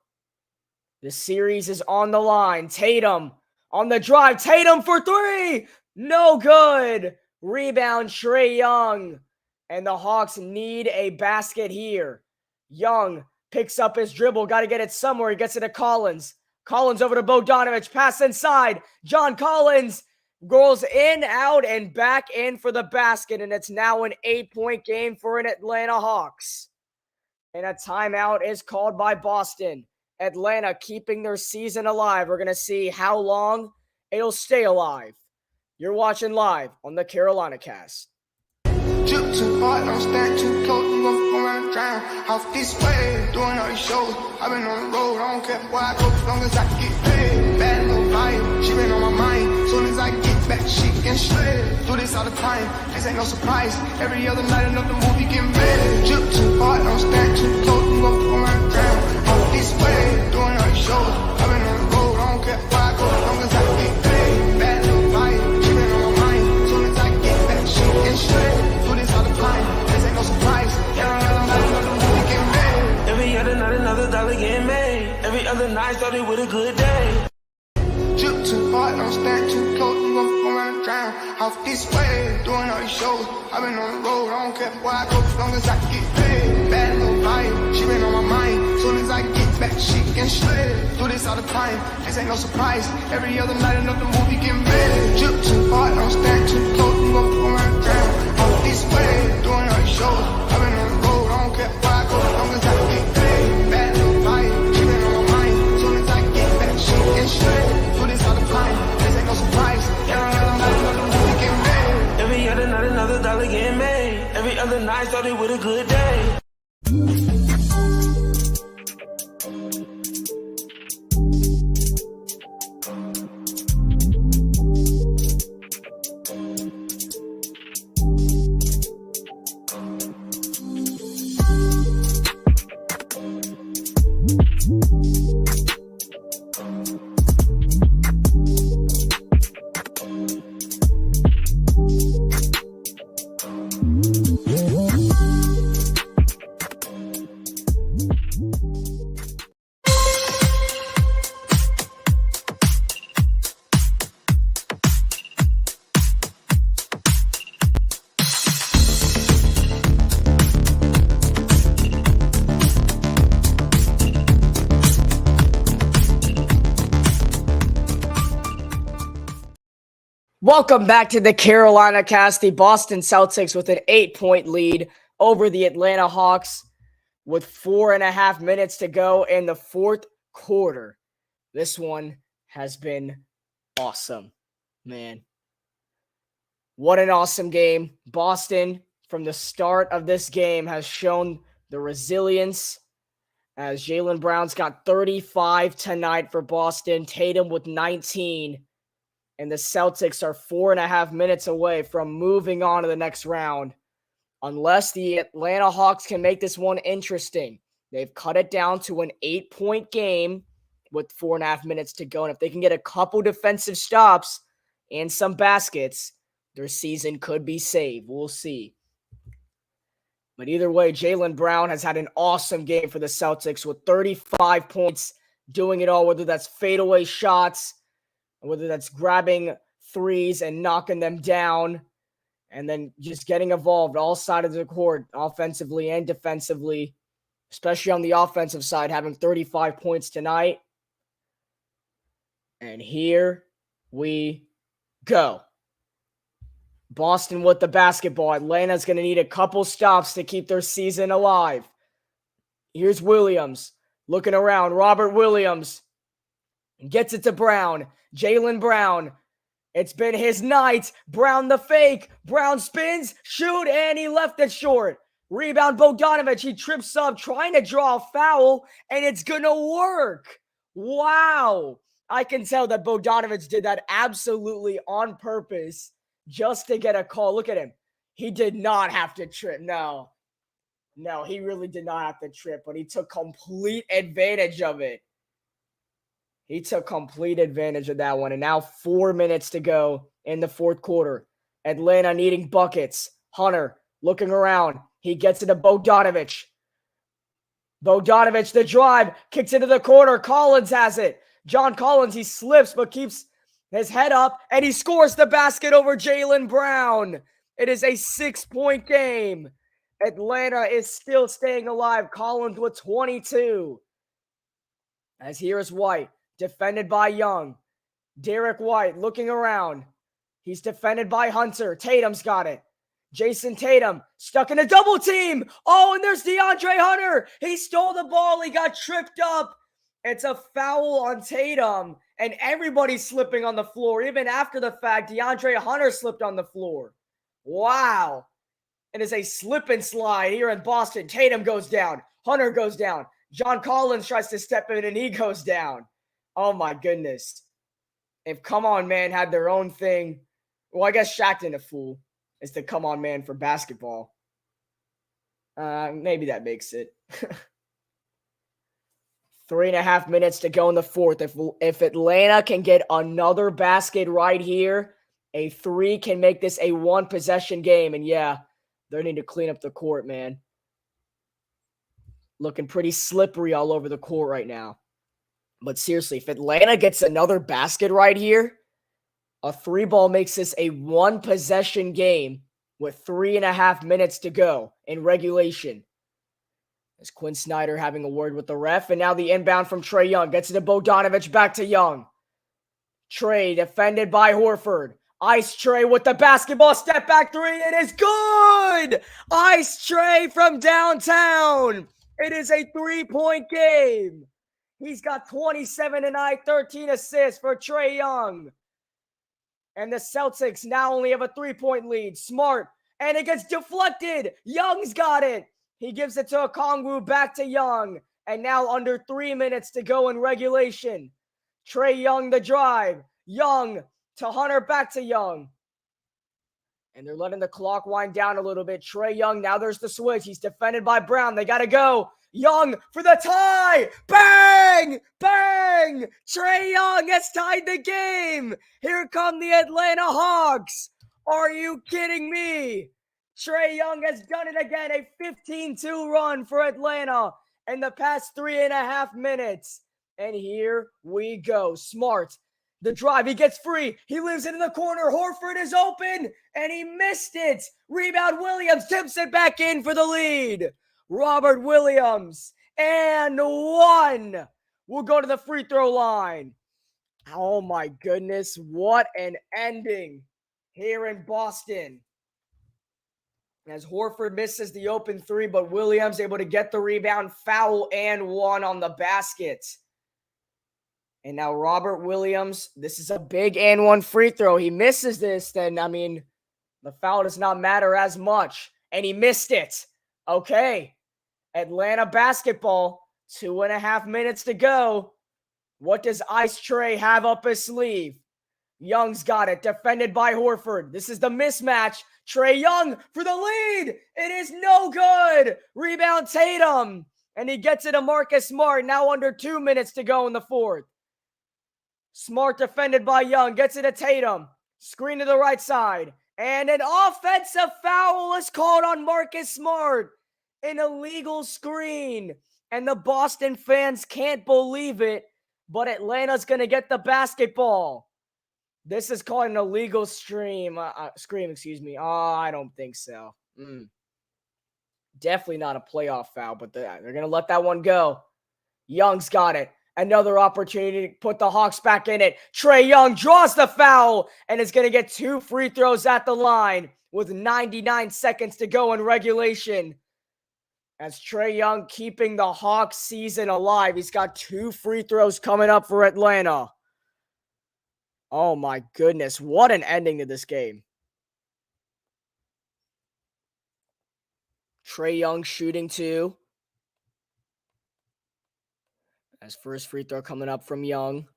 The series is on the line. Tatum on the drive. Tatum for 3. No good. Rebound, Trae Young. And the Hawks need a basket here. Young picks up his dribble. Got to get it somewhere. He gets it to Collins. Collins over to Bogdanović. Pass inside. John Collins rolls in, out, and back in for the basket. And it's now an 8-point game for an Atlanta Hawks. And a timeout is called by Boston. Atlanta keeping their season alive. We're going to see how long it'll stay alive. You're watching live on the Carolina Cast. Drip too hard, don't stand too close, you gon' run drown. Off this way, doing all these shows. I've been on the road, I don't care where I go, as long as I can get paid. Bad little vibe, she been on my mind. Soon as I get back, she can shred. Do this all the time, this ain't no surprise. Every other night, another movie getting made. Drip too hard, don't stand too close, you gon' run drown. Off this way, doing all these shows. I've been on the road, I don't care where I go, as long as I can get paid. Bad little vibe, she been on my mind. Soon as I get back, she can shred. This ain't no surprise. Every other night, another dollar getting made. Every other night, started with a good day. Drip too hard, don't stand too close, you gon' run drown. Off this way, doing all these shows. I've been on the road, I don't care where I go, as long as I can get paid. Bad little vibe, she been on my mind. Soon as I get back, she can shred. Do this all the time, this ain't no surprise. Every other night another movie getting better. Drip too hard, don't stand too close, you gon' go around down. Off this way, doing all these shows. I've been on the road, I don't care where I go, as long as I get paid. Bad little vibe, she been on my mind. Soon as I get back, she can shred. Do this all the time, this ain't no surprise. Every other night another movie getting better. Every other night another dollar getting made. Every other night started with a good day. Welcome back to the Carolina Cast. The Boston Celtics with an 8-point lead over the Atlanta Hawks with 4.5 minutes to go in the fourth quarter. This one has been awesome, man. What an awesome game. Boston, from the start of this game, has shown the resilience as Jaylen Brown's got 35 tonight for Boston. Tatum with 19. And the Celtics are 4.5 minutes away from moving on to the next round. Unless the Atlanta Hawks can make this one interesting. They've cut it down to an 8-point game with 4.5 minutes to go. And if they can get a couple defensive stops and some baskets, their season could be saved. We'll see. But either way, Jaylen Brown has had an awesome game for the Celtics with 35 points, doing it all, whether that's fadeaway shots, whether that's grabbing threes and knocking them down, and then just getting involved all sides of the court, offensively and defensively, especially on the offensive side, having 35 points tonight. And here we go. Boston with the basketball. Atlanta's going to need a couple stops to keep their season alive. Here's Williams looking around. Robert Williams gets it to Brown. Jaylen Brown. It's been his night. Brown the fake. Brown spins, shoot, and he left it short. Rebound Bogdanovich. He trips up trying to draw a foul, and it's going to work. Wow. I can tell that Bogdanovich did that absolutely on purpose just to get a call. Look at him. He did not have to trip. No, he really did not have to trip, but he took complete advantage of it. He took complete advantage of that one. And now 4 minutes to go in the fourth quarter. Atlanta needing buckets. Hunter looking around. He gets it to Bogdanovich. Bogdanovich, the drive, kicks into the corner. Collins has it. John Collins, he slips but keeps his head up, and he scores the basket over Jaylen Brown. It is a 6-point game. Atlanta is still staying alive. Collins with 22. As here's White. Defended by Young. Derek White looking around. He's defended by Hunter. Tatum's got it. Jason Tatum stuck in a double team. Oh, and there's DeAndre Hunter. He stole the ball. He got tripped up. It's a foul on Tatum. And everybody's slipping on the floor. Even after the fact, DeAndre Hunter slipped on the floor. Wow. It is a slip and slide here in Boston. Tatum goes down. Hunter goes down. John Collins tries to step in and he goes down. Oh my goodness. If Come On Man had their own thing, well, I guess Shaqtin' a Fool is the Come On Man for basketball. Maybe that makes it. 3.5 minutes to go in the fourth. If Atlanta can get another basket right here, a 3 can make this a 1-possession game. And yeah, they need to clean up the court, man. Looking pretty slippery all over the court right now. But seriously, if Atlanta gets another basket right here, a 3-ball makes this a 1-possession game with 3.5 minutes to go in regulation. As Quinn Snyder having a word with the ref. And now the inbound from Trae Young. Gets it to Bogdanovich. Back to Young. Trae defended by Horford. Ice Trae with the basketball. Step back three. It is good. Ice Trae from downtown. It is a 3-point game. He's got 27 tonight, 13 assists for Trae Young. And the Celtics now only have a 3-point lead. Smart. And it gets deflected. Young's got it. He gives it to Okongwu, back to Young. And now under 3 minutes to go in regulation. Trae Young the drive. Young to Hunter, back to Young. And they're letting the clock wind down a little bit. Trae Young, now there's the switch. He's defended by Brown. They got to go. Young for the tie. Bang! Bang! Trae Young has tied the game. Here come the Atlanta Hawks. Are you kidding me? Trae Young has done it again. A 15-2 run for Atlanta in the past 3.5 minutes. And here we go. Smart. The drive, he gets free. He leaves it in the corner. Horford is open, and he missed it. Rebound, Williams tips it back in for the lead. Robert Williams, and one. We'll go to the free throw line. Oh my goodness, what an ending here in Boston. As Horford misses the open three, but Williams able to get the rebound, foul, and one on the basket. And now Robert Williams, this is a big and one free throw. He misses this, then, the foul does not matter as much. And he missed it. Okay. Atlanta basketball, 2.5 minutes to go. What does Ice Trae have up his sleeve? Young's got it, defended by Horford. This is the mismatch. Trae Young for the lead. It is no good. Rebound Tatum. And he gets it to Marcus Smart. Now under 2 minutes to go in the fourth. Smart defended by Young. Gets it to Tatum. Screen to the right side. And an offensive foul is called on Marcus Smart. An illegal screen. And the Boston fans can't believe it. But Atlanta's going to get the basketball. This is called an illegal scream. I don't think so. Definitely not a playoff foul, but they're going to let that one go. Young's got it. Another opportunity to put the Hawks back in it. Trae Young draws the foul and is going to get 2 free throws at the line with 99 seconds to go in regulation. As Trae Young keeping the Hawks season alive. He's got 2 free throws coming up for Atlanta. Oh my goodness, what an ending to this game. Trae Young shooting 2. As first free throw coming up from Young.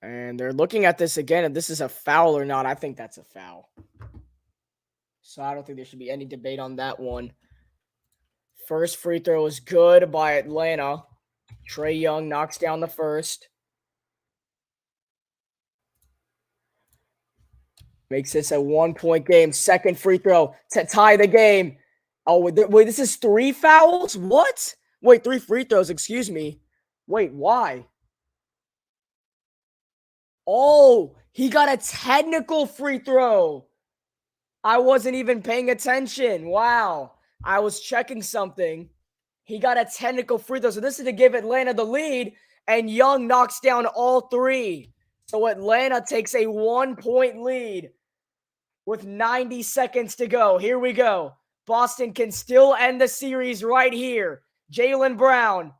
And they're looking at this again, if this is a foul or not. I think that's a foul. So I don't think there should be any debate on that one. First free throw is good by Atlanta. Trae Young knocks down the first. Makes this a 1-point game. Second free throw to tie the game. Oh, wait, this is 3 fouls? What? Wait, 3 free throws, excuse me. Wait, why? Oh, he got a technical free throw. I wasn't even paying attention. Wow. I was checking something. He got a technical free throw. So this is to give Atlanta the lead, and Young knocks down all 3. So Atlanta takes a 1-point lead with 90 seconds to go. Here we go. Boston can still end the series right here. Jaylen Brown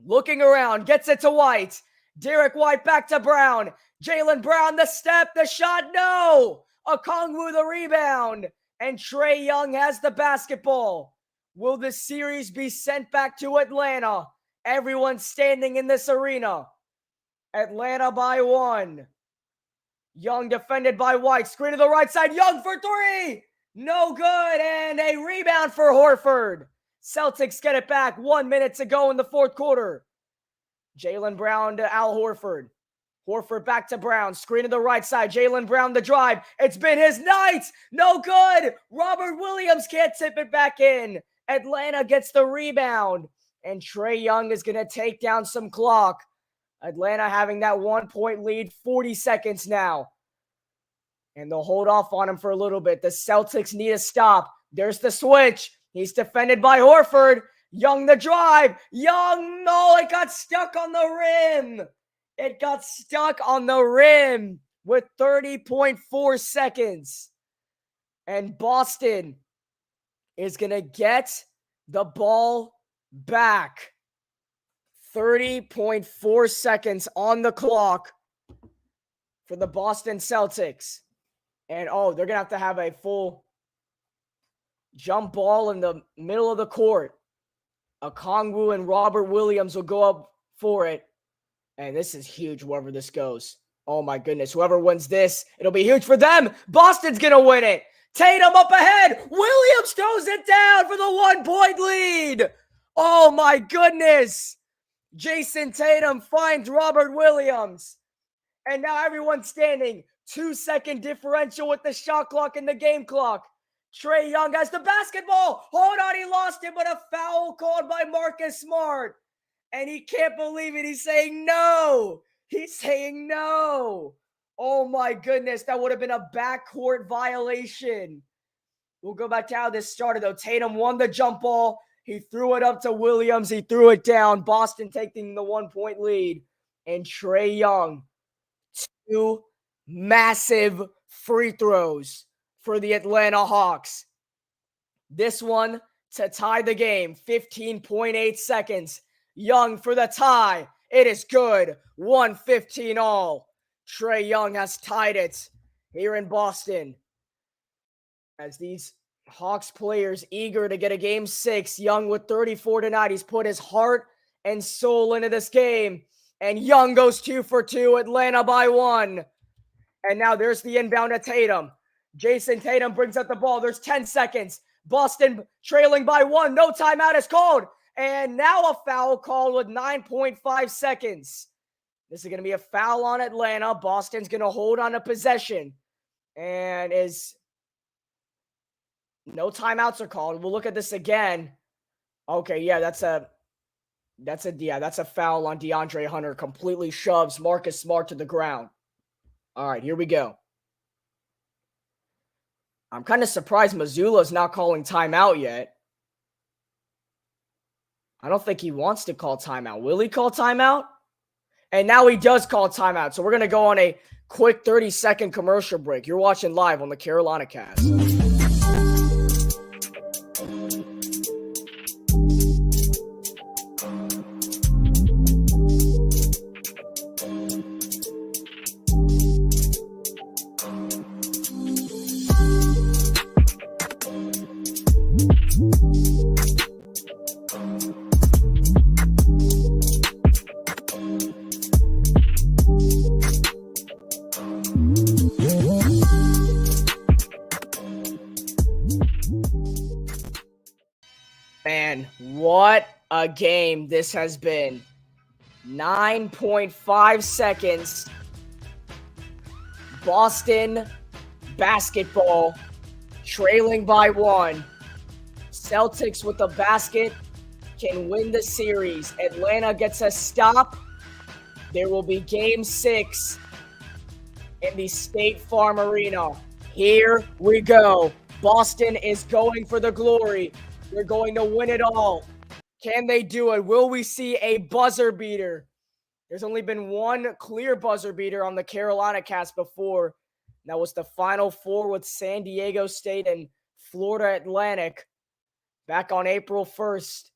looking around, gets it to White. Derek White back to Brown. Jaylen Brown, the step, the shot, no! Okongwu the rebound. And Trae Young has the basketball. Will the series be sent back to Atlanta? Everyone standing in this arena. Atlanta by 1. Young defended by White. Screen to the right side. Young for 3. No good. And a rebound for Horford. Celtics get it back. 1 minute to go in the fourth quarter. Jaylen Brown to Al Horford. Horford back to Brown. Screen to the right side. Jaylen Brown the drive. It's been his night. No good. Robert Williams can't tip it back in. Atlanta gets the rebound. And Trae Young is going to take down some clock. Atlanta having that 1-point lead. 40 seconds now. And they'll hold off on him for a little bit. The Celtics need a stop. There's the switch. He's defended by Horford. Young the drive. Young, no, it got stuck on the rim. It got stuck on the rim with 30.4 seconds. And Boston is going to get the ball back. 30.4 seconds on the clock for the Boston Celtics. And, they're going to have a full jump ball in the middle of the court. Okongwu and Robert Williams will go up for it. And this is huge, wherever this goes. Oh, my goodness. Whoever wins this, it'll be huge for them. Boston's going to win it. Tatum up ahead. Williams throws it down for the 1-point lead. Oh, my goodness. Jason Tatum finds Robert Williams. And now everyone's standing. 2-second differential with the shot clock and the game clock. Trae Young has the basketball. Hold on, he lost it, but a foul called by Marcus Smart. And he can't believe it. He's saying no. He's saying no. Oh my goodness, that would have been a backcourt violation. We'll go back to how this started though. Tatum won the jump ball. He threw it up to Williams. He threw it down. Boston taking the 1-point lead. And Trae Young, 2 massive free throws for the Atlanta Hawks. This one to tie the game. 15.8 seconds. Young for the tie. It is good. 115 all. Trae Young has tied it here in Boston. As these Hawks players eager to get a game 6. Young with 34 tonight. He's put his heart and soul into this game. And Young goes 2 for 2. Atlanta by 1. And now there's the inbound to Tatum. Jason Tatum brings up the ball. There's 10 seconds. Boston trailing by 1. No timeout is called. And now a foul called with 9.5 seconds. This is going to be a foul on Atlanta. Boston's going to hold on to possession. And no timeouts are called. We'll look at this again. Okay, yeah, that's a foul on DeAndre Hunter. Completely shoves Marcus Smart to the ground. All right, here we go. I'm kind of surprised Mazzulla's not calling timeout yet. I don't think he wants to call timeout. Will he call timeout? And now he does call timeout. So we're going to go on a quick 30-second commercial break. You're watching live on the Carolina Cast. Man, what a game this has been. 9.5 seconds. Boston basketball trailing by 1. Celtics with the basket can win the series. Atlanta gets a stop. There will be game 6 in the State Farm Arena. Here we go. Boston is going for the glory. They're going to win it all. Can they do it? Will we see a buzzer beater? There's only been one clear buzzer beater on the Carolina Cast before. That was the Final Four with San Diego State and Florida Atlantic back on April 1st.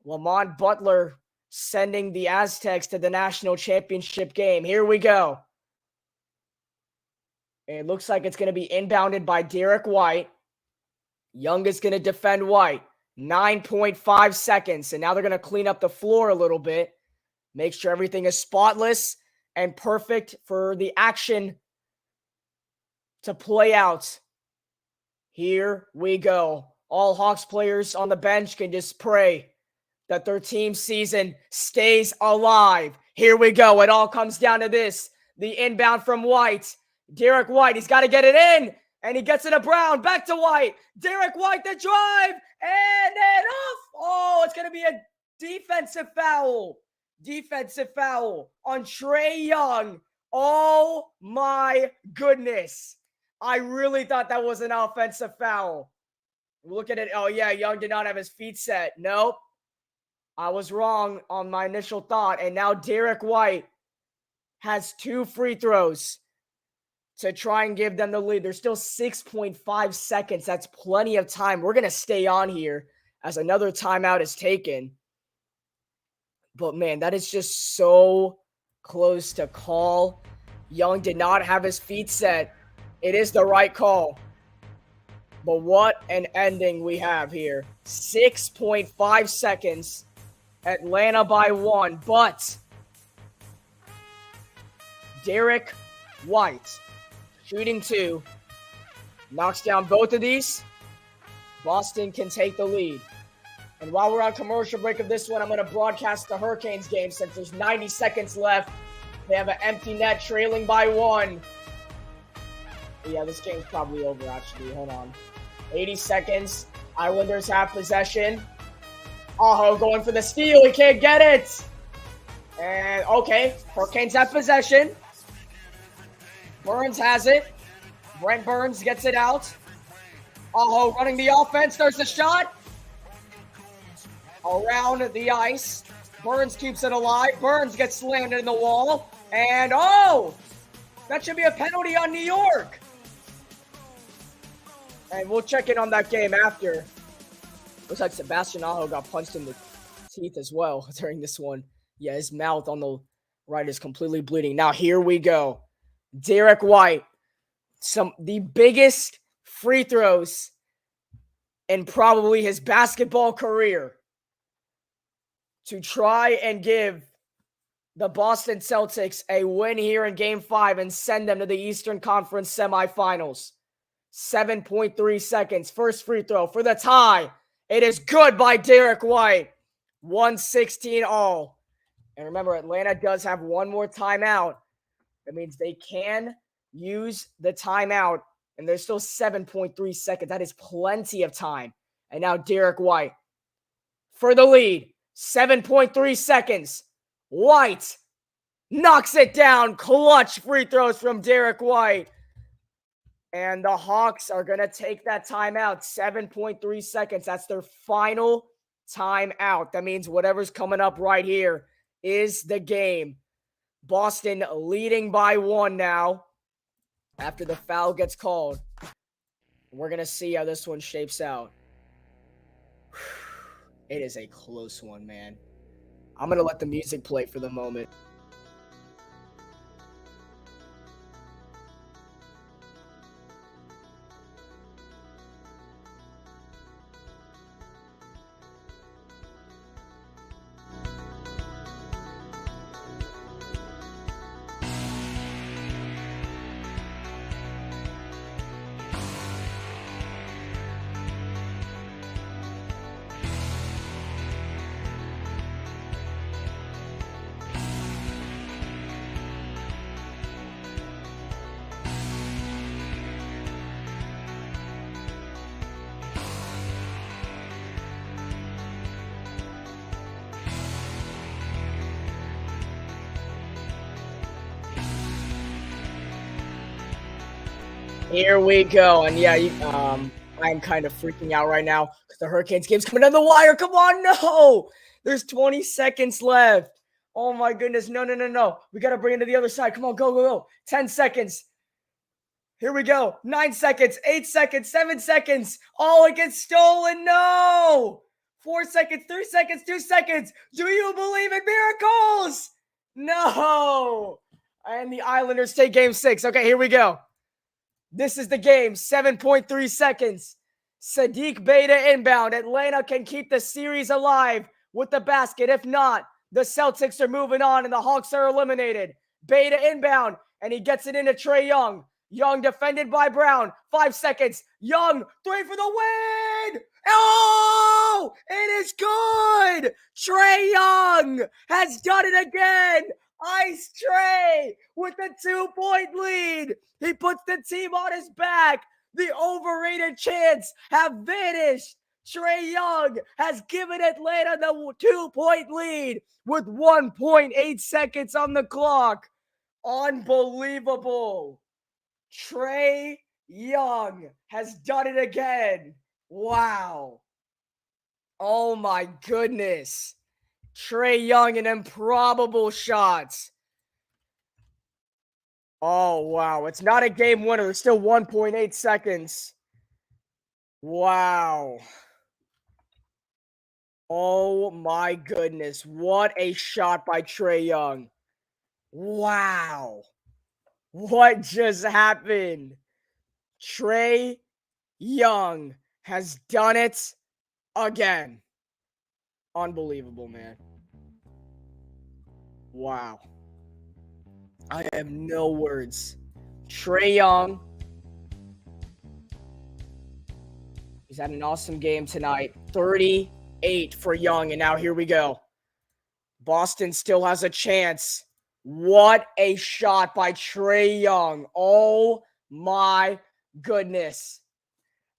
Lamont Butler sending the Aztecs to the national championship game. Here we go. It looks like it's going to be inbounded by Derek White. Young is going to defend White. 9.5 seconds. And now they're going to clean up the floor a little bit. Make sure everything is spotless and perfect for the action to play out. Here we go. All Hawks players on the bench can just pray that their team season stays alive. Here we go. It all comes down to this. The inbound from White. Derek White, he's got to get it in. And he gets it to Brown. Back to White. Derek White, the drive. And then off. Oh, it's going to be a defensive foul. Defensive foul on Trae Young. Oh my goodness. I really thought that was an offensive foul. Look at it. Oh, yeah, Young did not have his feet set. Nope. I was wrong on my initial thought. And now Derek White has 2 free throws to try and give them the lead. There's still 6.5 seconds. That's plenty of time. We're going to stay on here as another timeout is taken. But, man, that is just so close to call. Young did not have his feet set. It is the right call. But what an ending we have here. 6.5 seconds. Atlanta by 1. But Derek White, shooting 2, knocks down both of these. Boston can take the lead. And while we're on commercial break of this one, I'm going to broadcast the Hurricanes game since there's 90 seconds left. They have an empty net trailing by 1. Yeah, this game's probably over, actually. Hold on. 80 seconds. Islanders have possession. Aho going for the steal. He can't get it. And, okay, Hurricanes have possession. Burns has it. Brent Burns gets it out. Aho running the offense. There's the shot. Around the ice. Burns keeps it alive. Burns gets slammed in the wall. And, oh! That should be a penalty on New York. And we'll check in on that game after. Looks like Sebastian Aho got punched in the teeth as well during this one. Yeah, his mouth on the right is completely bleeding. Now, here we go. Derek White. The biggest free throws in probably his basketball career to try and give the Boston Celtics a win here in Game 5 and send them to the Eastern Conference semifinals. 7.3 seconds. First free throw for the tie. It is good by Derek White. 116 all. And remember, Atlanta does have one more timeout. That means they can use the timeout. And there's still 7.3 seconds. That is plenty of time. And now Derek White for the lead. 7.3 seconds. White knocks it down. Clutch free throws from Derek White. And the Hawks are going to take that timeout. 7.3 seconds. That's their final timeout. That means whatever's coming up right here is the game. Boston leading by 1 now after the foul gets called. We're going to see how this one shapes out. It is a close one, man. I'm going to let the music play for the moment. Here we go. And yeah, I'm kind of freaking out right now because the Hurricanes game's coming down the wire. Come on, no! There's 20 seconds left. Oh my goodness. No. We got to bring it to the other side. Come on, go. 10 seconds. Here we go. 9 seconds, 8 seconds, 7 seconds. Oh, it gets stolen. No! 4 seconds, 3 seconds, 2 seconds. Do you believe in miracles? No! And the Islanders take game 6. Okay, here we go. This is the game. 7.3 seconds. Sadiq Beta inbound. Atlanta can keep the series alive with the basket. If not, the Celtics are moving on and the Hawks are eliminated. Beta inbound, and he gets it into Trae Young. Young defended by Brown. 5 seconds. Young, 3 for the win! Oh! It is good! Trae Young has done it again! Ice Trae with the 2-point lead. He puts the team on his back. The overrated chants have vanished. Trae Young has given Atlanta the 2-point lead with 1.8 seconds on the clock. Unbelievable. Trae Young has done it again. Wow. Oh my goodness. Trae Young, an improbable shot. Oh, wow. It's not a game winner. There's still 1.8 seconds. Wow. Oh my goodness. What a shot by Trae Young. Wow. What just happened? Trae Young has done it again. Unbelievable, man. Wow. I have no words. Trae Young. He's had an awesome game tonight. 38 for Young, and now here we go. Boston still has a chance. What a shot by Trae Young. Oh my goodness.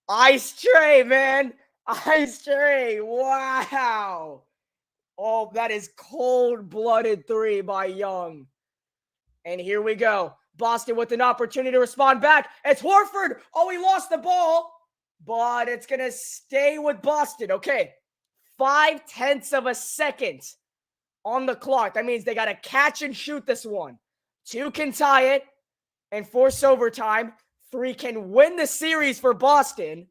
Ice Trae, man. Ice Trae. Wow. Oh, that is cold-blooded three by Young. And here we go. Boston with an opportunity to respond back. It's Horford. Oh, he lost the ball. But it's going to stay with Boston. Okay. 0.5 of a second on the clock. That means they got to catch and shoot this one. 2 can tie it and force overtime. 3 can win the series for Boston.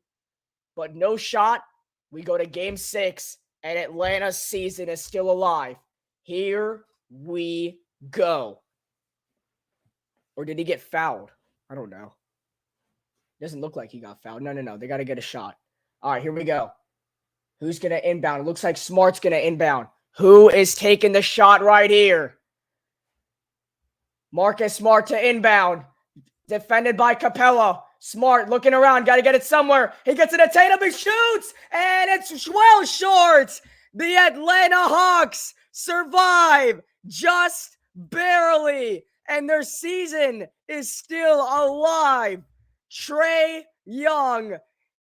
But no shot. We go to game 6. And Atlanta's season is still alive. Here we go. Or did he get fouled? I don't know. Doesn't look like he got fouled. No. They got to get a shot. All right, here we go. Who's going to inbound? It looks like Smart's going to inbound. Who is taking the shot right here? Marcus Smart to inbound. Defended by Capella. Smart looking around. Got to get it somewhere. He gets it to Tatum. He shoots. And it's well short. The Atlanta Hawks survive just barely. And their season is still alive. Trae Young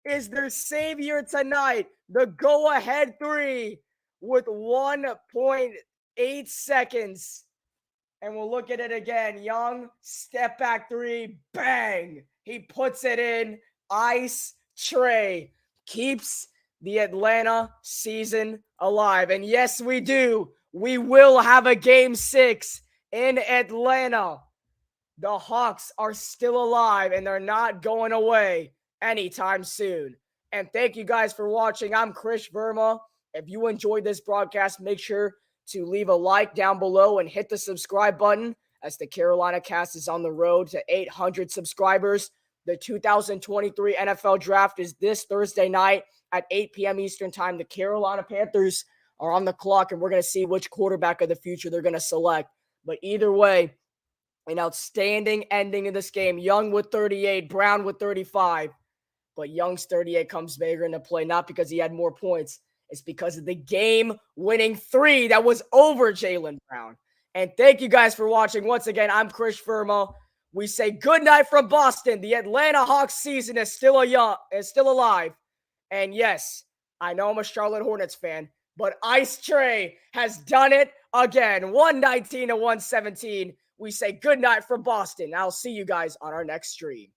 is their savior tonight. The go-ahead 3 with 1.8 seconds. And we'll look at it again. Young, step back 3, bang. He puts it in. Ice Trae keeps the Atlanta season alive. And yes, we do. We will have a game 6 in Atlanta. The Hawks are still alive and they're not going away anytime soon. And thank you guys for watching. I'm Krish Verma. If you enjoyed this broadcast, make sure to leave a like down below and hit the subscribe button as the Carolina Cast is on the road to 800 subscribers. The 2023 NFL Draft is this Thursday night at 8 p.m. Eastern Time. The Carolina Panthers are on the clock, and we're going to see which quarterback of the future they're going to select. But either way, an outstanding ending in this game. Young with 38, Brown with 35. But Young's 38 comes bigger into play, not because he had more points. It's because of the game-winning 3 that was over Jaylen Brown. And thank you guys for watching. Once again, I'm Krish Verma. We say good night from Boston. The Atlanta Hawks season is still alive. And yes, I know I'm a Charlotte Hornets fan, but Ice Trae has done it again. 119 to 117. We say good night from Boston. I'll see you guys on our next stream.